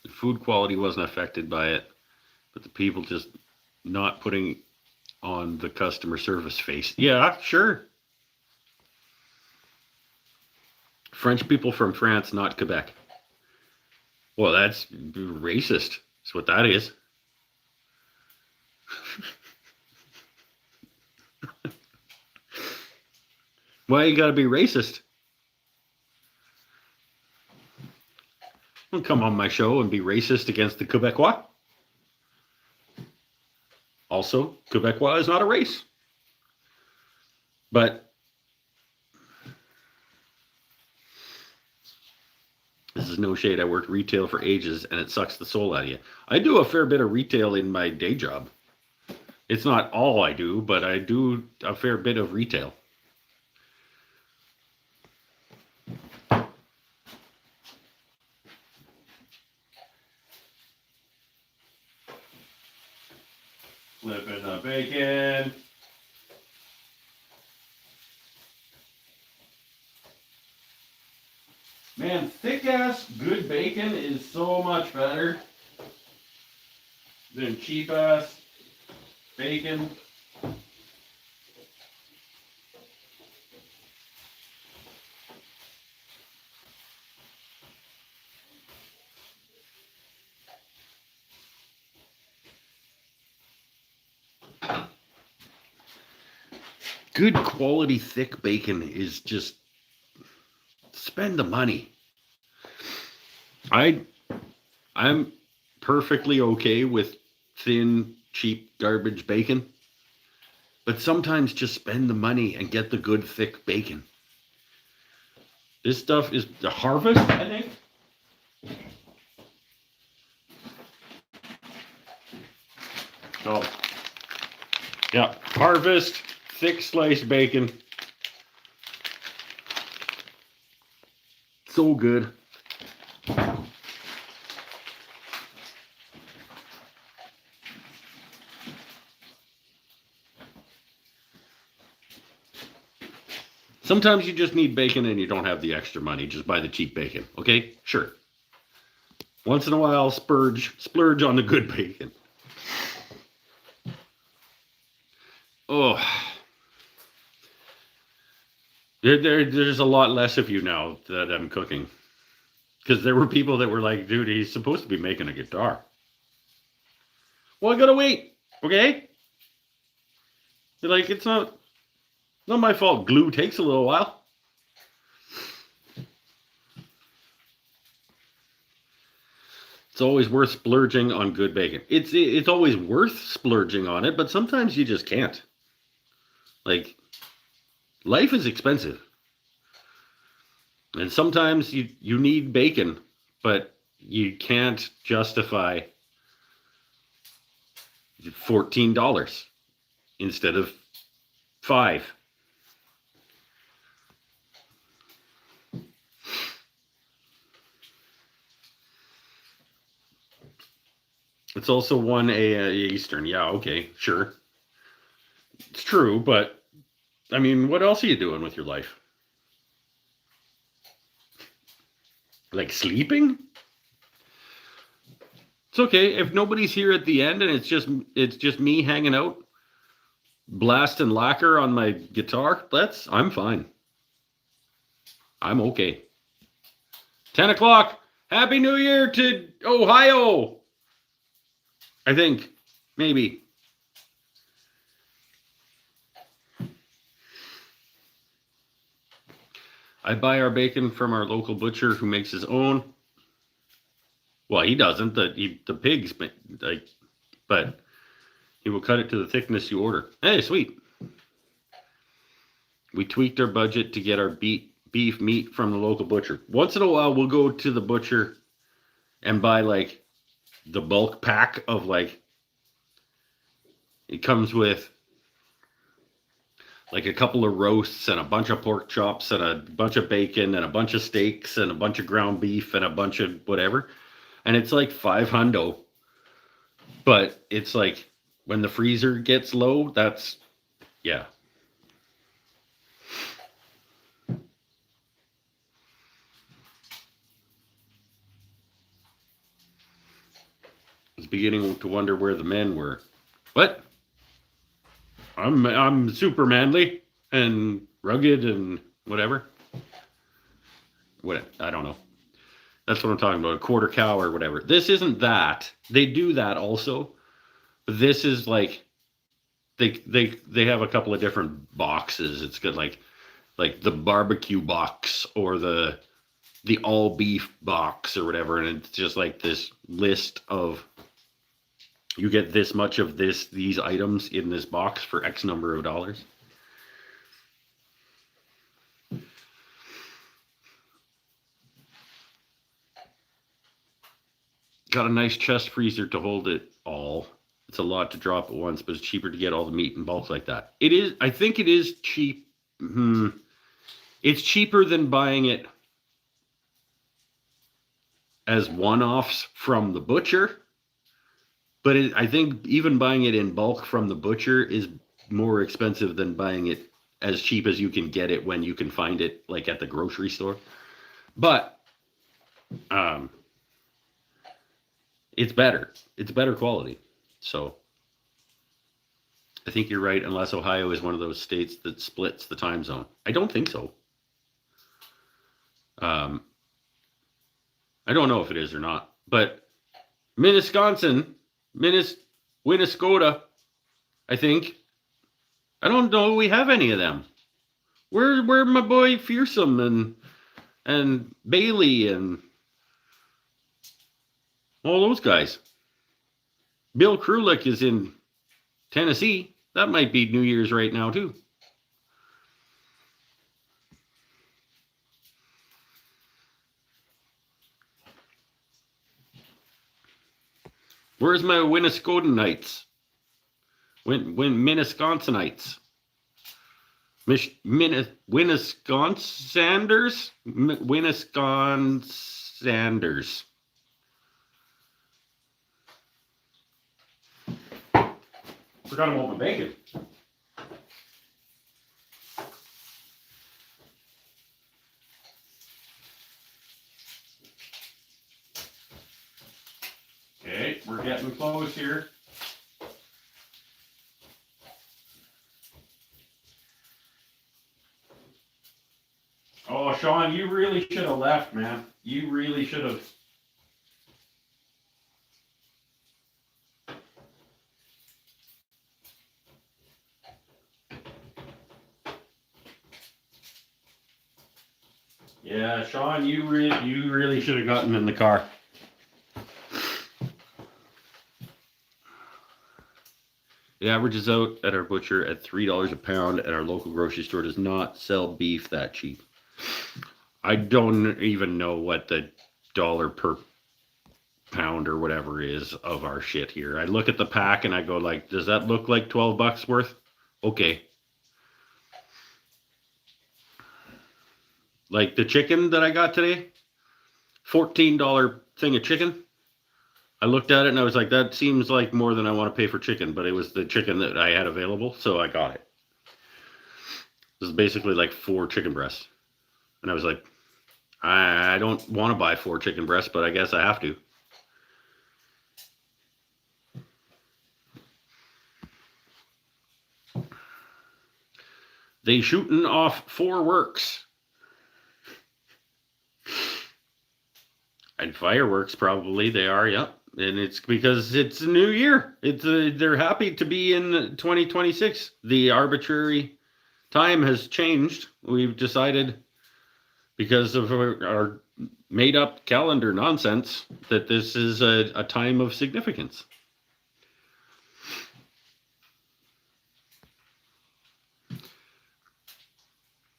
Food quality wasn't affected by it, but the people just not putting on the customer service face. Yeah, sure. French people from France, not Quebec. Well, that's racist. That's what that is. Why you gotta be racist? Don't come on my show and be racist against the Quebecois. Also, Quebecois is not a race. But this is no shade. I worked retail for ages and it sucks the soul out of you. I do a fair bit of retail in my day job. It's not all I do, but I do a fair bit of retail. Flipping the bacon. Man, thick ass good bacon is so much better. than cheap ass bacon. Good quality thick bacon is just spend the money. I'm perfectly okay with thin, cheap garbage bacon, but sometimes just spend the money and get the good thick bacon. This stuff is the Harvest, I think. Oh, yeah, Harvest thick sliced bacon. So good. Sometimes you just need bacon and you don't have the extra money. Just buy the cheap bacon. Okay? Sure. Once in a while, splurge on the good bacon. Oh. There's a lot less of you now that I'm cooking. Because there were people that were like, dude, he's supposed to be making a guitar. Well, I gotta wait. Okay? They're like, it's not my fault. Glue takes a little while. It's always worth splurging on good bacon. It's always worth splurging on it, but sometimes you just can't. Like, life is expensive. And sometimes you need bacon, but you can't justify $14 instead of $5. It's also 1 a.m. Eastern. Yeah, okay, sure. It's true, but I mean, what else are you doing with your life? Like sleeping? It's okay if nobody's here at the end and it's just me hanging out, blasting lacquer on my guitar. I'm fine. I'm okay. 10 o'clock. Happy New Year to Ohio. I think. Maybe. I buy our bacon from our local butcher who makes his own. Well, he doesn't. The pigs, like, but he will cut it to the thickness you order. Hey, sweet. We tweaked our budget to get our beef meat from the local butcher. Once in a while, we'll go to the butcher and buy like the bulk pack of like. It comes with like a couple of roasts and a bunch of pork chops and a bunch of bacon and a bunch of steaks and a bunch of ground beef and a bunch of whatever. And it's like $500. But it's like when the freezer gets low, that's, yeah. I was beginning to wonder where the men were. What? I'm super manly and rugged and whatever. What? I don't know. That's what I'm talking about. A quarter cow or whatever. This isn't that. They do that also. But this is like they have a couple of different boxes. It's got like the barbecue box or the all beef box or whatever, and it's just like this list of you get this much of these items in this box for X number of dollars. Got a nice chest freezer to hold it all. It's a lot to drop at once, but it's cheaper to get all the meat in bulk like that. It is. I think it is cheap. It's cheaper than buying it as one-offs from the butcher. But I think even buying it in bulk from the butcher is more expensive than buying it as cheap as you can get it when you can find it like at the grocery store. But it's better. It's better quality. So I think you're right, unless Ohio is one of those states that splits the time zone. I don't think so. I don't know if it is or not, but Minnesota, I think. I don't know we have any of them. Where my boy Fearsome and Bailey and all those guys. Bill Krulik is in Tennessee. That might be New Year's right now too. Where's my Winniscotinites? Minnesconsinites? Winnisconsanders? Winnisconsanders. Forgot about my bacon. Okay, we're getting close here. Oh, Sean, you really should have left, man. You really should have. Yeah, Sean, you really should have gotten in the car. It averages out at our butcher at $3 a pound, and our local grocery store does not sell beef that cheap. I don't even know what the dollar per pound or whatever is of our shit here. I look at the pack and I go like, does that look like 12 bucks worth? Okay. Like the chicken that I got today, $14 thing of chicken. I looked at it and I was like, that seems like more than I want to pay for chicken, but it was the chicken that I had available, so I got it. This is basically like 4 chicken breasts. And I was like, I don't want to buy 4 chicken breasts, but I guess I have to. They shooting off 4 works. And fireworks, probably they are, yep. And it's because it's a new year. They're happy to be in 2026. The arbitrary time has changed. We've decided, because of our made-up calendar nonsense, that this is a time of significance.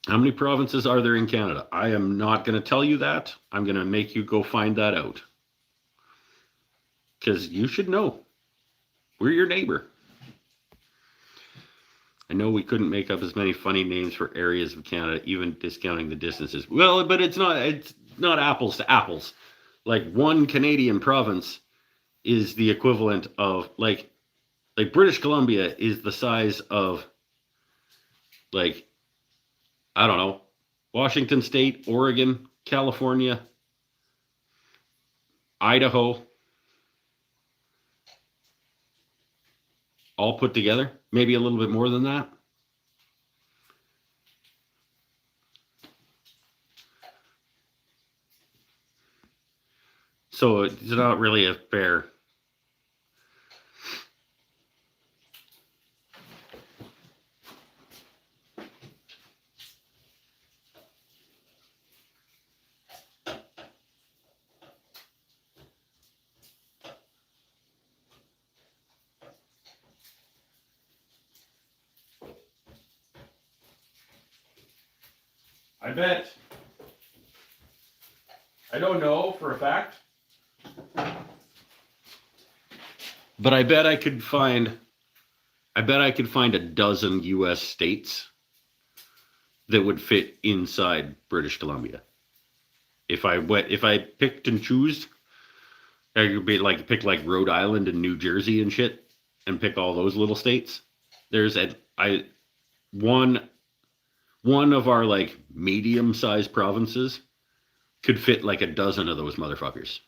How many provinces are there in Canada? I am not going to tell you that. I'm going to make you go find that out. Because you should know. We're your neighbor. I know we couldn't make up as many funny names for areas of Canada, even discounting the distances. Well, but it's not apples to apples. Like one Canadian province is the equivalent of like British Columbia is the size of like, I don't know, Washington State, Oregon, California, Idaho, all put together. Maybe a little bit more than that. So it's not really a fair. I bet. I don't know for a fact. But I bet I could find a dozen US states that would fit inside British Columbia. If I picked and chose, I could be like pick like Rhode Island and New Jersey and shit and pick all those little states. There's one of our like medium-sized provinces could fit like a dozen of those motherfuckers.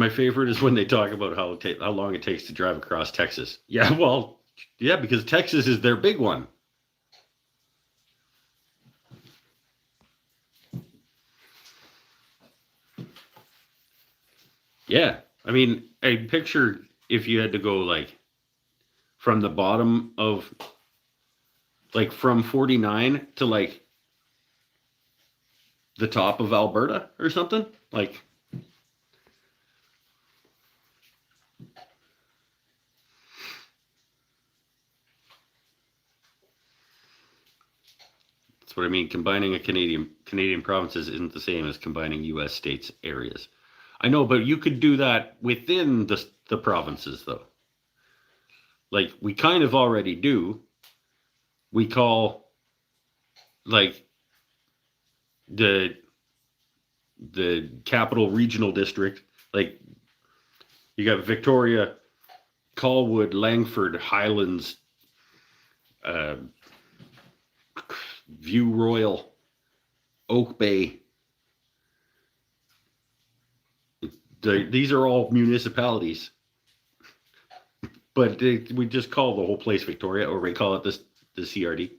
My favorite is when they talk about how long it takes to drive across Texas. Yeah, well, yeah, because Texas is their big one. Yeah, I mean, a picture if you had to go like from the bottom of like from 49 to like the top of Alberta or something like. That's what I mean. Combining a Canadian provinces isn't the same as combining U.S. states areas. I know, but you could do that within the provinces, though. Like we kind of already do. We call like the capital regional district. Like you got Victoria, Colwood, Langford, Highlands, uh, View Royal, Oak Bay. These are all municipalities, but we just call the whole place Victoria, or we call it the CRD.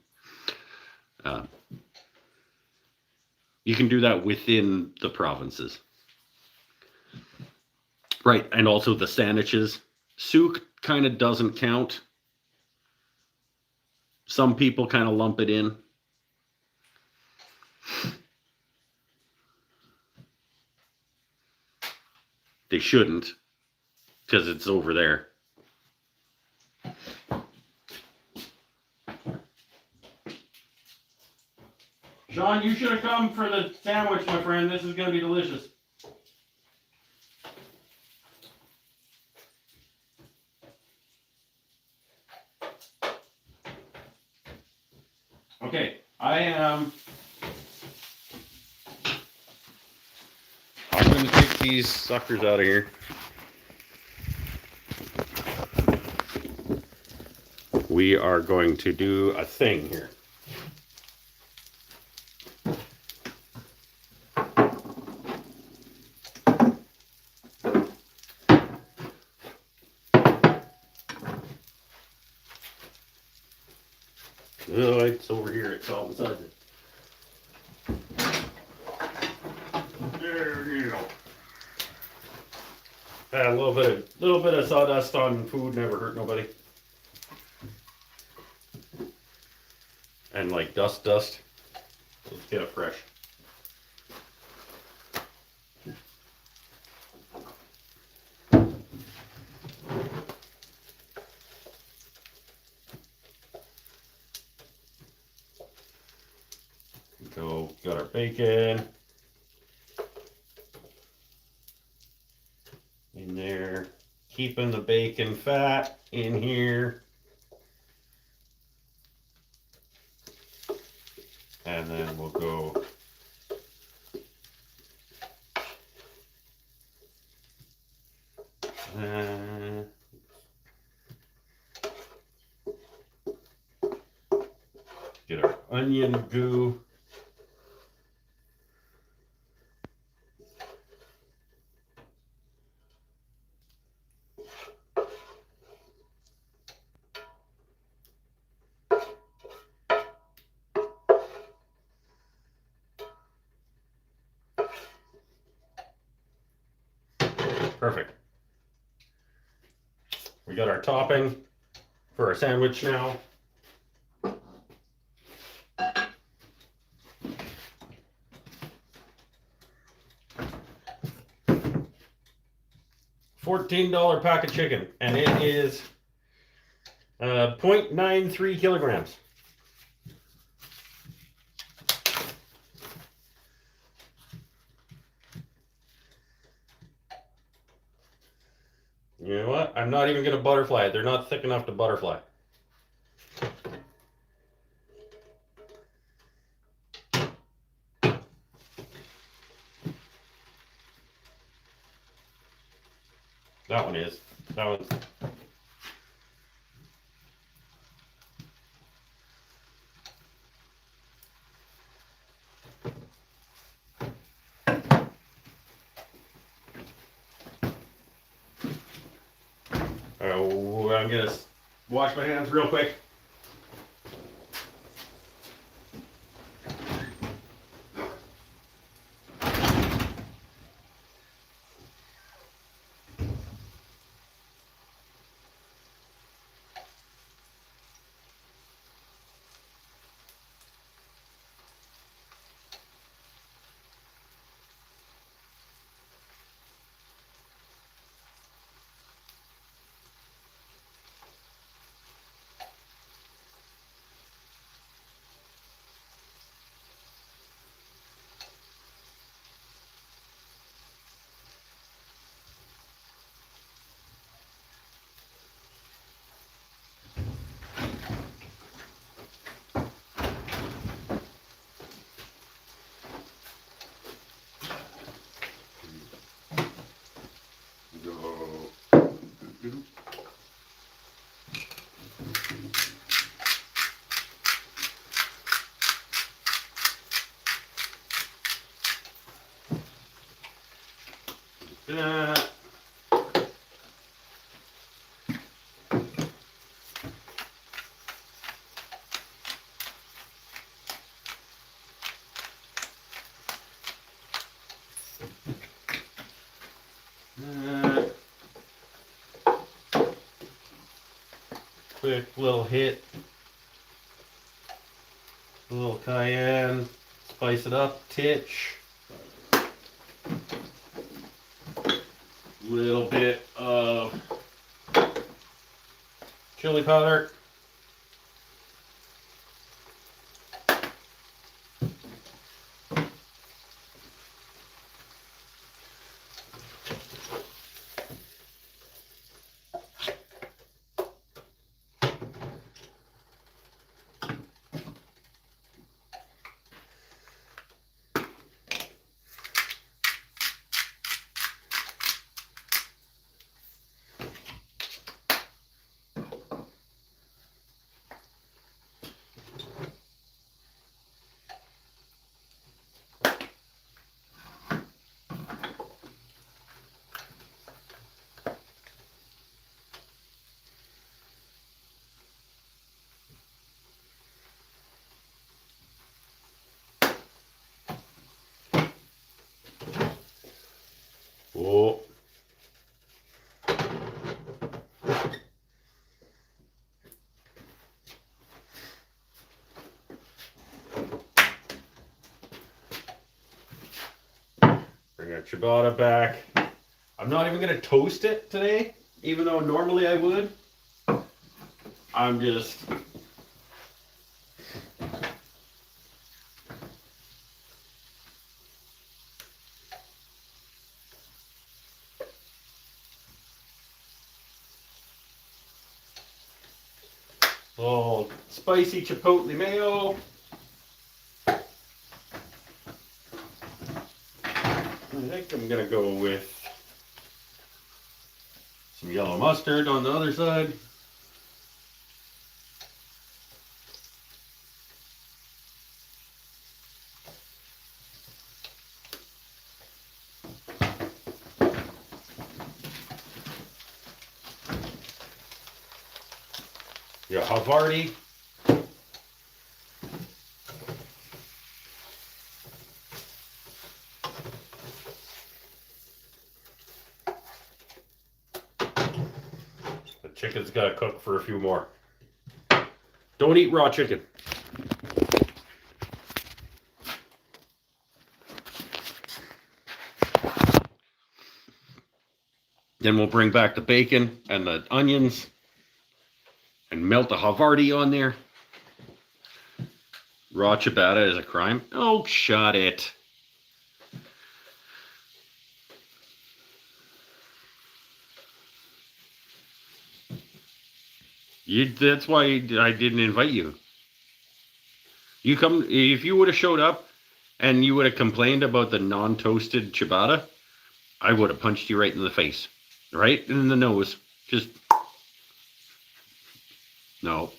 You can do that within the provinces. Right, and also the Saanaches. Souk kind of doesn't count. Some people kind of lump it in. They shouldn't, because it's over there. Sean, you should have come for the sandwich, my friend. This is going to be delicious. Okay, I'm going to take these suckers out of here. We are going to do a thing here. Oh, it's over here. It's all inside it. There you go. A little bit of sawdust on food never hurt nobody. And like dust. Let's get it fresh. Got our bacon in there, keeping the bacon fat in here. And then we'll go get our onion goo. Perfect. We got our topping for our sandwich now. $14 pack of chicken, and it is 0.93 kilograms. You know what? I'm not even going to butterfly it. They're not thick enough to butterfly. That one is. That one's. Oh, I'm gonna wash my hands real quick. Uh, uh, quick little hit, a little cayenne, spice it up, titch, little bit of chili powder. Oh. Bring our ciabatta back. I'm not even going to toast it today, even though normally I would. I'm just... little spicy chipotle mayo. I think I'm going to go with some yellow mustard on the other side. Yeah, Havarti. The chicken's got to cook for a few more. Don't eat raw chicken. Then we'll bring back the bacon and the onions and melt the Havarti on there. Raw ciabatta is a crime? Oh, shut it. That's why I didn't invite you. You come, if you would have showed up and you would have complained about the non-toasted ciabatta, I would have punched you right in the face. Right in the nose. Just, no.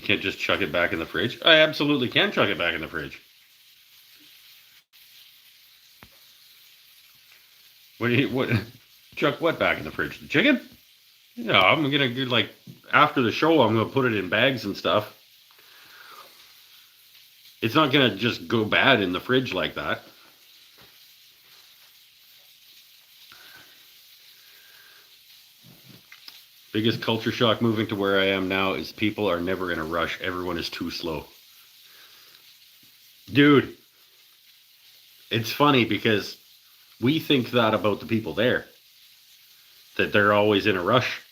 can't just chuck it back in the fridge. I absolutely can chuck it back in the fridge. What? Chuck what back in the fridge? The chicken? Yeah, I'm gonna do like after the show. I'm gonna put it in bags and stuff. It's not gonna just go bad in the fridge like that. Biggest culture shock moving to where I am now is people are never in a rush. Everyone is too slow. Dude, it's funny because we think that about the people there, that they're always in a rush.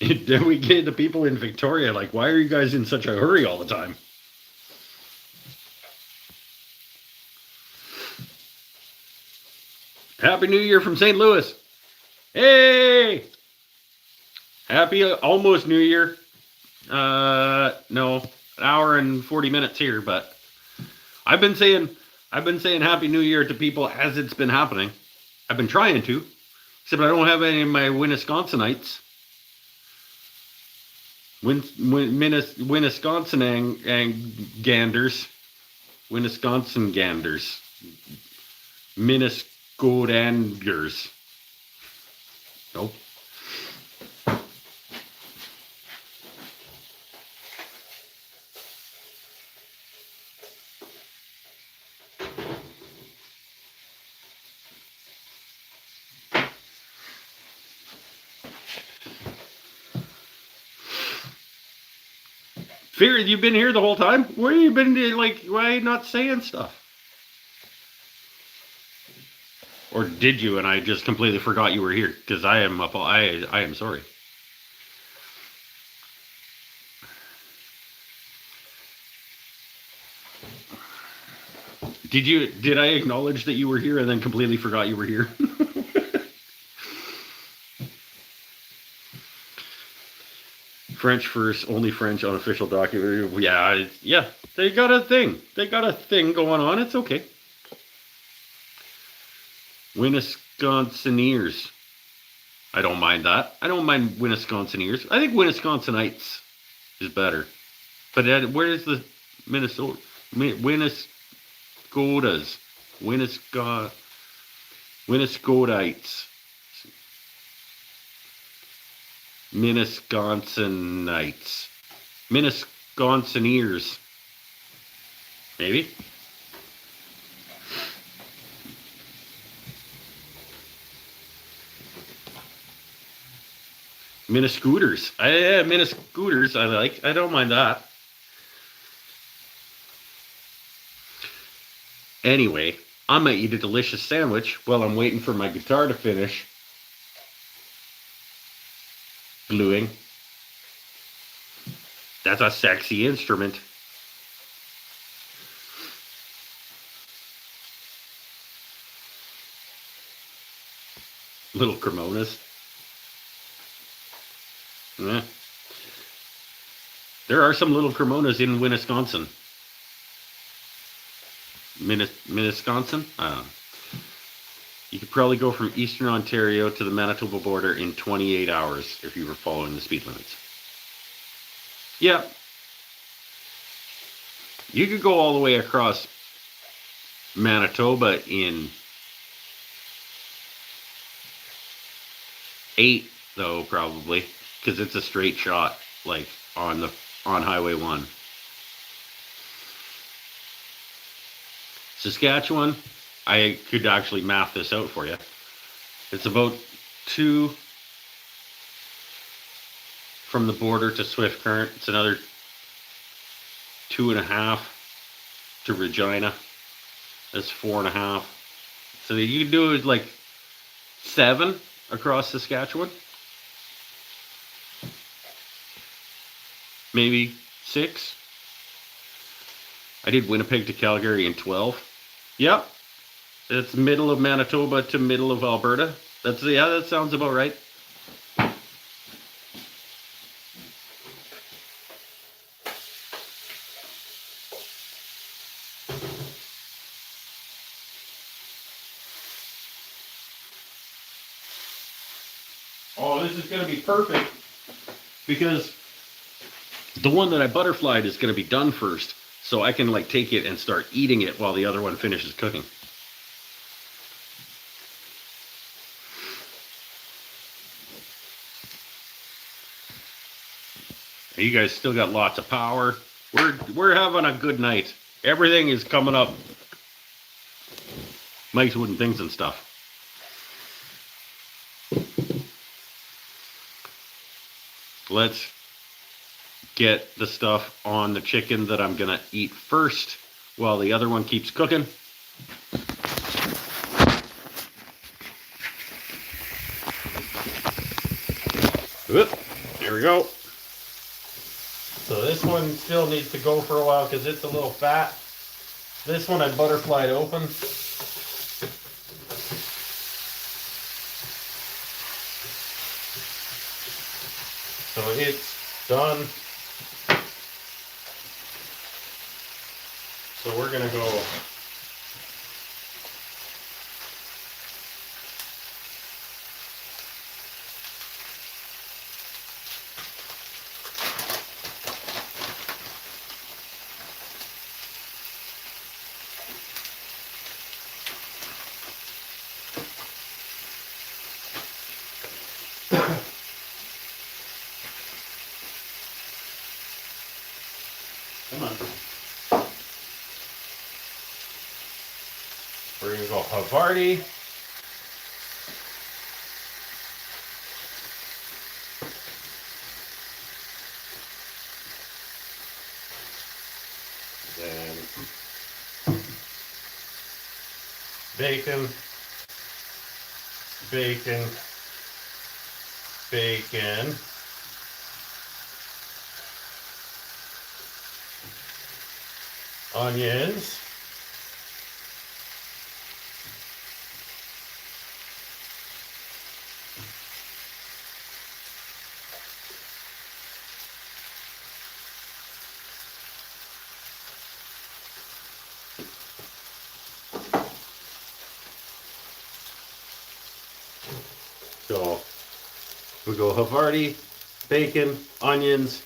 Then we get the people in Victoria like, why are you guys in such a hurry all the time? Happy New Year from St. Louis. Hey! Happy almost New Year. No, an hour and 40 minutes here, but I've been saying Happy New Year to people as it's been happening. I've been trying to, except I don't have any of my Wisconsinites. Wisconsin ganders. Wisconsin ganders. Minnesotanders. Nope. Fear, you've been here the whole time? Where have you been, like, why are you not saying stuff? Or did you and I just completely forgot you were here? Because I am sorry. Did I acknowledge that you were here and then completely forgot you were here? French first, only French on official document. Yeah, they got a thing. They got a thing going on. It's okay. Wisconsineers. I don't mind that. I don't mind Wisconsineers. I think Wisconsinites is better. But where is the Minnesota? Minnesotas. Minnescotites. Minnesconsinites. Minnesconsineers. Maybe. Minnescooters. Yeah, Minnescooters I like. I don't mind that. Anyway, I'm going to eat a delicious sandwich while I'm waiting for my guitar to finish gluing. That's a sexy instrument. Little Cremonas. Yeah. There are some little Cremonas in Wisconsin. Minnesconsin? You could probably go from Eastern Ontario to the Manitoba border in 28 hours if you were following the speed limits. Yeah. You could go all the way across Manitoba in 8, though, probably, because it's a straight shot, like on Highway 1. Saskatchewan, I could actually math this out for you. It's about 2 from the border to Swift Current. It's another 2.5 to Regina. That's 4.5. So you can do it like 7 across Saskatchewan. Maybe 6. I did Winnipeg to Calgary in 12. Yep. It's middle of Manitoba to middle of Alberta. That sounds about right. Oh, this is going to be perfect because the one that I butterflied is going to be done first, so I can like take it and start eating it while the other one finishes cooking. You guys still got lots of power. We're having a good night. Everything is coming up. Nice wooden things and stuff. Let's get the stuff on the chicken that I'm gonna eat first while the other one keeps cooking. Oop, there we go. So this one still needs to go for a while because it's a little fat. This one I butterflied open. So it's done. So we're gonna go come on. We're gonna go Havarti. Then bacon, bacon, bacon. Onions. So we go Havarti, bacon, onions,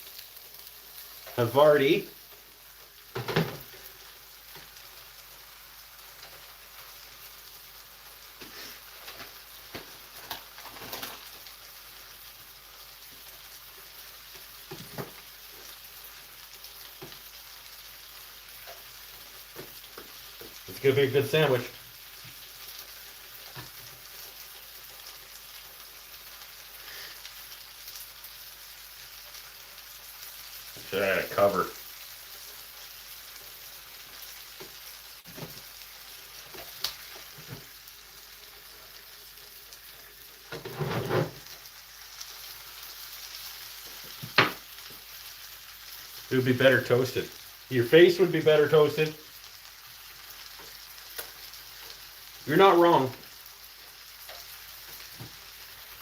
Havarti. It's gonna be a good sandwich. Should add a cover. It would be better toasted. Your face would be better toasted. You're not wrong.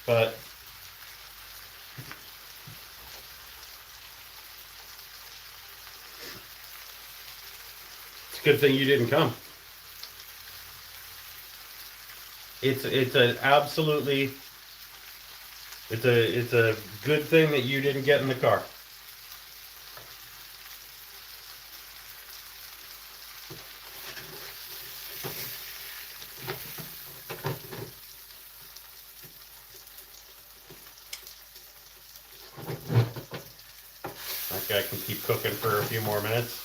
But it's a good thing you didn't come. It's a good thing that you didn't get in the car. That guy can keep cooking for a few more minutes.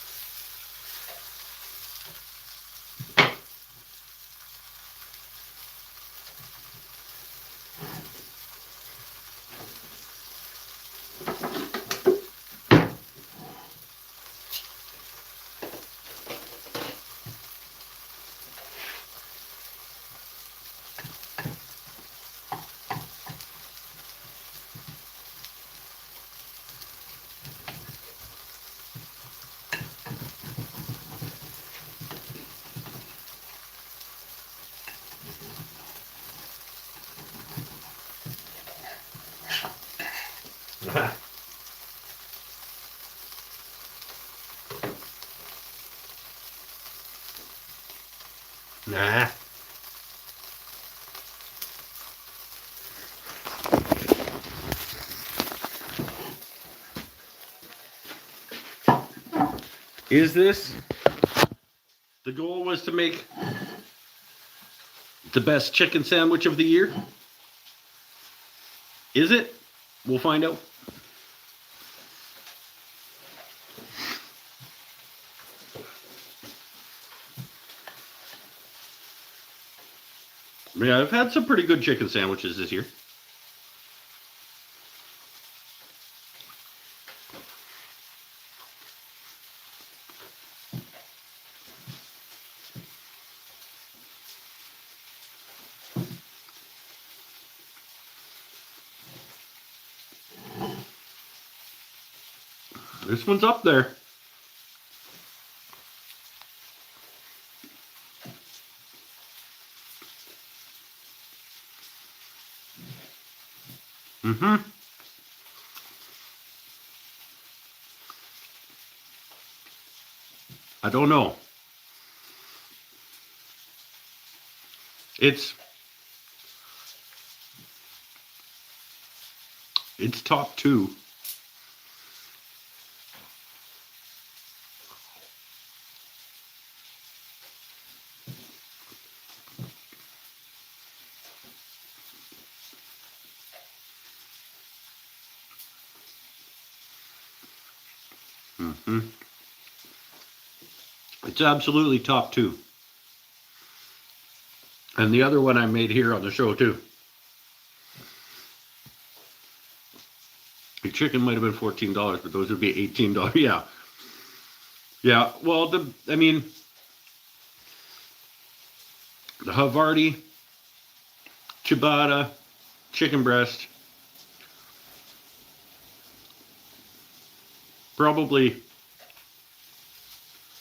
Nah. Is this? The goal was to make the best chicken sandwich of the year. Is it? We'll find out. Yeah, I've had some pretty good chicken sandwiches this year. This one's up there. I don't know. It's top two. It's absolutely top two. And the other one I made here on the show too. The chicken might have been $14, but those would be $18. Yeah. Yeah. Well, the Havarti, ciabatta, chicken breast, probably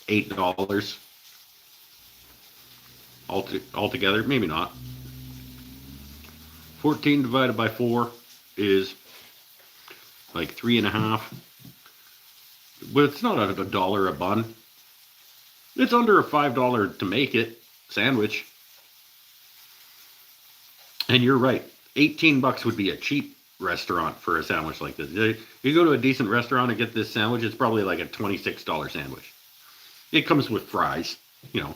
$8 altogether. Maybe not. 14 divided by 4 is like 3.5. But it's not a dollar a bun. It's under a $5 to make it sandwich. And you're right. $18 would be a cheap restaurant for a sandwich like this. You go to a decent restaurant and get this sandwich, it's probably like a $26 sandwich. It comes with fries, you know.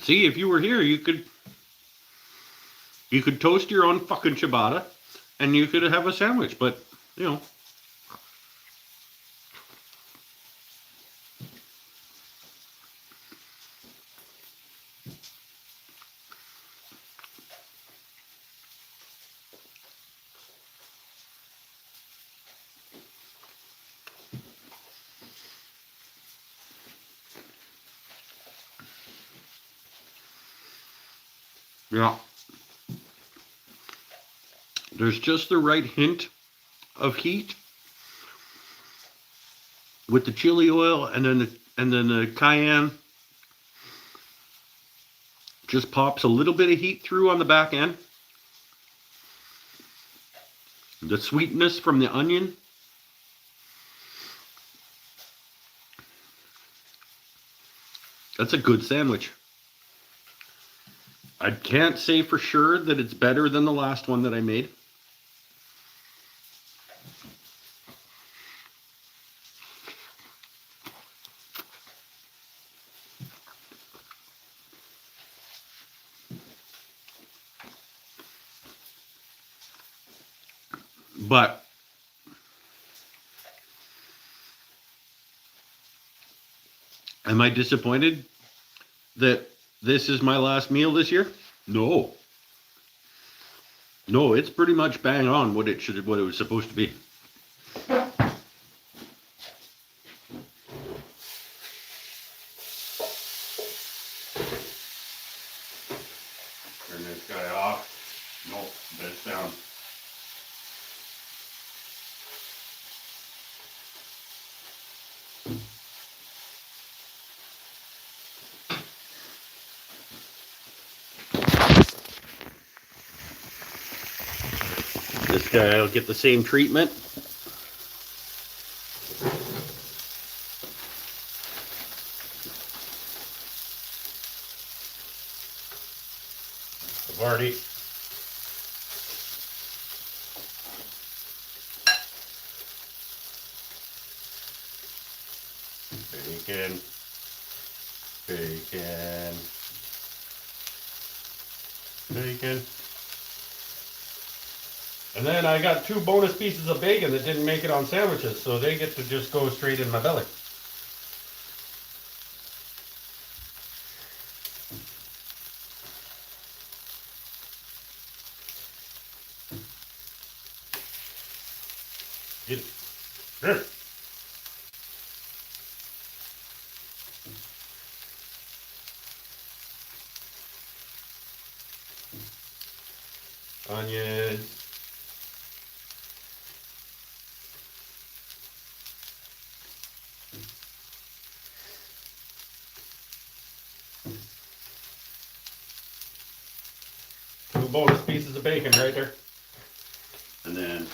See, if you were here, you could toast your own fucking ciabatta and you could have a sandwich, but, you know. Yeah. There's just the right hint of heat with the chili oil, and then the cayenne just pops a little bit of heat through on the back end. The sweetness from the onion. That's a good sandwich. I can't say for sure that it's better than the last one that I made. But am I disappointed that this is my last meal this year? No. No, it's pretty much bang on what it was supposed to be. Turn this guy off. Nope, that's down. This guy will get the same treatment. Vardy. Bacon. Bacon. Bacon. And then I got 2 bonus pieces of bacon that didn't make it on sandwiches, so they get to just go straight in my belly. Get it. There. Onions. Two bonus pieces of bacon right there. And then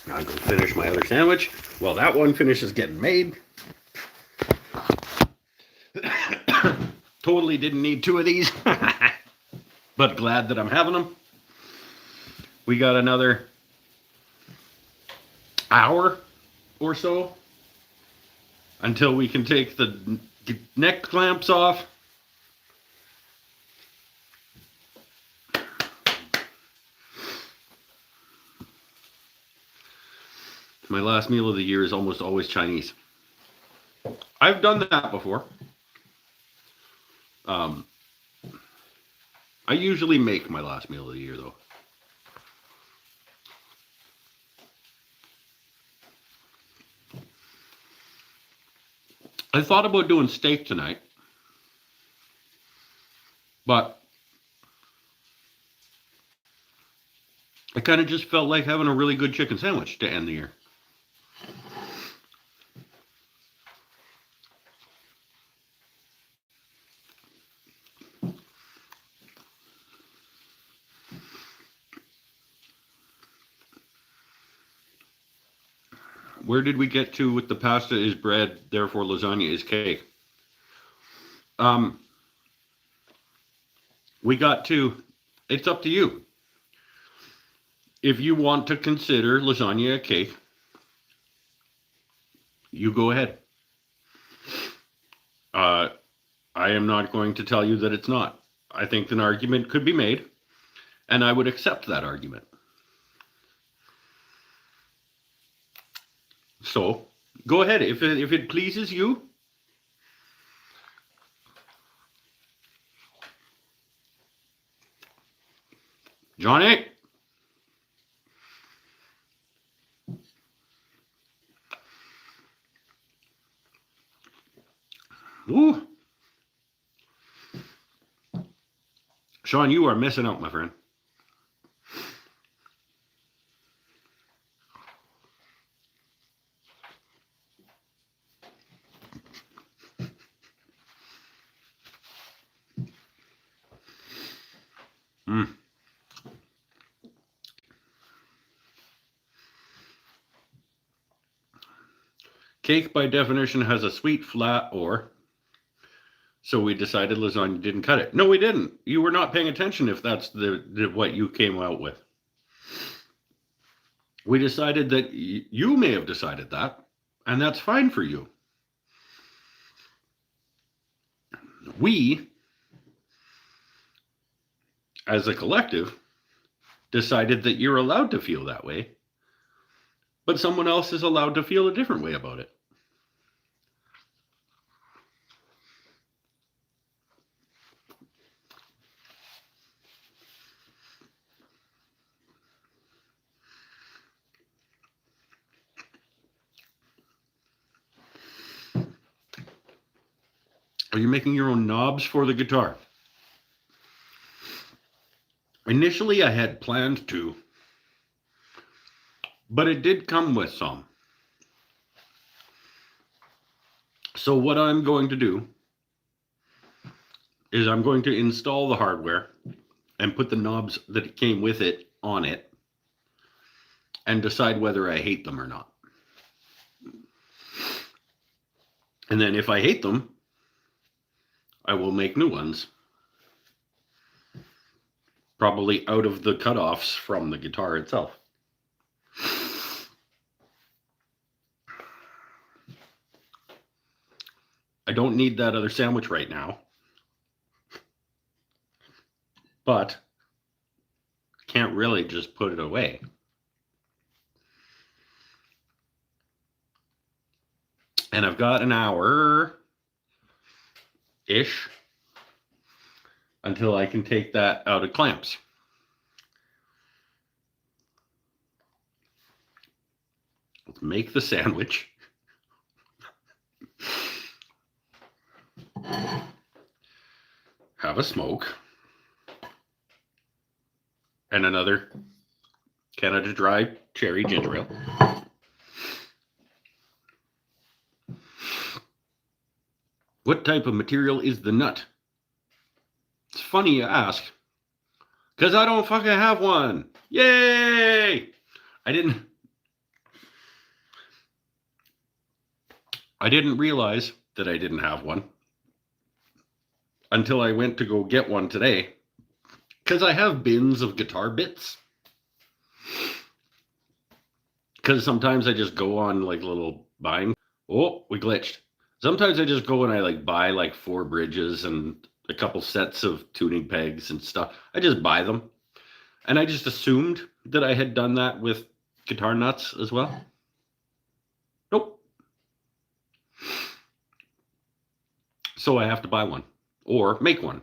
I'm going to finish my other sandwich. Well, that one finishes getting made. Totally didn't need 2 of these, but glad that I'm having them. We got another hour or so until we can take the neck clamps off. My last meal of the year is almost always Chinese. I've done that before. I usually make my last meal of the year, though. I thought about doing steak tonight, but I kind of just felt like having a really good chicken sandwich to end the year. Where did we get to with the pasta is bread, therefore lasagna is cake? We got to, it's up to you. If you want to consider lasagna a cake, you go ahead. I am not going to tell you that it's not. I think an argument could be made, and I would accept that argument. So, go ahead. If it pleases you, Johnny. Ooh. Sean, you are missing out, my friend. Cake, by definition, has a sweet flat or. So we decided lasagna didn't cut it. No, we didn't. You were not paying attention if that's the what you came out with. We decided that you may have decided that, and that's fine for you. We, as a collective, decided that you're allowed to feel that way, but someone else is allowed to feel a different way about it. Are you making your own knobs for the guitar? Initially, I had planned to, but it did come with some. So what I'm going to do is I'm going to install the hardware and put the knobs that came with it on it and decide whether I hate them or not. And then if I hate them, I will make new ones. Probably out of the cutoffs from the guitar itself. I don't need that other sandwich right now. But can't really just put it away. And I've got an hour-ish until I can take that out of clamps. Let's make the sandwich. Have a smoke. And another Canada Dry cherry ginger ale. What type of material is the nut? It's funny you ask, because I don't fucking have one. Yay! I didn't realize that I didn't have one until I went to go get one today, because I have bins of guitar bits. Because sometimes I just go on like little buying. Oh, we glitched. Sometimes I just go and I like buy like 4 bridges and a couple sets of tuning pegs and stuff. I just buy them. And I just assumed that I had done that with guitar nuts as well. Nope. So I have to buy one or make one.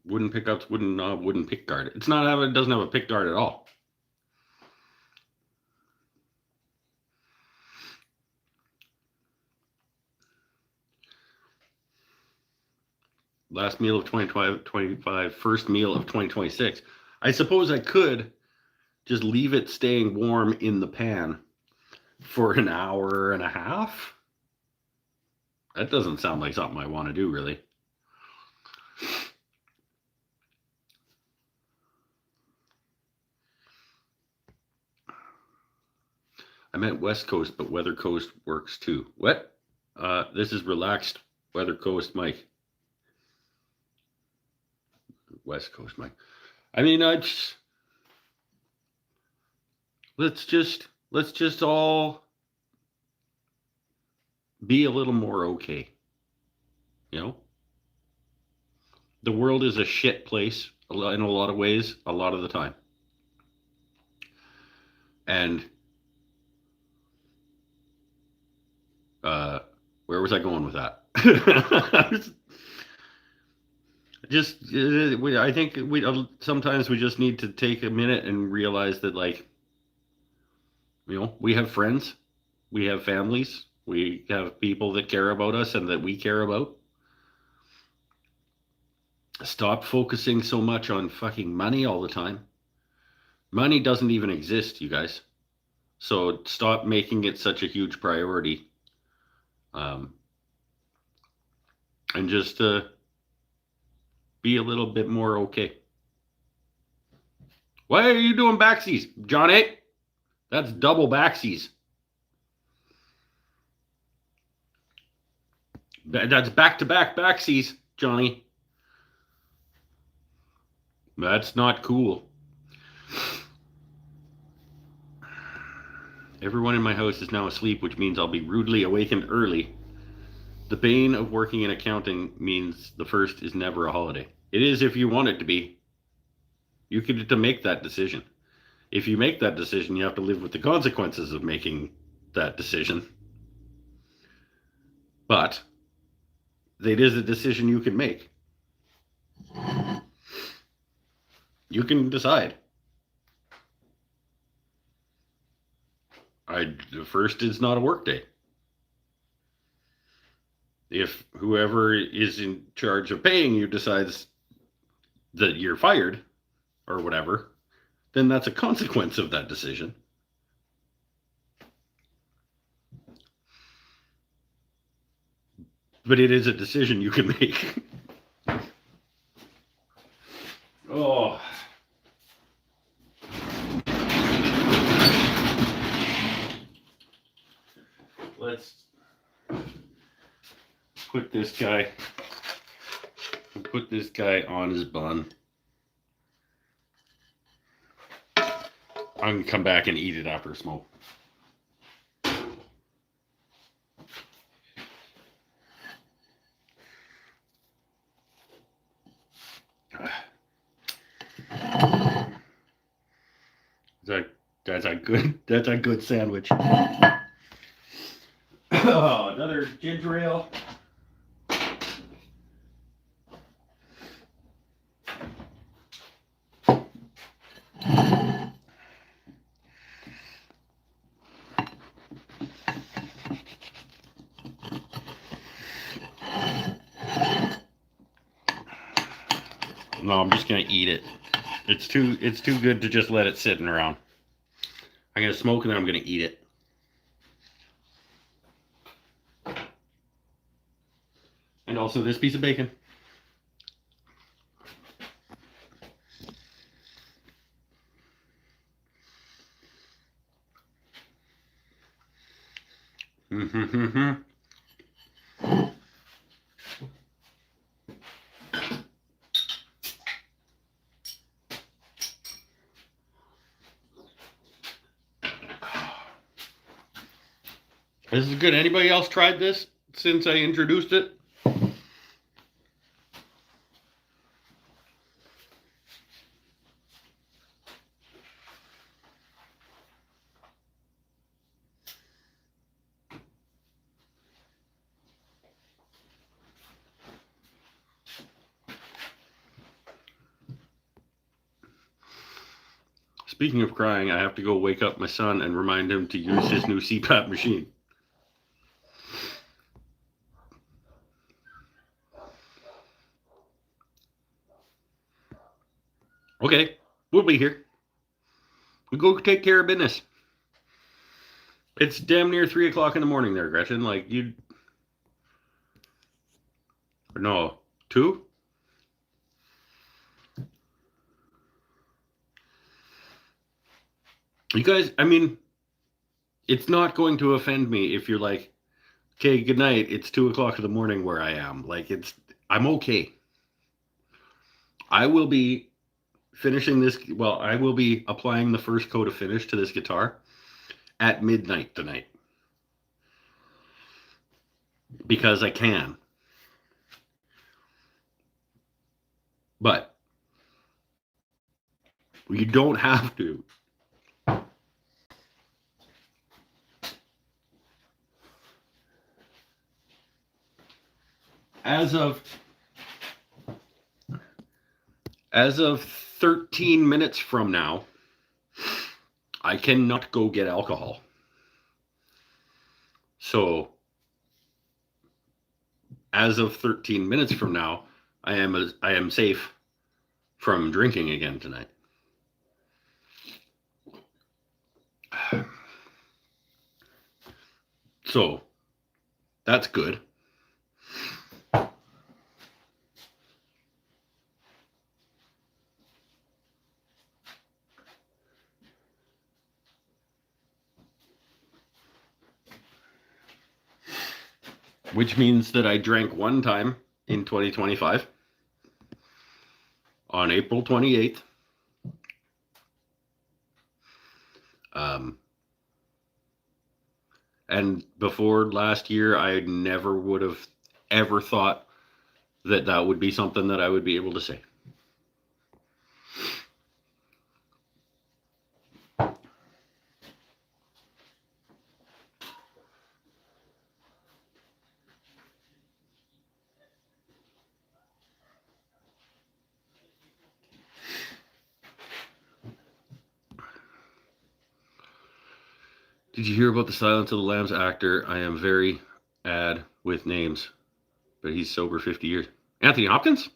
Wooden pickups, wooden pick guard. It doesn't have a pick guard at all. Last meal of 2025, first meal of 2026. I suppose I could just leave it staying warm in the pan for an hour and a half. That doesn't sound like something I want to do, really. I meant West Coast, but Weather Coast works too. What? This is relaxed Weather Coast Mike. West Coast Mike. I mean, let's just all be a little more okay. You know? The world is a shit place in a lot of ways, a lot of the time. And where was I going with that? I think sometimes we just need to take a minute and realize that, like, you know, we have friends, we have families, we have people that care about us and that we care about. Stop focusing so much on fucking money all the time. Money doesn't even exist, you guys. So stop making it such a huge priority. And just be a little bit more okay. Why are you doing backsies, Johnny? That's double backsies. That's back-to-back backsies, Johnny. That's not cool. Everyone in my house is now asleep, which means I'll be rudely awakened early. The bane of working in accounting means the first is never a holiday. It is if you want it to be. You get to make that decision. If you make that decision, you have to live with the consequences of making that decision. But it is a decision you can make. You can decide. The first is not a work day. If whoever is in charge of paying you decides that you're fired or whatever, then that's a consequence of that decision. but it is a decision you can make. Oh. Let's put this guy on his bun. I'm gonna come back and eat it after smoke. That's a good sandwich. Oh, another ginger ale. No, I'm just gonna eat it. It's too good to just let it sitting around. I'm gonna smoke and then I'm gonna eat it. And also this piece of bacon. Mm-hmm. This is good. Anybody else tried this since I introduced it? Speaking of crying, I have to go wake up my son and remind him to use his new CPAP machine. Okay, we'll be here. We go take care of business. It's damn near 3 o'clock in the morning there, Gretchen. Like, you... No, 2? You guys, I mean, it's not going to offend me if you're like, okay, good night, it's 2 o'clock in the morning where I am. Like, I'm okay. I will be finishing this, well, I will be applying the first coat of finish to this guitar at midnight tonight. Because I can. But you don't have to. As of 13 minutes from now, I cannot go get alcohol. So, as of 13 minutes from now, I am safe from drinking again tonight. So, that's good. Which means that I drank one time in 2025 on April 28th. And before last year, I never would have ever thought that that would be something that I would be able to say. Did you hear about the Silence of the Lambs actor? I am very bad with names, but he's sober 50 years. Anthony Hopkins?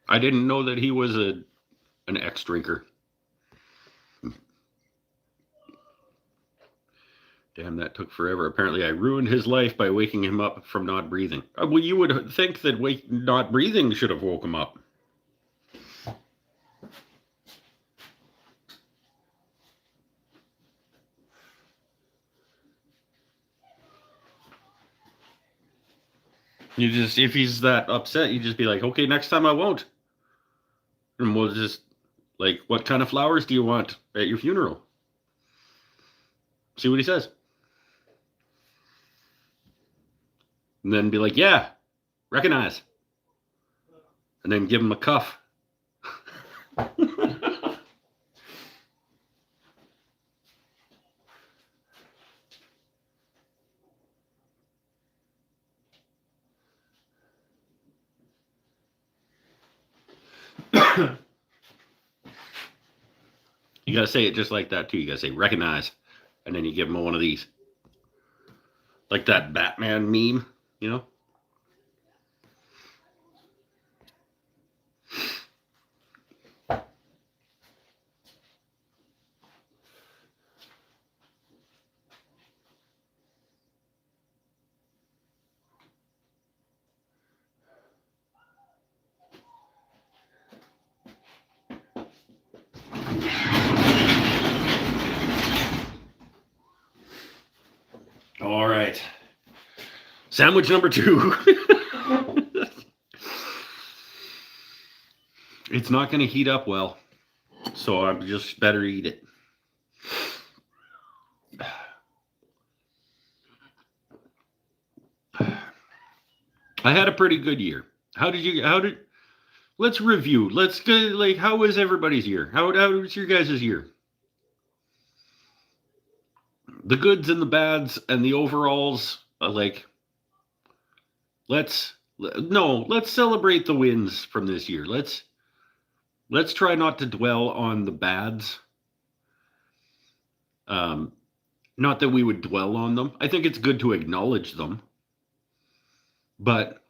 I didn't know that he was an ex-drinker. Damn, that took forever. Apparently, I ruined his life by waking him up from not breathing. Well, you would think that not breathing should have woke him up. You just, if he's that upset, you just be like, okay, next time I won't. And we'll just, like, what kind of flowers do you want at your funeral? See what he says. And then be like, yeah, recognize. And then give him a cuff. You gotta say it just like that too. You gotta say recognize, and then you give him one of these, like that Batman meme, you know. All right, sandwich number 2. It's not going to heat up well, so I just better eat it. I had a pretty good year. Let's review. Let's go, like, how was everybody's year? How was your guys' year? The goods and the bads and the overalls, like, let's celebrate the wins from this year. Let's try not to dwell on the bads. Not that we would dwell on them. I think it's good to acknowledge them. But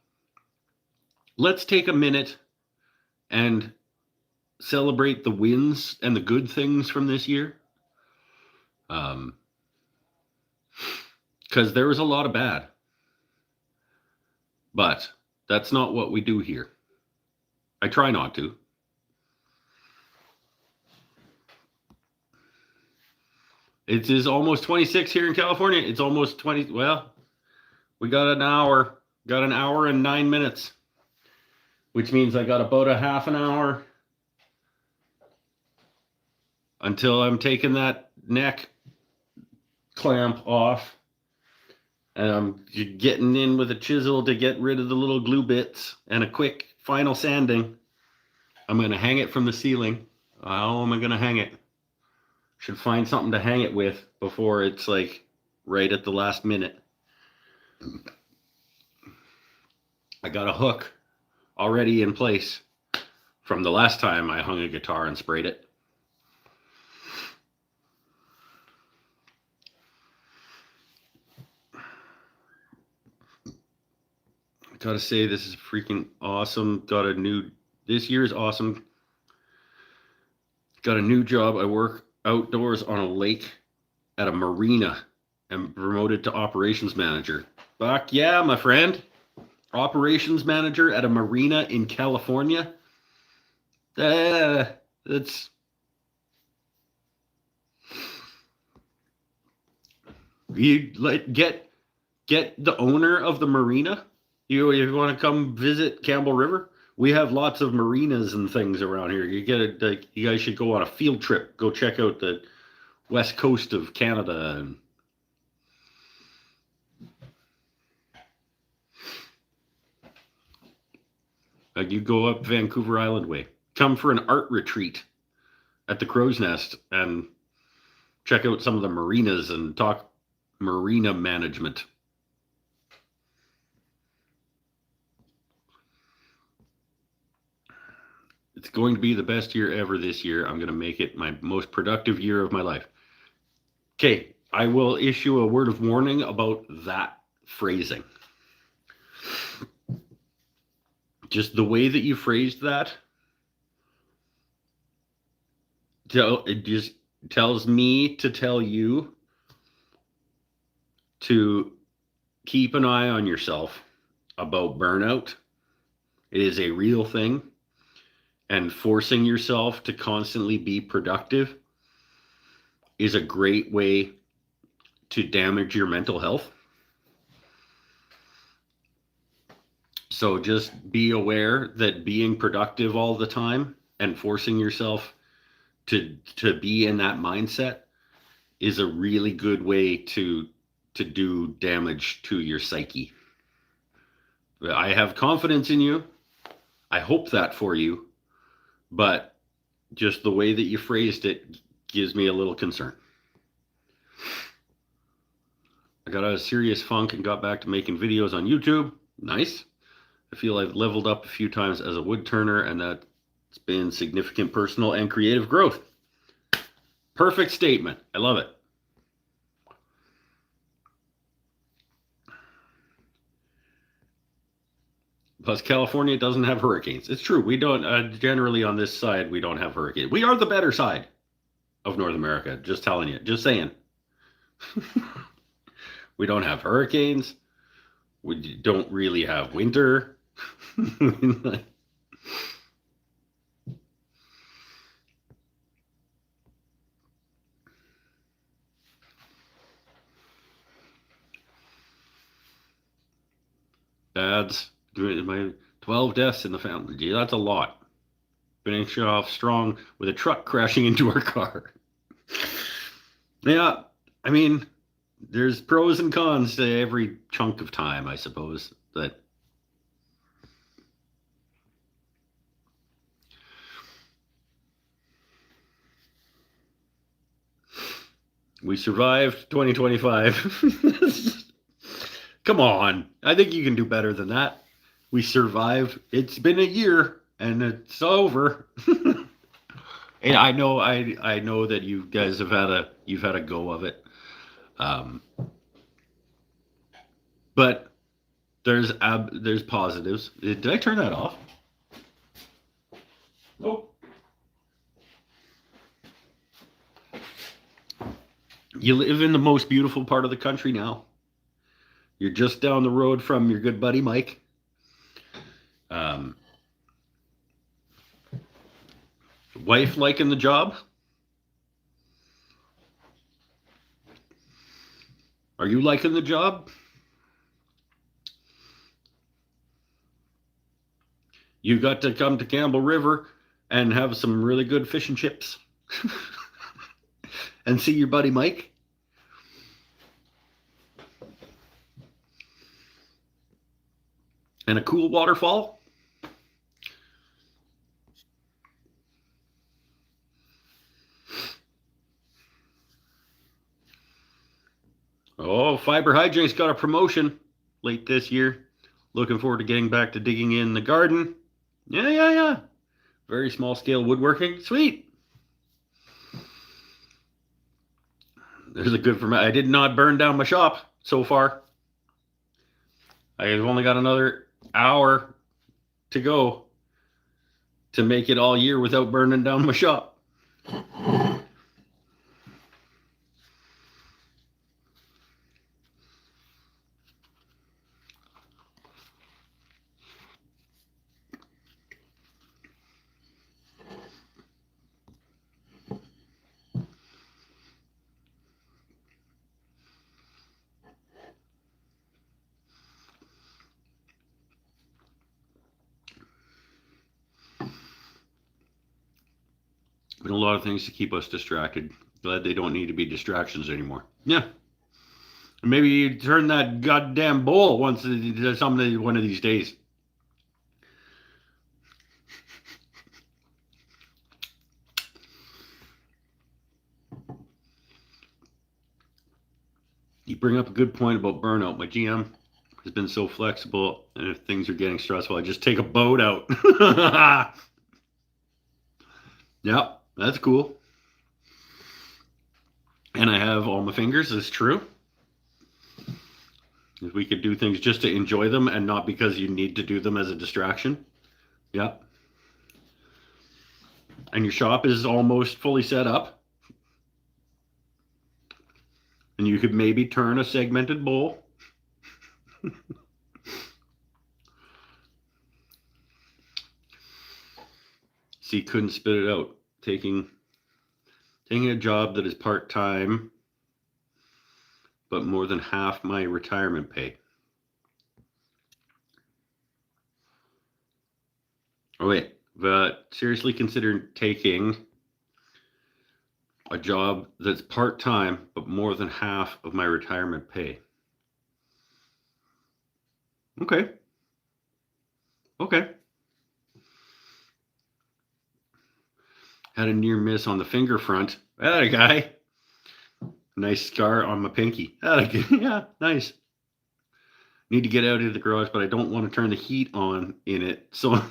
let's take a minute and celebrate the wins and the good things from this year. Because there was a lot of bad. But that's not what we do here. I try not to. It is almost 26 here in California. It's almost 20. Well, we got an hour. Got an hour and 9 minutes. Which means I got about a half an hour until I'm taking that neck clamp off. And I'm getting in with a chisel to get rid of the little glue bits and a quick final sanding. I'm going to hang it from the ceiling. How am I going to hang it? Should find something to hang it with before it's like right at the last minute. I got a hook already in place from the last time I hung a guitar and sprayed it. I gotta say, this is freaking awesome. This year is awesome. Got a new job. I work outdoors on a lake at a marina and promoted to operations manager. Fuck yeah, my friend. Operations manager at a marina in California. That's you like get the owner of the marina. You want to come visit Campbell River? We have lots of marinas and things around here. You guys should go on a field trip. Go check out the west coast of Canada. And you go up Vancouver Island way. Come for an art retreat at the Crow's Nest and check out some of the marinas and talk marina management. It's going to be the best year ever this year. I'm going to make it my most productive year of my life. Okay, I will issue a word of warning about that phrasing. Just the way that you phrased that It just tells me to tell you to keep an eye on yourself about burnout. It is a real thing, and forcing yourself to constantly be productive is a great way to damage your mental health. So just be aware that being productive all the time and forcing yourself to be in that mindset is a really good way to do damage to your psyche. I have confidence in you. I hope that for you, but just the way that you phrased it gives me a little concern. I got out of serious funk and got back to making videos on YouTube. Nice. I feel I've leveled up a few times as a wood turner, and that's been significant personal and creative growth. Perfect statement. I love it. Plus, California doesn't have hurricanes. It's true. We don't, generally on this side, we don't have hurricanes. We are the better side of North America. Just telling you. Just saying. We don't have hurricanes. We don't really have winter. Dads, my 12 deaths in the family. Gee, that's a lot. Finishing off strong with a truck crashing into our car. Yeah, I mean, there's pros and cons to every chunk of time, I suppose. That we survived 2025. Come on. I think you can do better than that. We survived. It's been a year and it's over. And I know that you guys have had a go of it. But there's positives. Did I turn that off? Nope. You live in the most beautiful part of the country now. You're just down the road from your good buddy Mike. Wife liking the job? Are you liking the job? You got to come to Campbell River and have some really good fish and chips and see your buddy Mike. And a cool waterfall. Oh, Fiber Hydrink's got a promotion late this year. Looking forward to getting back to digging in the garden. Yeah. Very small scale woodworking. Sweet. There's a good for me. I did not burn down my shop so far. I've only got another hour to go to make it all year without burning down my shop. Been a lot of things to keep us distracted. Glad they don't need to be distractions anymore. Yeah. Maybe you turn that goddamn bowl one of these days. You bring up a good point about burnout. My GM has been so flexible, and if things are getting stressful, I just take a boat out. Yep, that's cool. And I have all my fingers, it's true. If we could do things just to enjoy them and not because you need to do them as a distraction. Yep. and your shop is almost fully set up, and you could maybe turn a segmented bowl. See, couldn't spit it out. Taking a job that is part-time, but more than half my retirement pay. Oh wait, but seriously consider taking a job that's part-time, but more than half of my retirement pay. Okay. Had a near miss on the finger front. That guy. Nice scar on my pinky. Yeah, nice. Need to get out of the garage, but I don't want to turn the heat on in it. So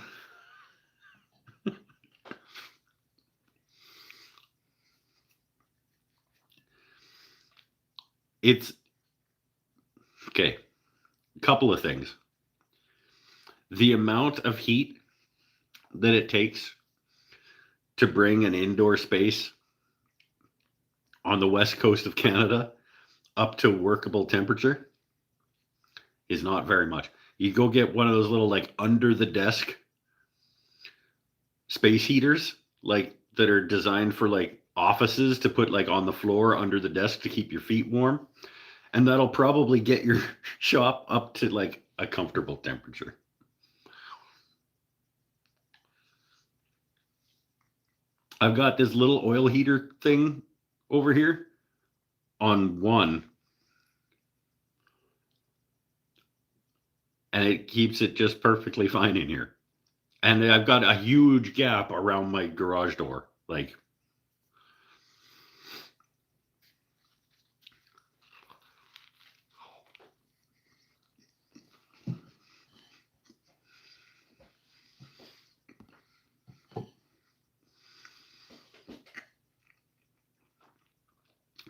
it's okay. A couple of things. The amount of heat that it takes to bring an indoor space on the west coast of Canada up to workable temperature is not very much. You go get one of those little like under the desk space heaters, like that are designed for like offices to put like on the floor under the desk to keep your feet warm. And that'll probably get your shop up to like a comfortable temperature. I've got this little oil heater thing over here on one, and it keeps it just perfectly fine in here. And I've got a huge gap around my garage door. Like,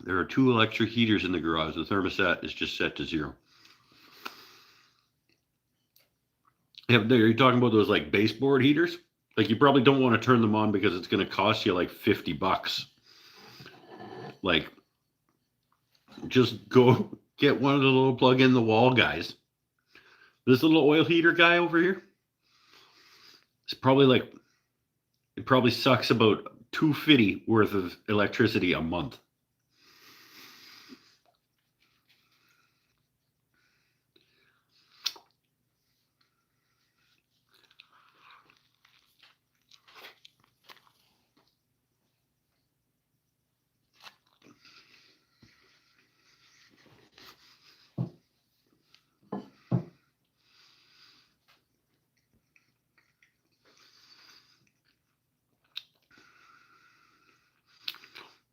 there are 2 electric heaters in the garage. The thermostat is just set to 0. Yeah, are you talking about those like baseboard heaters? Like you probably don't want to turn them on because it's going to cost you like $50. Like, just go get one of the little plug in the wall guys. This little oil heater guy over here, it's probably like, it probably sucks about $250 worth of electricity a month.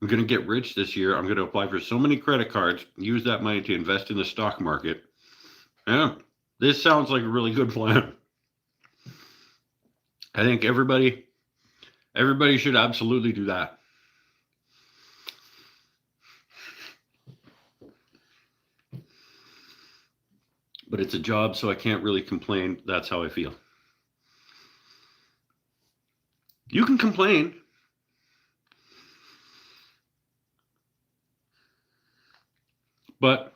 I'm going to get rich this year. I'm going to apply for so many credit cards, use that money to invest in the stock market. Yeah, this sounds like a really good plan. I think everybody should absolutely do that. But it's a job, so I can't really complain. That's how I feel. You can complain. But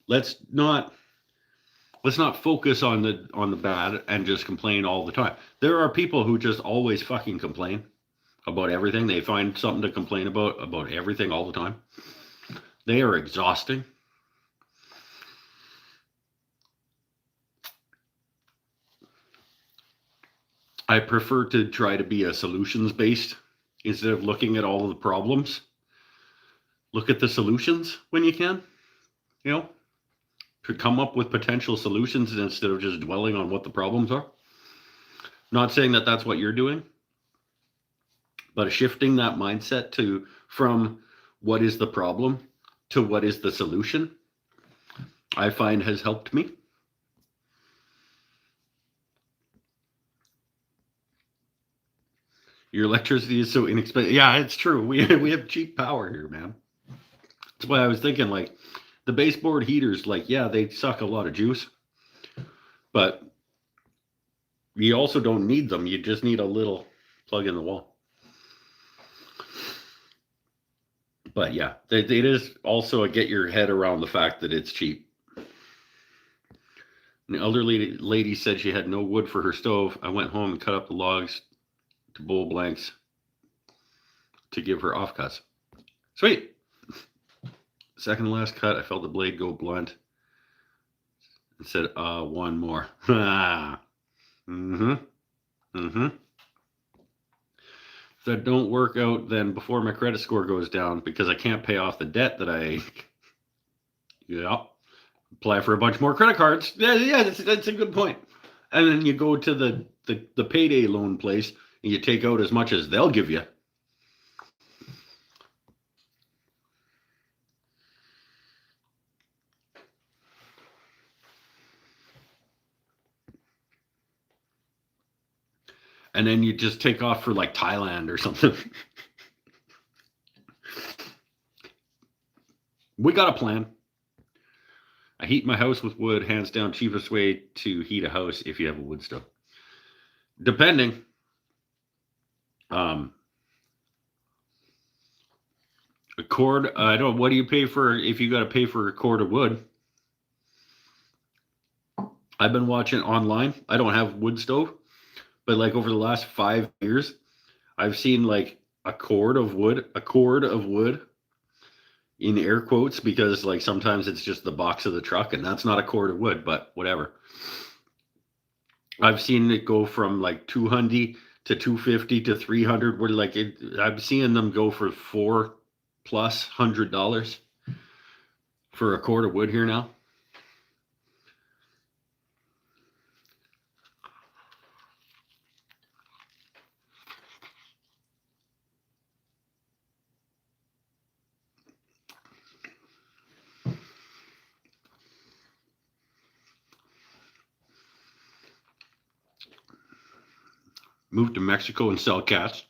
let's not focus on the bad and just complain all the time. There are people who just always fucking complain about everything. They find something to complain about everything all the time. They are exhausting. I prefer to try to be a solutions based instead of looking at all of the problems. Look at the solutions when you can, to come up with potential solutions instead of just dwelling on what the problems are. Not saying that that's what you're doing, but shifting that mindset from what is the problem to what is the solution, I find has helped me. Your electricity is so inexpensive. Yeah, it's true. We have cheap power here, man. That's why I was thinking, like, the baseboard heaters, like, yeah, they suck a lot of juice, but You also don't need them. You just need a little plug in the wall. But yeah, it is also a get your head around the fact that it's cheap. An elderly lady said she had no wood for her stove. I went home and cut up the logs to bowl blanks to give her offcuts. Sweet. Second to last cut, I felt the blade go blunt and said, one more. Mm-hmm. Mm-hmm. If that don't work out, then before my credit score goes down, because I can't pay off the debt that apply for a bunch more credit cards. Yeah, that's a good point. And then you go to the payday loan place and you take out as much as they'll give you. And then you just take off for like Thailand or something. We got a plan. I heat my house with wood, hands down cheapest way to heat a house if you have a wood stove. Depending. A cord, I don't. What do you pay for if you got to pay for a cord of wood? I've been watching online. I don't have wood stove, but like over the last 5 years, I've seen like a cord of wood in air quotes, because like sometimes it's just the box of the truck and that's not a cord of wood, but whatever. I've seen it go from like 200 to 250 to 300, where like I'm seeing them go for $400+ for a cord of wood here now. Move to Mexico and sell cats.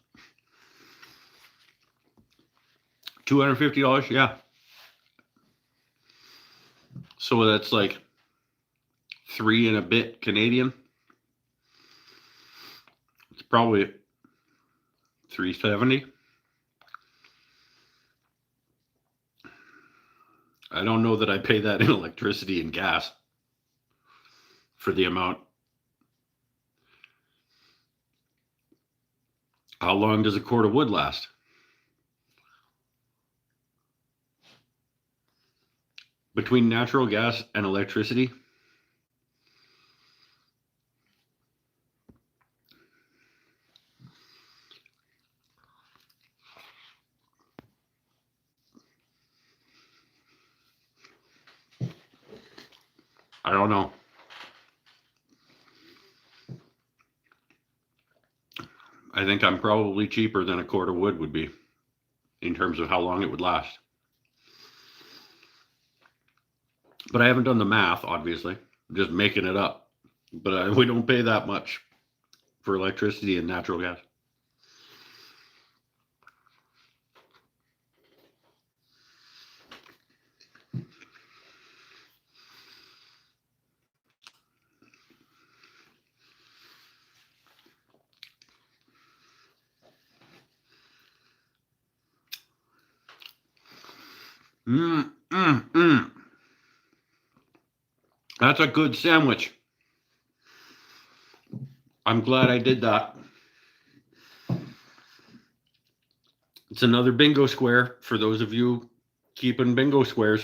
$250, yeah. So that's like 3 and a bit Canadian. It's probably $370. I don't know that I pay that in electricity and gas for the amount. How long does a cord of wood last? Between natural gas and electricity, I don't know. I think I'm probably cheaper than a cord of wood would be in terms of how long it would last. But I haven't done the math, obviously. I'm just making it up. But we don't pay that much for electricity and natural gas. That's a good sandwich. I'm glad I did that. It's another bingo square for those of you keeping bingo squares.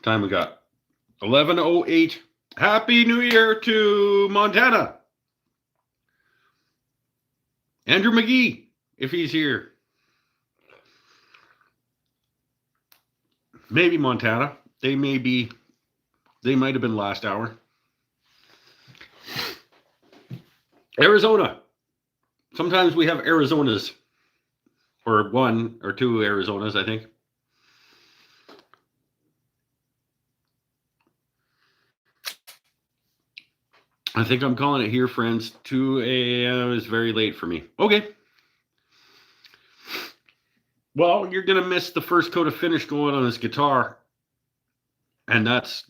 Time we got 11:08. Happy New Year to Montana. Andrew McGee, if he's here. Maybe Montana. They might have been last hour. Arizona. Sometimes we have Arizonas, or 1 or 2 Arizonas, I think. I think I'm calling it here, friends. 2 a.m. is very late for me. Okay. Well, you're gonna miss the first coat of finish going on this guitar, and that's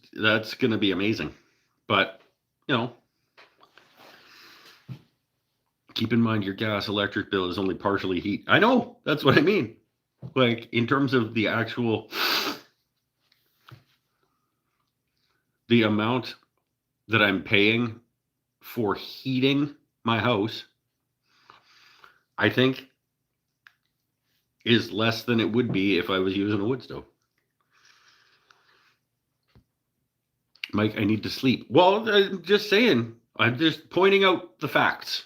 gonna be amazing. But you know, keep in mind your gas electric bill is only partially heat. I know, that's what I mean. Like in terms of the actual the amount that I'm paying for heating my house, I think is less than it would be if I was using a wood stove. Mike, I need to sleep. Well, I'm just saying. I'm just pointing out the facts.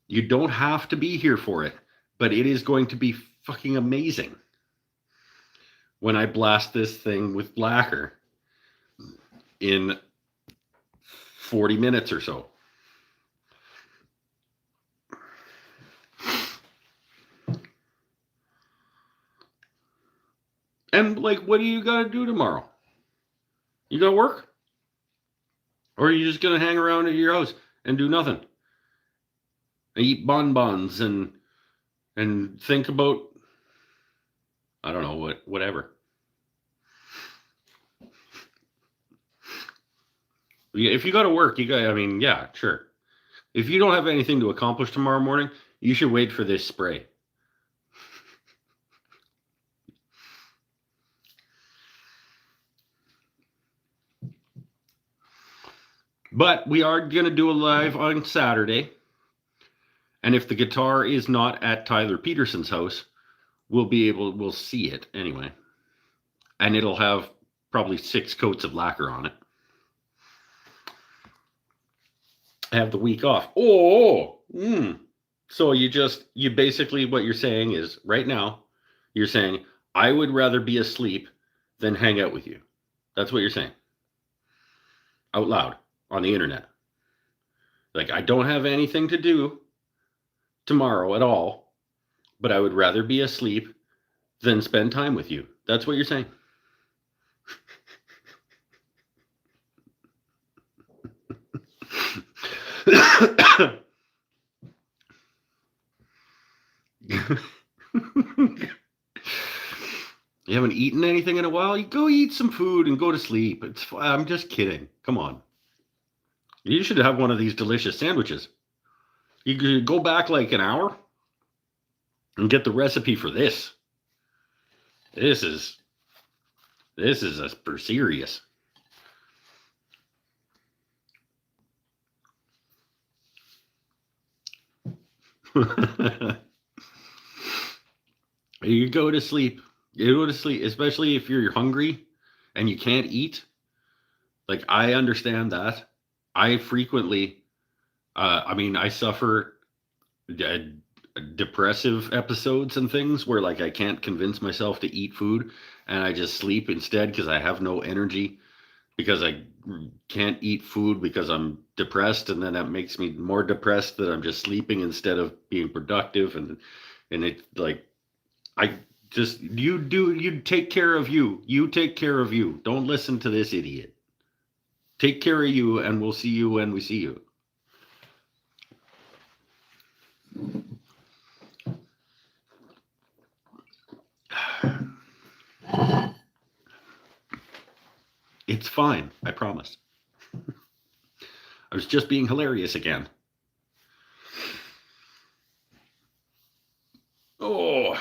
You don't have to be here for it, but it is going to be fucking amazing when I blast this thing with lacquer in 40 minutes or so. And like, what do you got to do tomorrow? You got to work? Or are you just going to hang around at your house and do nothing? And eat bonbons and think about, I don't know, whatever. If you got to work, I mean, yeah, sure. If you don't have anything to accomplish tomorrow morning, you should wait for this spray. But we are going to do a live on Saturday. And if the guitar is not at Tyler Peterson's house, we'll see it anyway. And it'll have probably 6 coats of lacquer on it. I have the week off. So you basically, what you're saying is right now, you're saying, I would rather be asleep than hang out with you. That's what you're saying. Out loud on the internet. Like, I don't have anything to do tomorrow at all, but I would rather be asleep than spend time with you. That's what you're saying. You haven't eaten anything in a while? You go eat some food and go to sleep. I'm just kidding. Come on. You should have one of these delicious sandwiches. You could go back like an hour and get the recipe for this. This is for serious. You go to sleep. You go to sleep, especially if you're hungry and you can't eat. Like, I understand that. I frequently, I suffer depressive episodes and things where like I can't convince myself to eat food and I just sleep instead because I have no energy because I can't eat food because I'm depressed, and then that makes me more depressed that I'm just sleeping instead of being productive, and it like I just you take care of you. You take care of you. Don't listen to this idiot. Take care of you, and we'll see you when we see you. It's fine, I promise. I was just being hilarious again. Oh.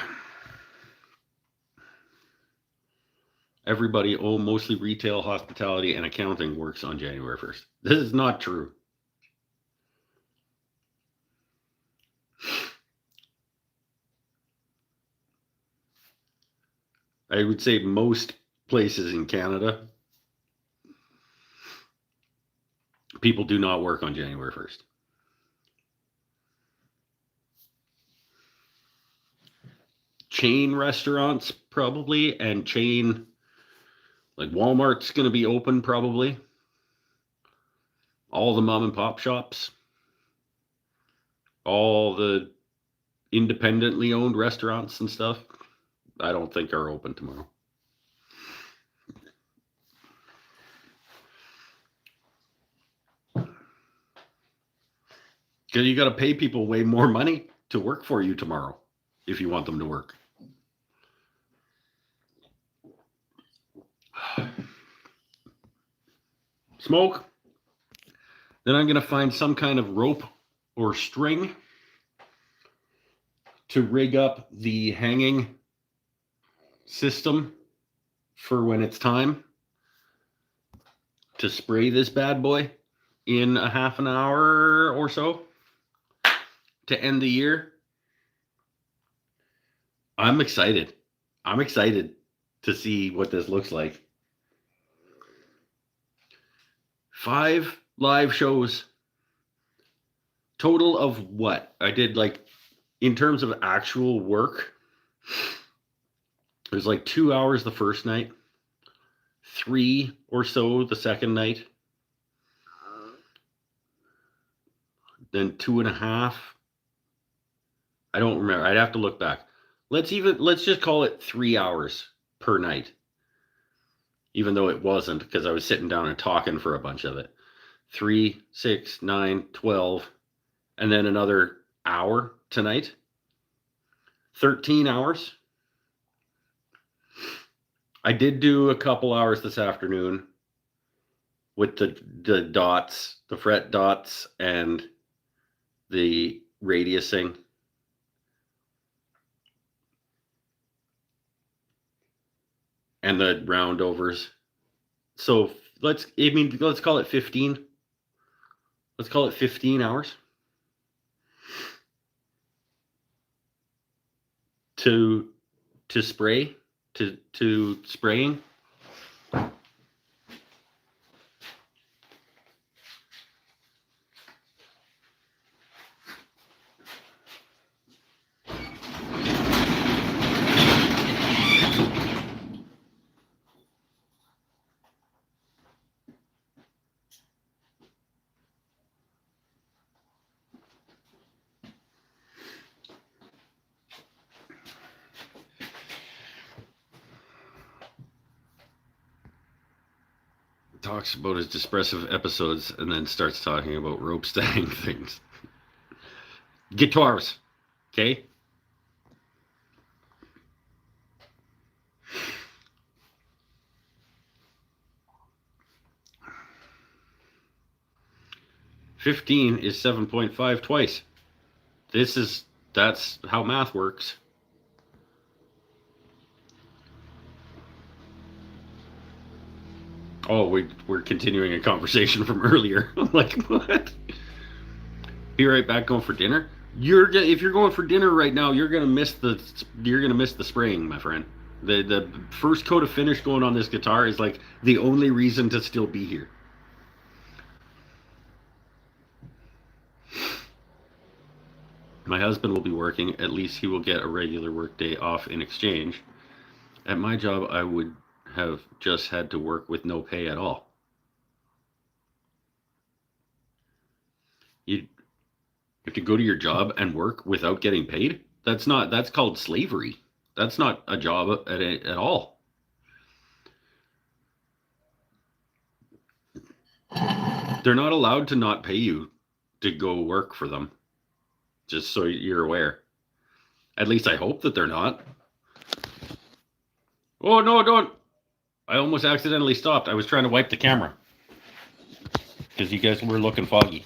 Everybody, mostly retail, hospitality, and accounting works on January 1st. This is not true. I would say most places in Canada, people do not work on January 1st. Chain restaurants, probably, and chain, like Walmart's going to be open, probably. All the mom and pop shops, all the independently owned restaurants and stuff, I don't think are open tomorrow. Because you got to pay people way more money to work for you tomorrow. if you want them to work. Smoke. Then I'm going to find some kind of rope or string to rig up the hanging system for when it's time to spray this bad boy in a half an hour or so to end the year. I'm excited. I'm excited to see what this looks like. 5 live shows. Total of what? I did, like, in terms of actual work, it was like 2 hours the first night, 3 or so the second night, then 2.5. I don't remember. I'd have to look back. Let's just call it 3 hours per night, even though it wasn't, because I was sitting down and talking for a bunch of it. 3, 6, 9, 12, and then another hour tonight. 13 hours. I did do a couple hours this afternoon with the dots, the fret dots, and the radiusing. And the roundovers. So let's call it 15. Let's call it 15 hours to spray, to spraying. Talks about his depressive episodes and then starts talking about rope stacking things. Guitars, okay? $15 is 7.5 twice. That's how math works. Oh, we're continuing a conversation from earlier. I'm like, what? Be right back. Going for dinner? If you're going for dinner right now, you're gonna miss the spraying, my friend. The first coat of finish going on this guitar is like the only reason to still be here. My husband will be working. At least he will get a regular work day off in exchange. At my job, I would have just had to work with no pay at all. You have to go to your job and work without getting paid? That's called slavery. That's not a job at all. They're not allowed to not pay you to go work for them. Just so you're aware. At least I hope that they're not. Oh, no, don't. I almost accidentally stopped. I was trying to wipe the camera. Because you guys were looking foggy.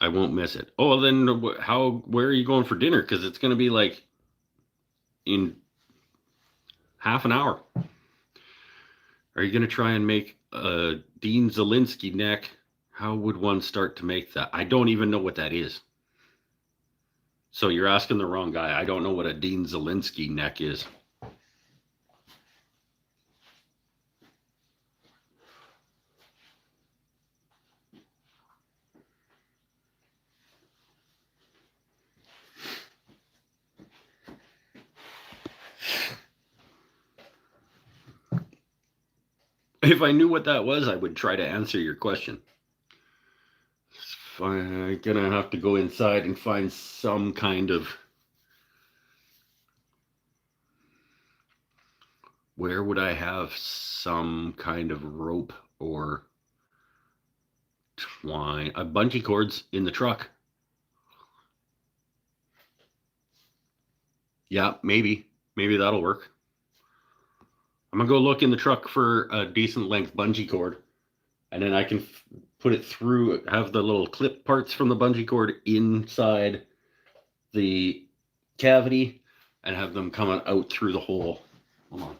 I won't miss it. Oh, then where are you going for dinner? Because it's going to be like in half an hour. Are you going to try and make a Dean Zielinski neck? How would one start to make that? I don't even know what that is. So you're asking the wrong guy. I don't know what a Dean Zielinski neck is. If I knew what that was, I would try to answer your question. I'm gonna have to go inside and find some kind of... Where would I have some kind of rope or twine? A bungee cords in the truck. Yeah, maybe. Maybe that'll work. I'm gonna go look in the truck for a decent length bungee cord, and then I can put it through, have the little clip parts from the bungee cord inside the cavity, and have them coming out through the hole. Hold on.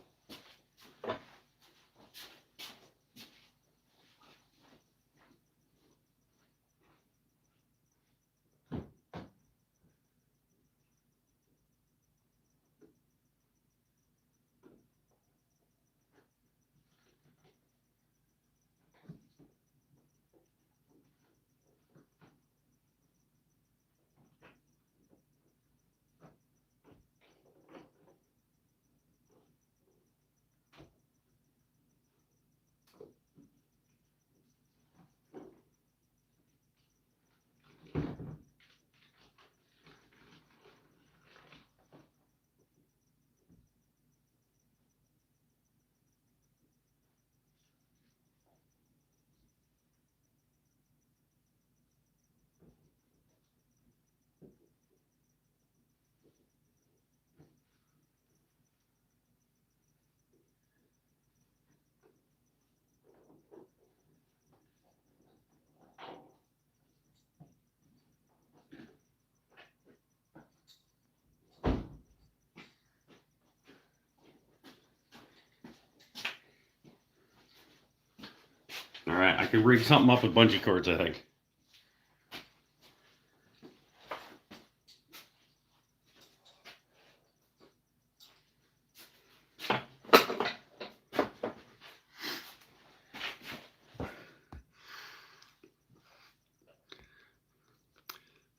All right, I can rig something up with bungee cords, I think.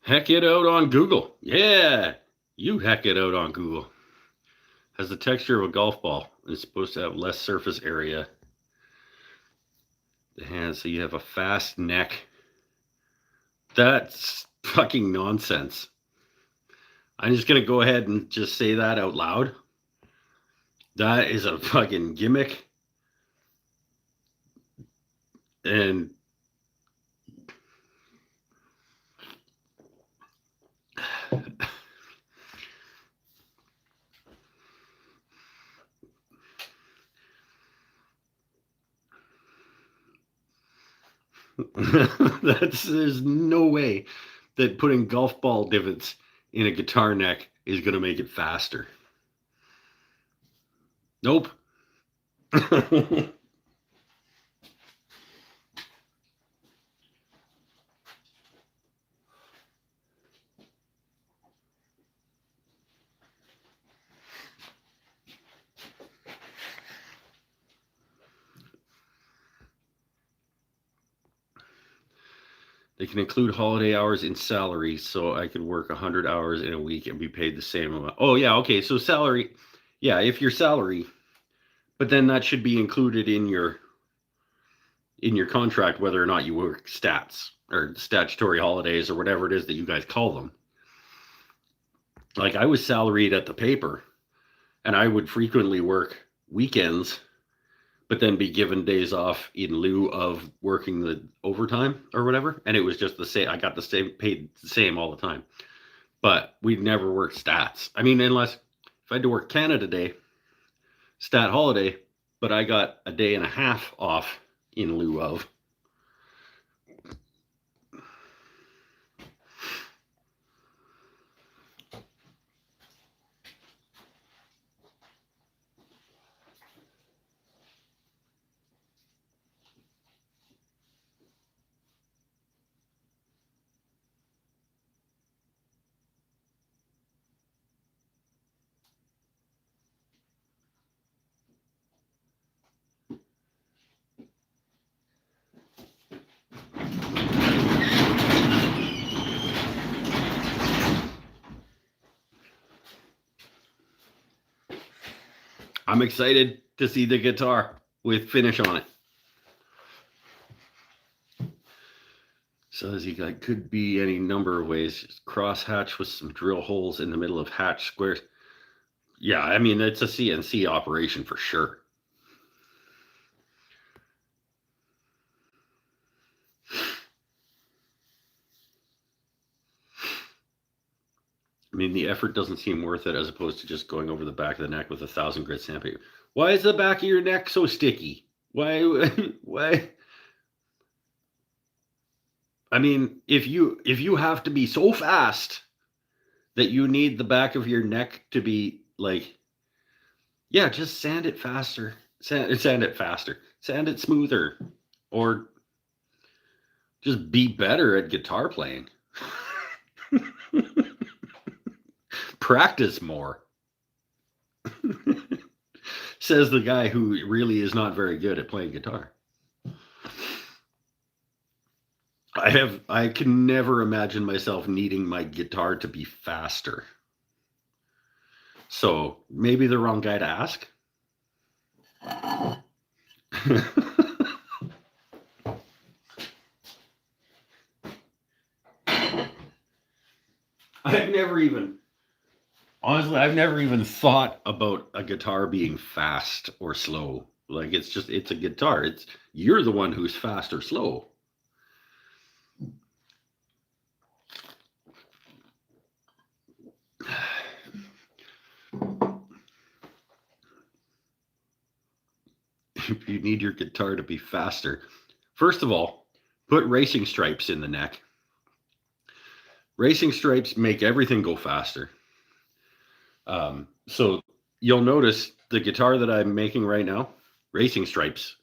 Heck it out on Google. Yeah, you heck it out on Google. Has the texture of a golf ball. It's supposed to have less surface area. The hands, so you have a fast neck. That's fucking nonsense. I'm just gonna go ahead and just say that out loud. That is a fucking gimmick. And there's no way that putting golf ball divots in a guitar neck is going to make it faster. Nope. They can include holiday hours in salary, so I could work 100 hours in a week and be paid the same amount. Oh, yeah, okay, so salary, yeah, if your salary, but then that should be included in your contract, whether or not you work stats or statutory holidays or whatever it is that you guys call them. Like, I was salaried at the paper, and I would frequently work weekends, but then be given days off in lieu of working the overtime or whatever. And it was just the same. I got the same, paid the same all the time. But we'd never worked stats. I mean, unless if I had to work Canada Day, stat holiday, but I got a day and a half off in lieu of. I'm excited to see the guitar with finish on it. Says he like could be any number of ways. Cross hatch with some drill holes in the middle of hatch squares. Yeah, I mean it's a CNC operation for sure. I mean the effort doesn't seem worth it as opposed to just going over the back of the neck with 1,000 grit sandpaper. Why is the back of your neck so sticky? Why? Why? I mean, if you have to be so fast that you need the back of your neck to be like, yeah, just sand it faster. Sand it faster. Sand it smoother. Or just be better at guitar playing. Practice more. Says the guy who really is not very good at playing guitar. I can never imagine myself needing my guitar to be faster. So maybe the wrong guy to ask. I've never even honestly I've never even thought about a guitar being fast or slow. Like it's a guitar. It's you're the one who's fast or slow. If you need your guitar to be faster, first of all, put racing stripes in the neck. Racing stripes make everything go faster. So you'll notice the guitar that I'm making right now, racing stripes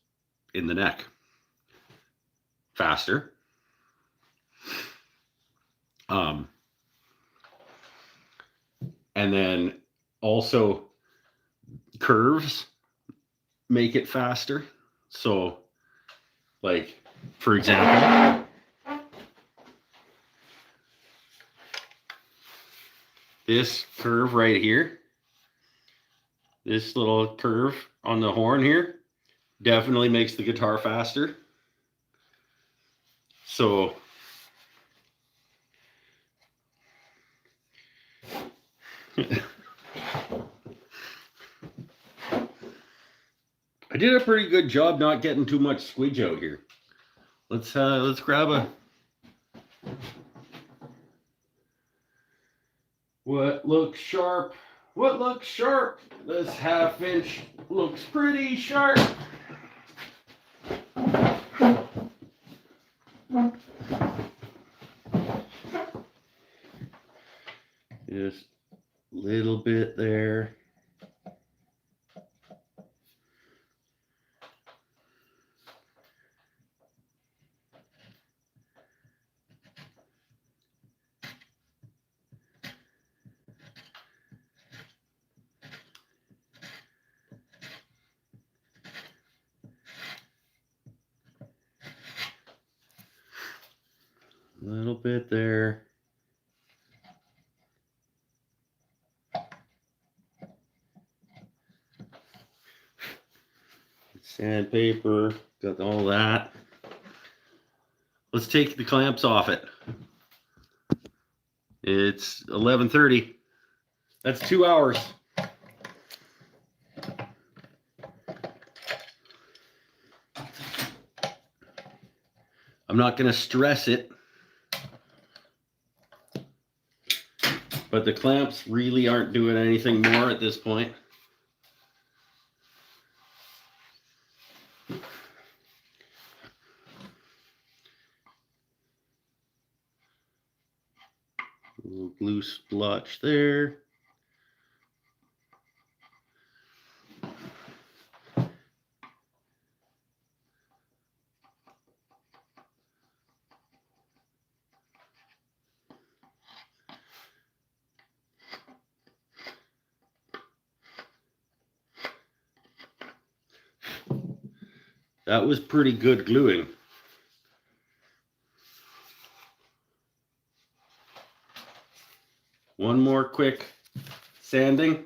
in the neck. Faster. And then also curves make it faster. So, like, for example, this curve right here, this little curve on the horn here, definitely makes the guitar faster. So, I did a pretty good job not getting too much squidge out here. Let's grab a what looks sharp. What looks sharp? This 1/2 inch looks pretty sharp. Just a little bit there. A little bit there. Sandpaper, got all that. Let's take the clamps off it. It's 11:30. That's 2 hours. I'm not going to stress it, but the clamps really aren't doing anything more at this point. A little glue splotch there. That was pretty good gluing. One more quick sanding.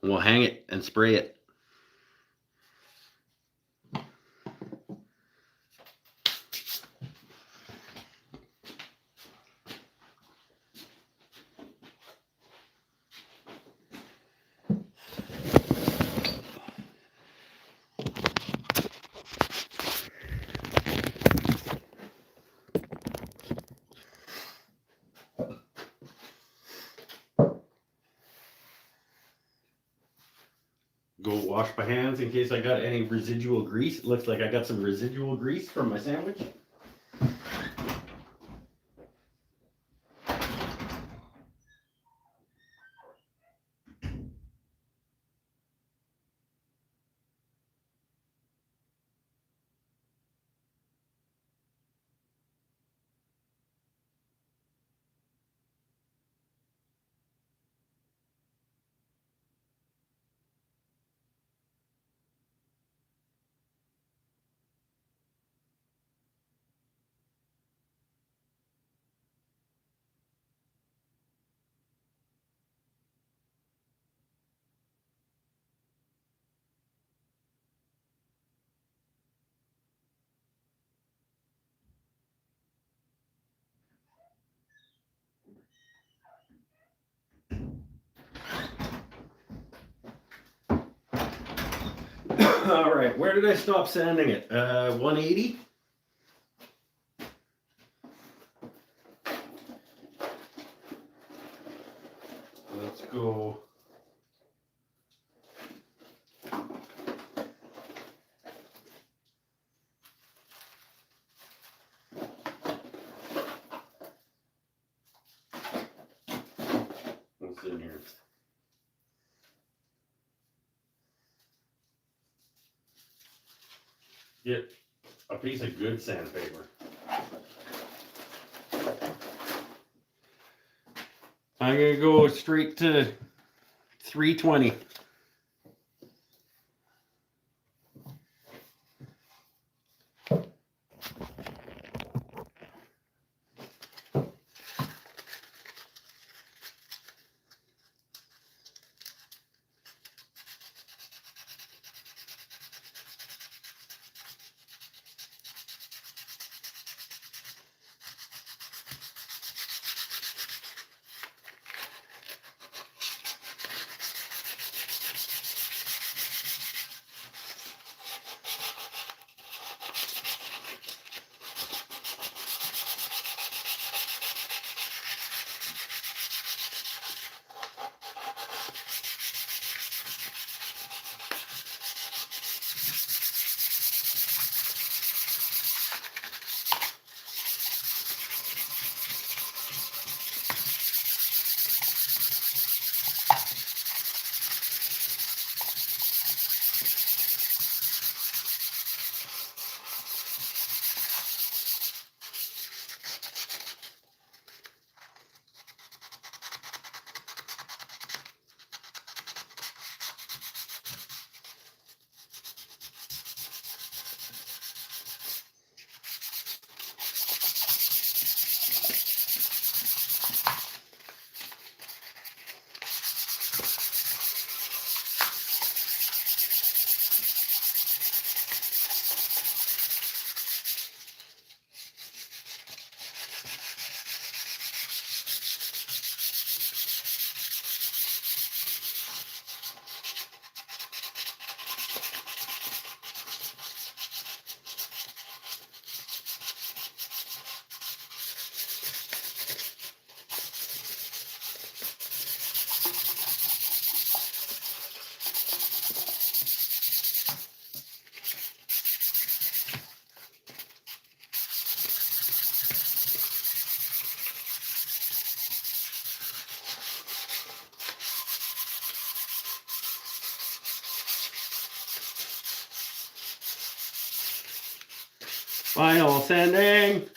We'll hang it and spray it. go wash my hands in case I got any residual grease. It looks like I got some residual grease from my sandwich. All right, where did I stop sanding it? 180. Let's go. What's in here? Get a piece of good sandpaper. I'm gonna go straight to 320. Final sanding.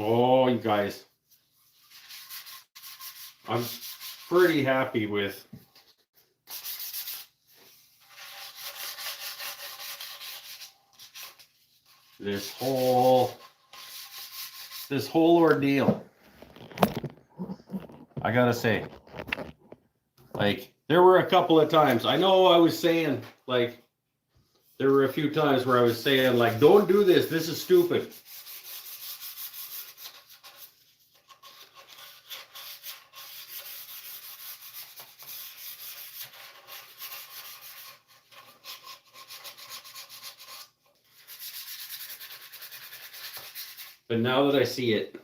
Oh, you guys, I'm pretty happy with this whole ordeal. I gotta say, like, there were a couple of times, I know I was saying, like, there were a few times where I was saying, like, don't do this, this is stupid. But now that I see it,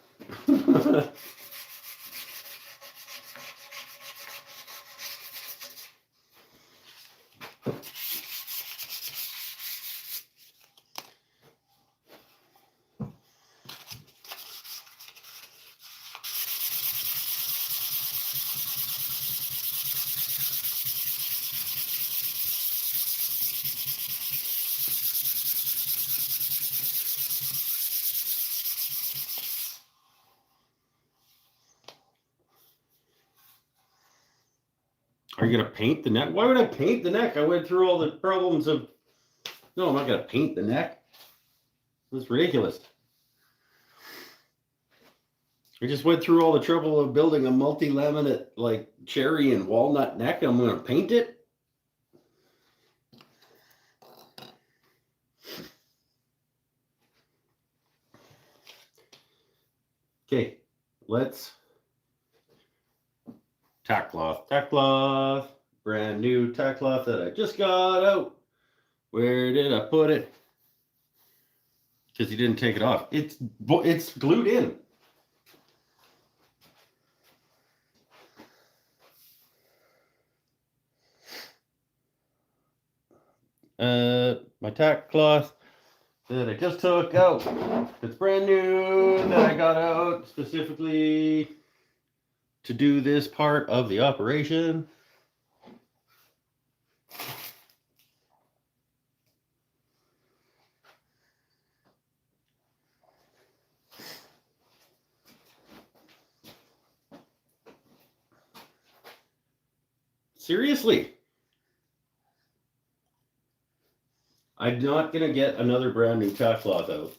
are you gonna paint the neck? Why would I paint the neck? I went through all the problems of, no, I'm not gonna paint the neck. That's ridiculous. I just went through all the trouble of building a multi-laminate, like, cherry and walnut neck. I'm gonna paint it. Okay, let's tack cloth, brand new tack cloth that I just got out. Where did I put it? Because he didn't take it off. It's glued in. My tack cloth that I just took out. It's brand new that I got out specifically to do this part of the operation. Seriously. I'm not going to get another brand new tack cloth out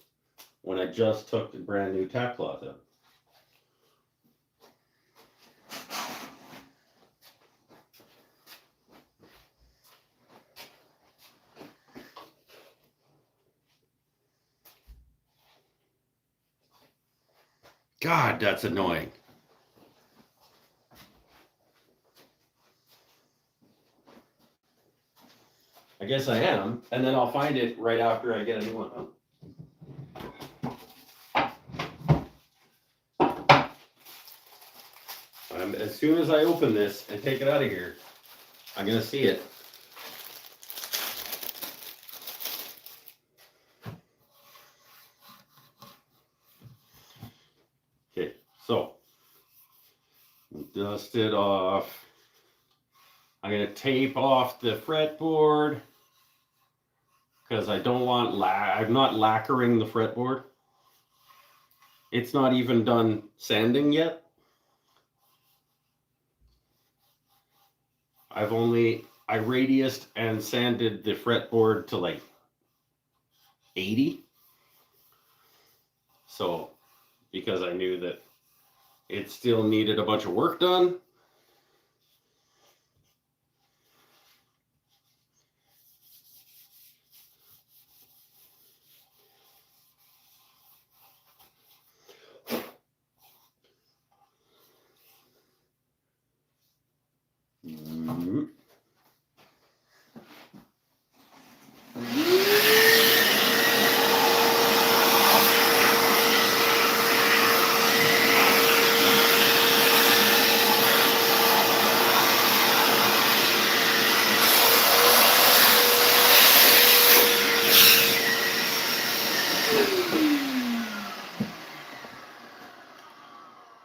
when I just took the brand new tack cloth out. God, that's annoying. I guess I am, and then I'll find it right after I get a new one out. As soon as I open this and take it out of here, I'm going to see it. Okay, so dust it off. I'm going to tape off the fretboard because I don't want I'm not lacquering the fretboard. It's not even done sanding yet. I radiused and sanded the fretboard to like 80. So, because I knew that it still needed a bunch of work done.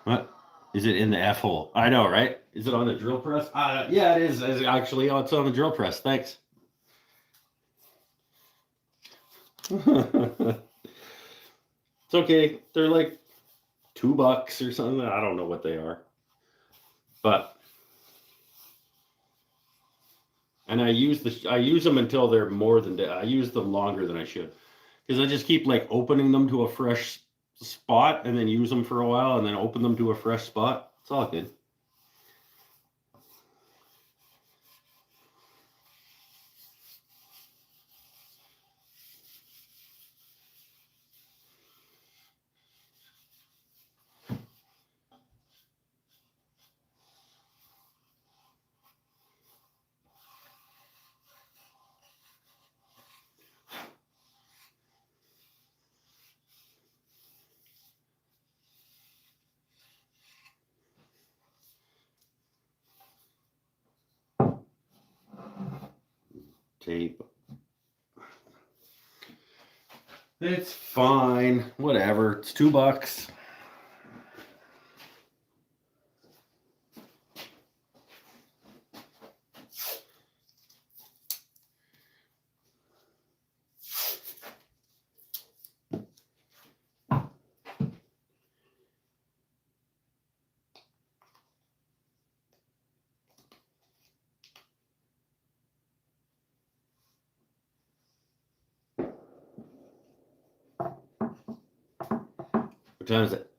What? Is it in the F hole? I know, right? Is it on the drill press? Yeah, it is. Actually, it's on the drill press. Thanks. It's okay. They're like $2 or something. I don't know what they are, but and I use them until they're more than dead. I use them longer than I should because I just keep like opening them to a fresh spot and then use them for a while and then open them to a fresh spot. It's all good. Tape. It's fine. Whatever. It's $2. What time is it?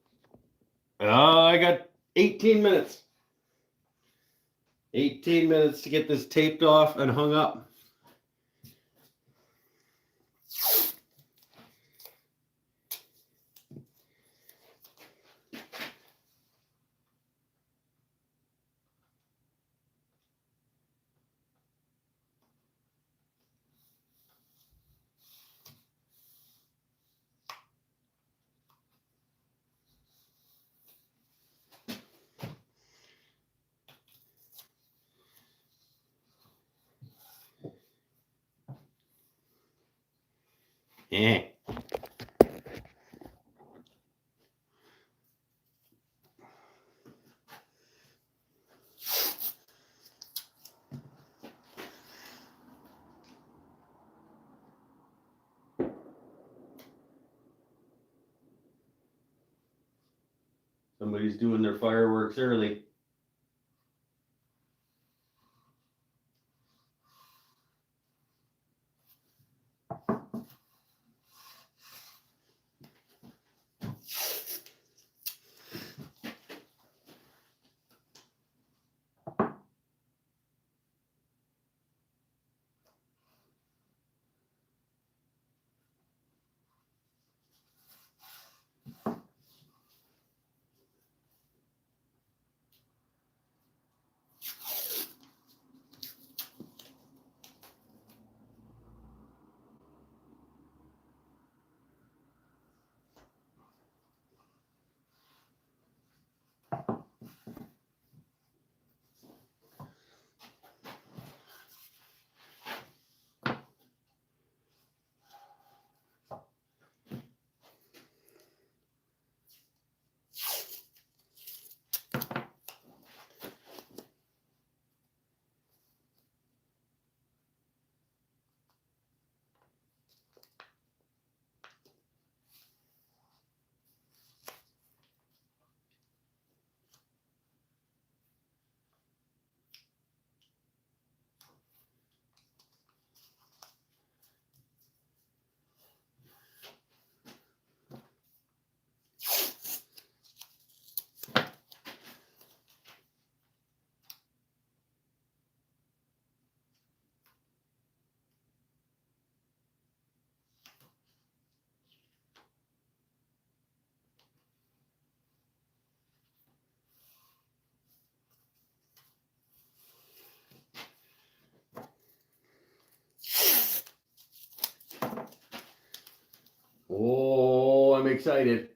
I got 18 minutes. 18 minutes to get this taped off and hung up. Yeah. Somebody's doing their fireworks early. Oh, I'm excited.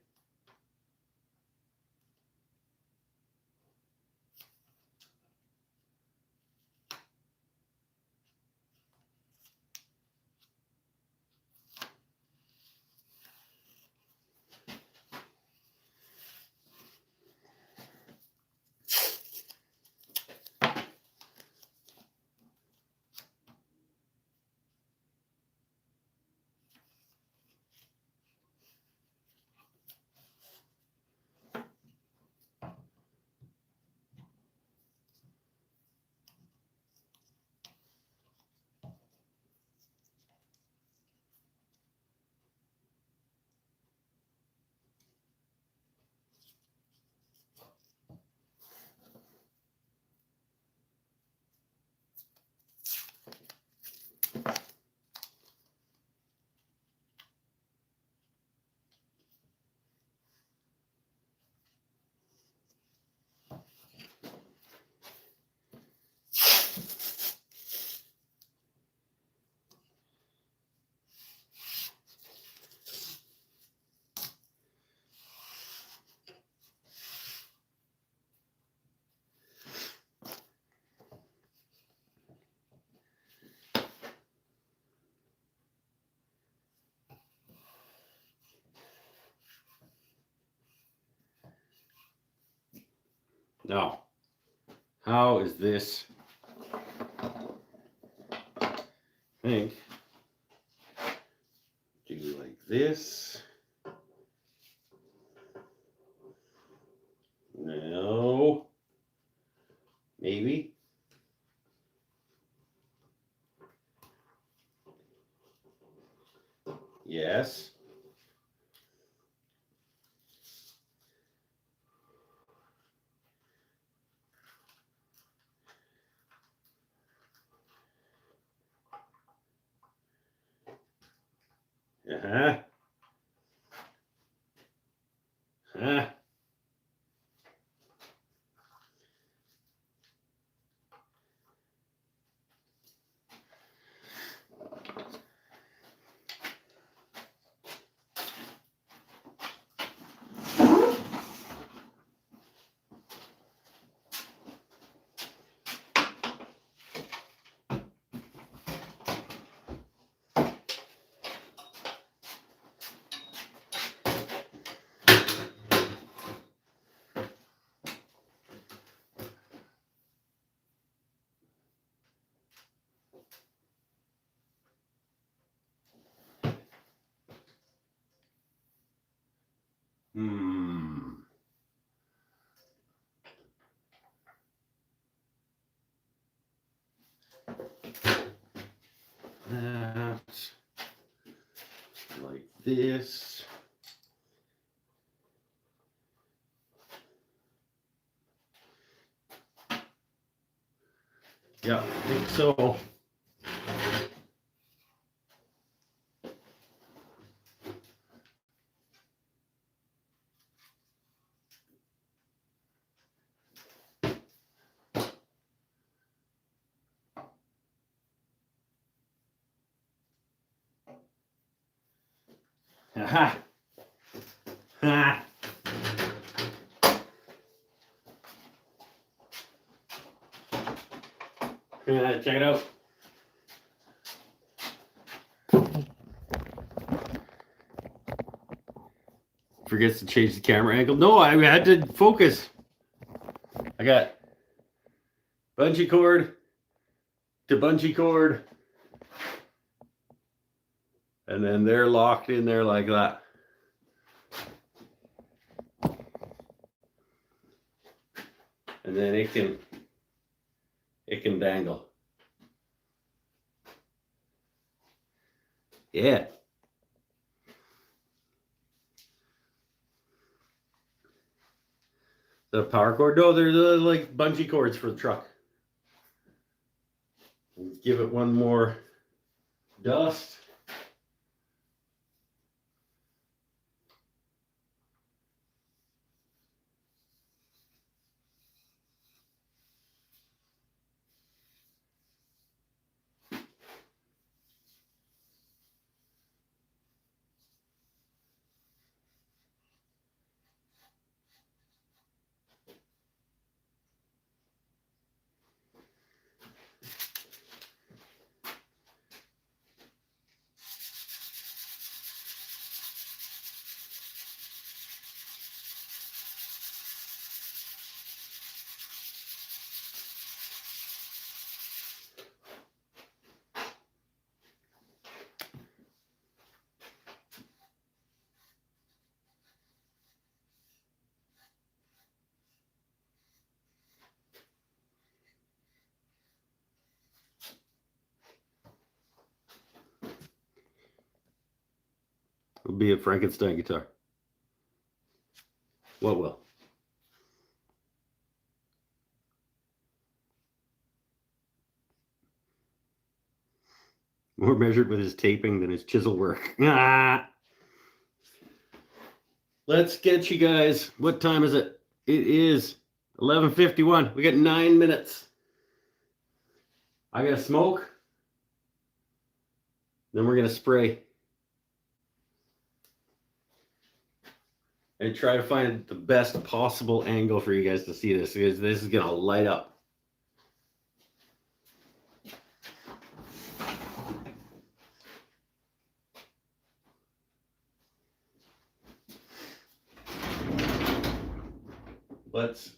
Now, how is this? I think do like this. No. Maybe. Yes. Uh-huh. Huh. Hmm. That like this. Yeah, I think so. Aha. Ha. Check it out. Forgets to change the camera angle. No, I had to focus. I got bungee cord to bungee cord. And then they're locked in there like that. And then it can dangle. Yeah. The power cord? No, they're like bungee cords for the truck. Give it one more dust. It'll be a Frankenstein guitar. What will? More measured with his taping than his chisel work. Ah! Let's get you guys. What time is it? It is 11:51. We got 9 minutes. I gotta smoke. Then we're gonna spray. And try to find the best possible angle for you guys to see this, because this is gonna light up. Let's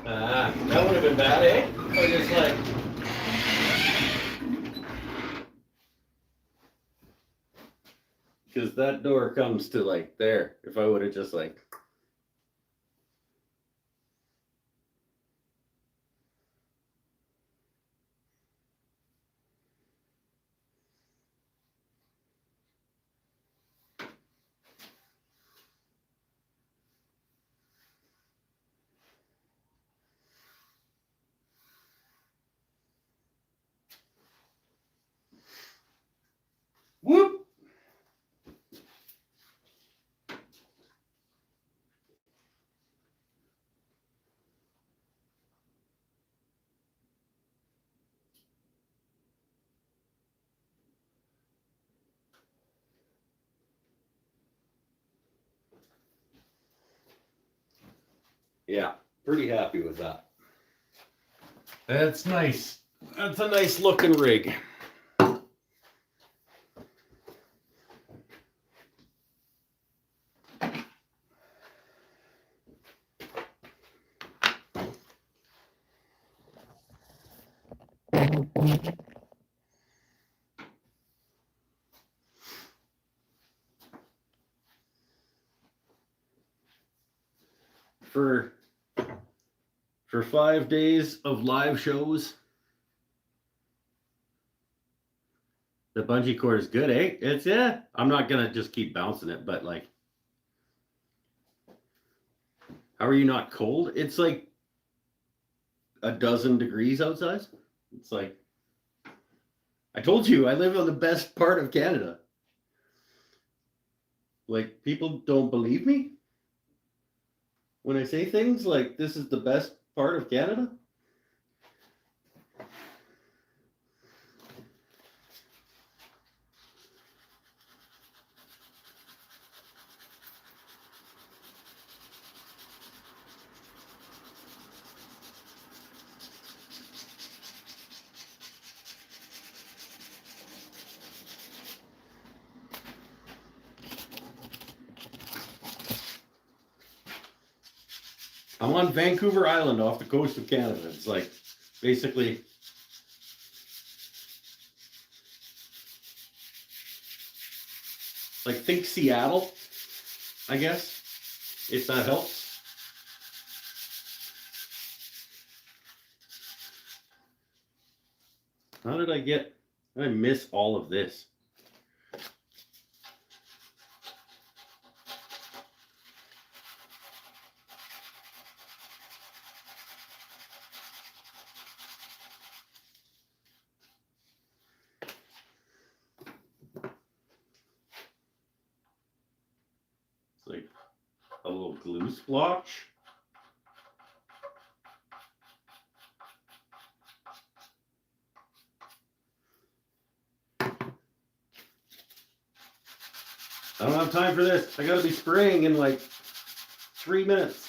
That would have been bad, eh? I just like. Because that door comes to like there. If I would have just like. Whoop! Yeah, pretty happy with that. That's nice. That's a nice looking rig. For 5 days of live shows, the bungee cord is good, eh? It's yeah. I'm not gonna just keep bouncing it, but like, how are you not cold? It's like a dozen degrees outside. It's like I told you, I live on the best part of Canada. Like people don't believe me when I say things like this is the best part of Canada. I'm on Vancouver Island off the coast of Canada. It's like basically like think Seattle, I guess, if that helps. How did I miss all of this? It's like a little glue splotch. I don't have time for this. I gotta be spraying in like 3 minutes.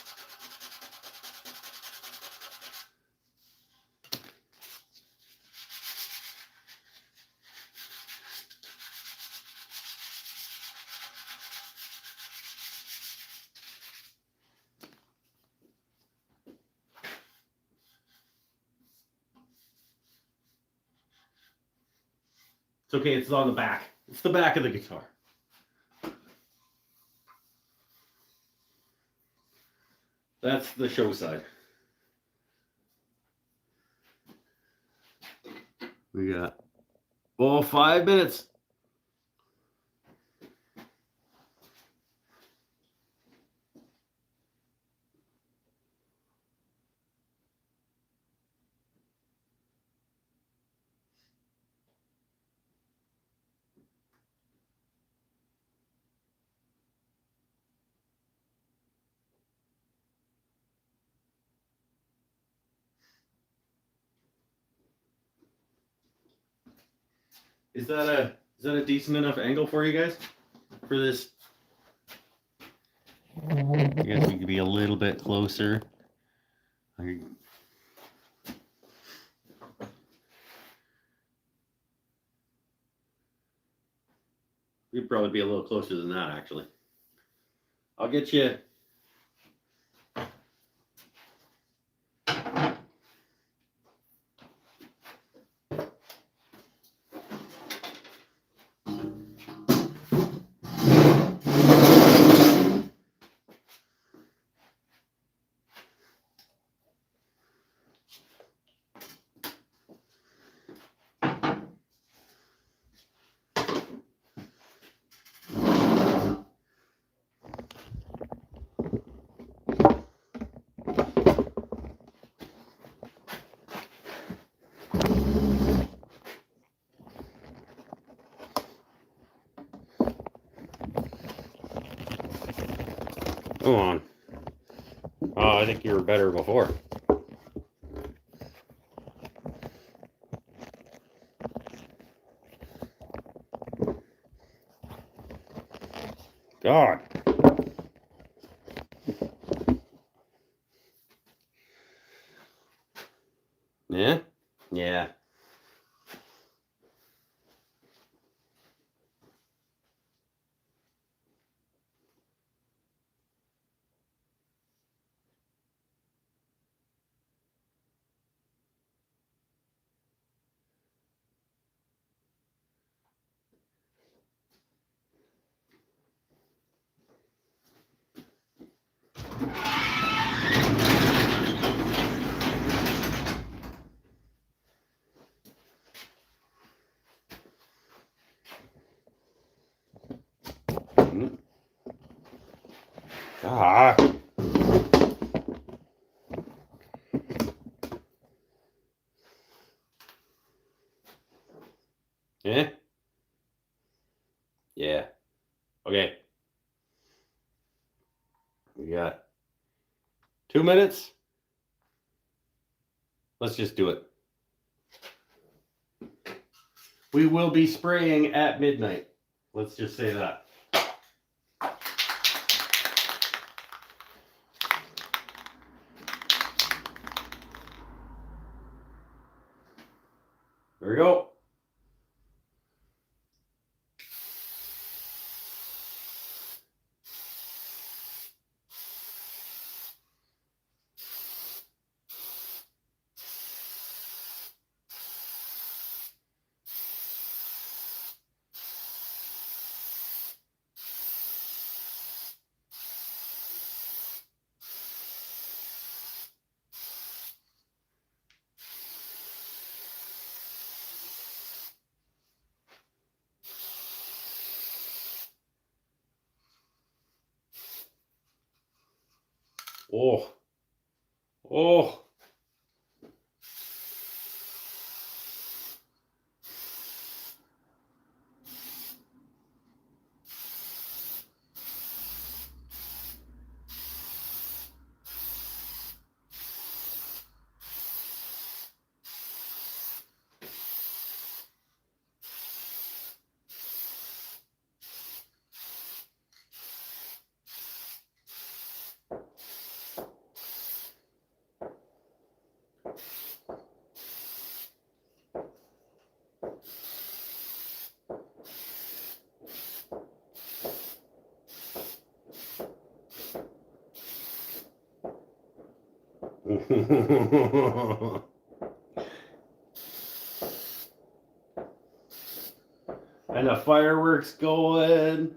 It's okay, it's on the back. It's the back of the guitar. That's the show side. We got 5 minutes. Is that a decent enough angle for you guys for this? I guess we could be a little bit closer. We'd probably be a little closer than that, actually. I'll get you. Come on. Oh, I think you were better before. God. Yeah? Yeah. Ah. Yeah? Yeah. Okay. We got 2 minutes. Let's just do it. We will be spraying at midnight. Let's just say that. There we go. Oh. Oh. And the fireworks going.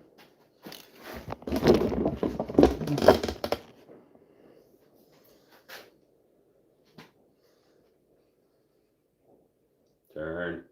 Turn.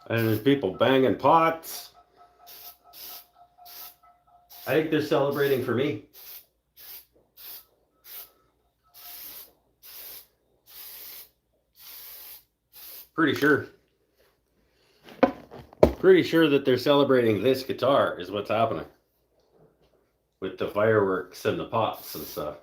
And there's people banging pots. I think they're celebrating for me. Pretty sure. Pretty sure that they're celebrating this guitar is what's happening. With the fireworks and the pots and stuff.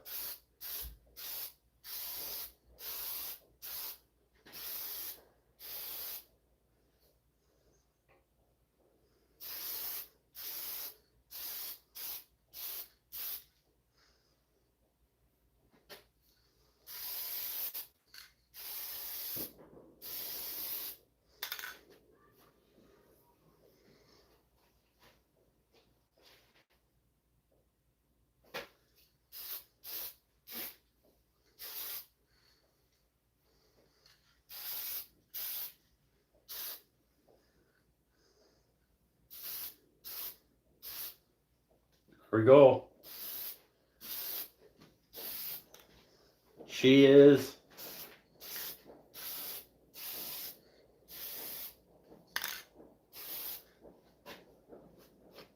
we go. She is.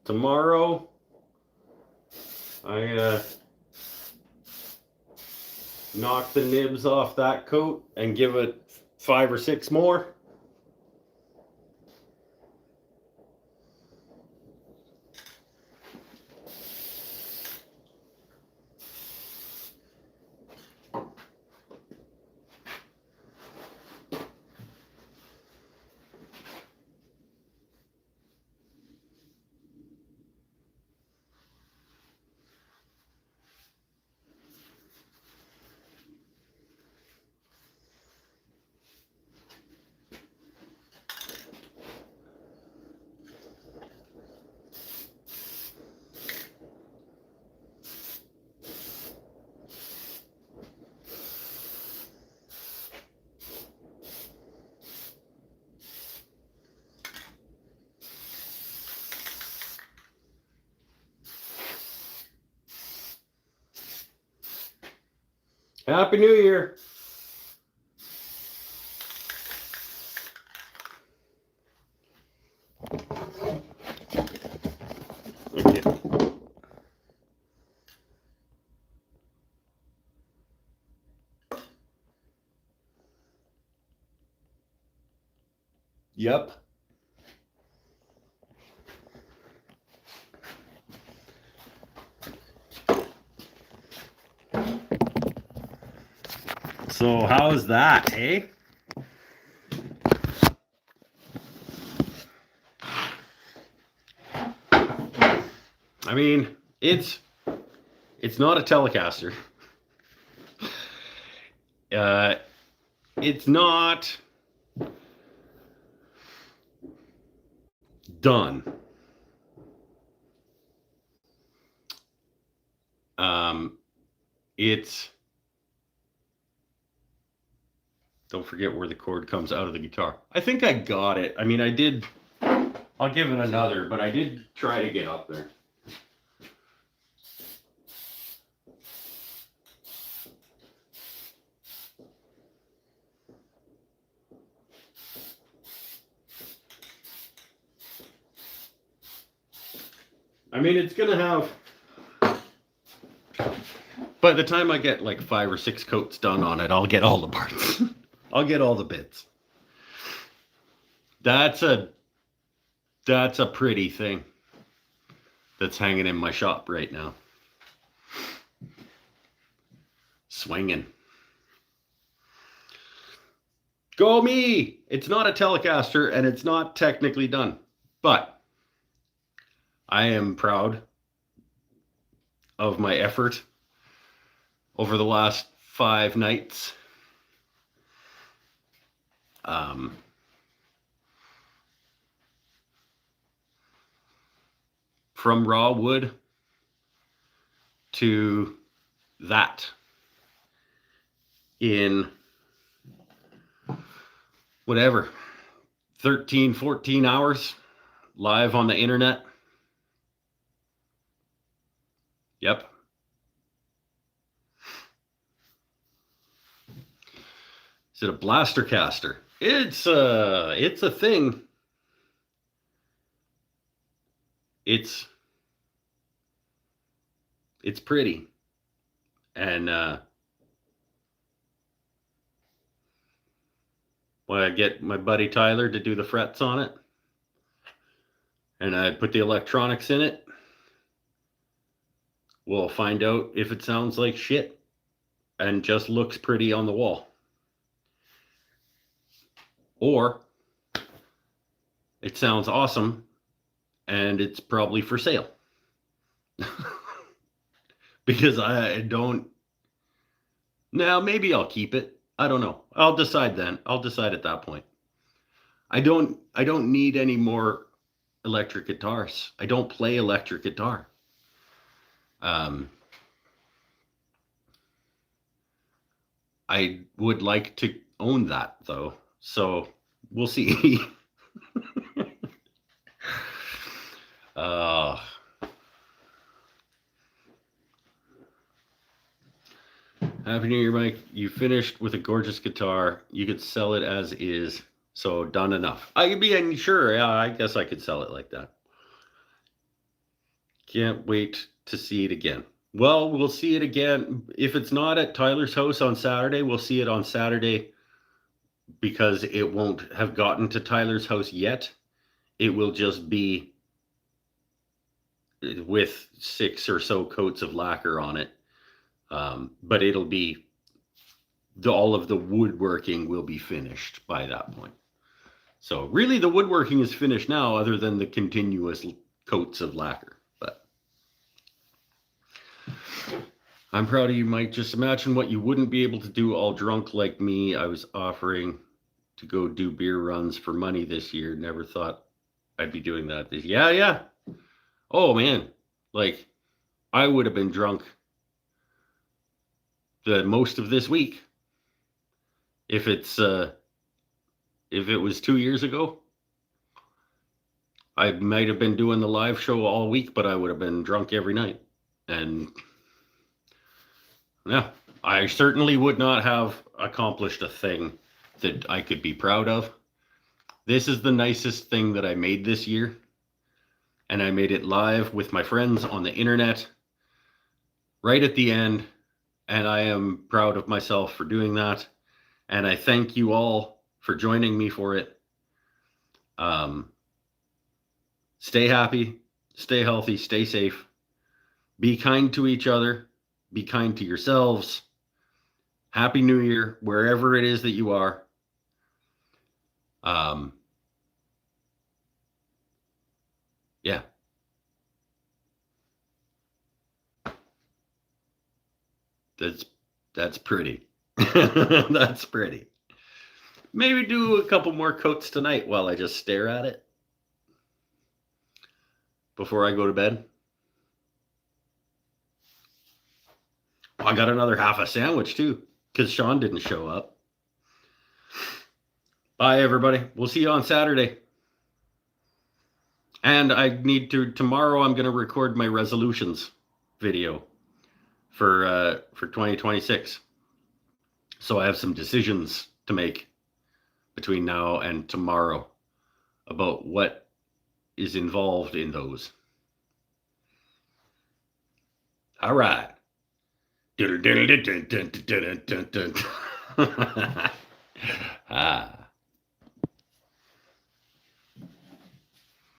Tomorrow, I knock the nibs off that coat and give it 5 or 6 more. Happy New Year. Okay. Yep. So how's that, eh? I mean, it's not a Telecaster. It's not done. It's, don't forget where the cord comes out of the guitar. I think I got it. I mean, I did, I'll give it another, but I did try to get up there. I mean, it's gonna have, by the time I get like 5 or 6 coats done on it, I'll get all the parts. I'll get all the bits. That's a pretty thing that's hanging in my shop right now. Swinging. Go me! It's not a Telecaster and it's not technically done, but I am proud of my effort over the last 5 nights. From raw wood to that in whatever, 13, 14 hours live on the internet. Yep. Is it a blaster caster? It's a thing. It's pretty. And when I get my buddy Tyler to do the frets on it, and I put the electronics in it, we'll find out if it sounds like shit and just looks pretty on the wall. Or it sounds awesome and it's probably for sale. Because I don't, now maybe I'll keep it. I don't know. I'll decide then. I'll decide at that point. I don't need any more electric guitars. I don't play electric guitar. I would like to own that though. So we'll see. Happy New Year, Mike. You finished with a gorgeous guitar. You could sell it as is. So done enough. I could be sure. Yeah, I guess I could sell it like that. Can't wait to see it again. Well, we'll see it again. If it's not at Tyler's house on Saturday, we'll see it on Saturday because it won't have gotten to Tyler's house yet. It will just be with 6 or so coats of lacquer on it. But it'll be all of the woodworking will be finished by that point. So really the woodworking is finished now other than the continuous coats of lacquer. But I'm proud of you, Mike. Just imagine what you wouldn't be able to do all drunk like me. I was offering to go do beer runs for money this year. Never thought I'd be doing that. Yeah. Oh, man. Like, I would have been drunk the most of this week if it was 2 years ago. I might have been doing the live show all week, but I would have been drunk every night. And yeah, I certainly would not have accomplished a thing that I could be proud of. This is the nicest thing that I made this year. And I made it live with my friends on the internet right at the end. And I am proud of myself for doing that. And I thank you all for joining me for it. Stay happy, stay healthy, stay safe. Be kind to each other. Be kind to yourselves. Happy New Year, wherever it is that you are. Yeah. That's pretty. That's pretty. Maybe do a couple more coats tonight while I just stare at it before I go to bed. I got another half a sandwich too because Sean didn't show up. Bye, everybody. We'll see you on Saturday. And I need to, tomorrow I'm going to record my resolutions video for 2026. So I have some decisions to make between now and tomorrow about what is involved in those. All right. Ah.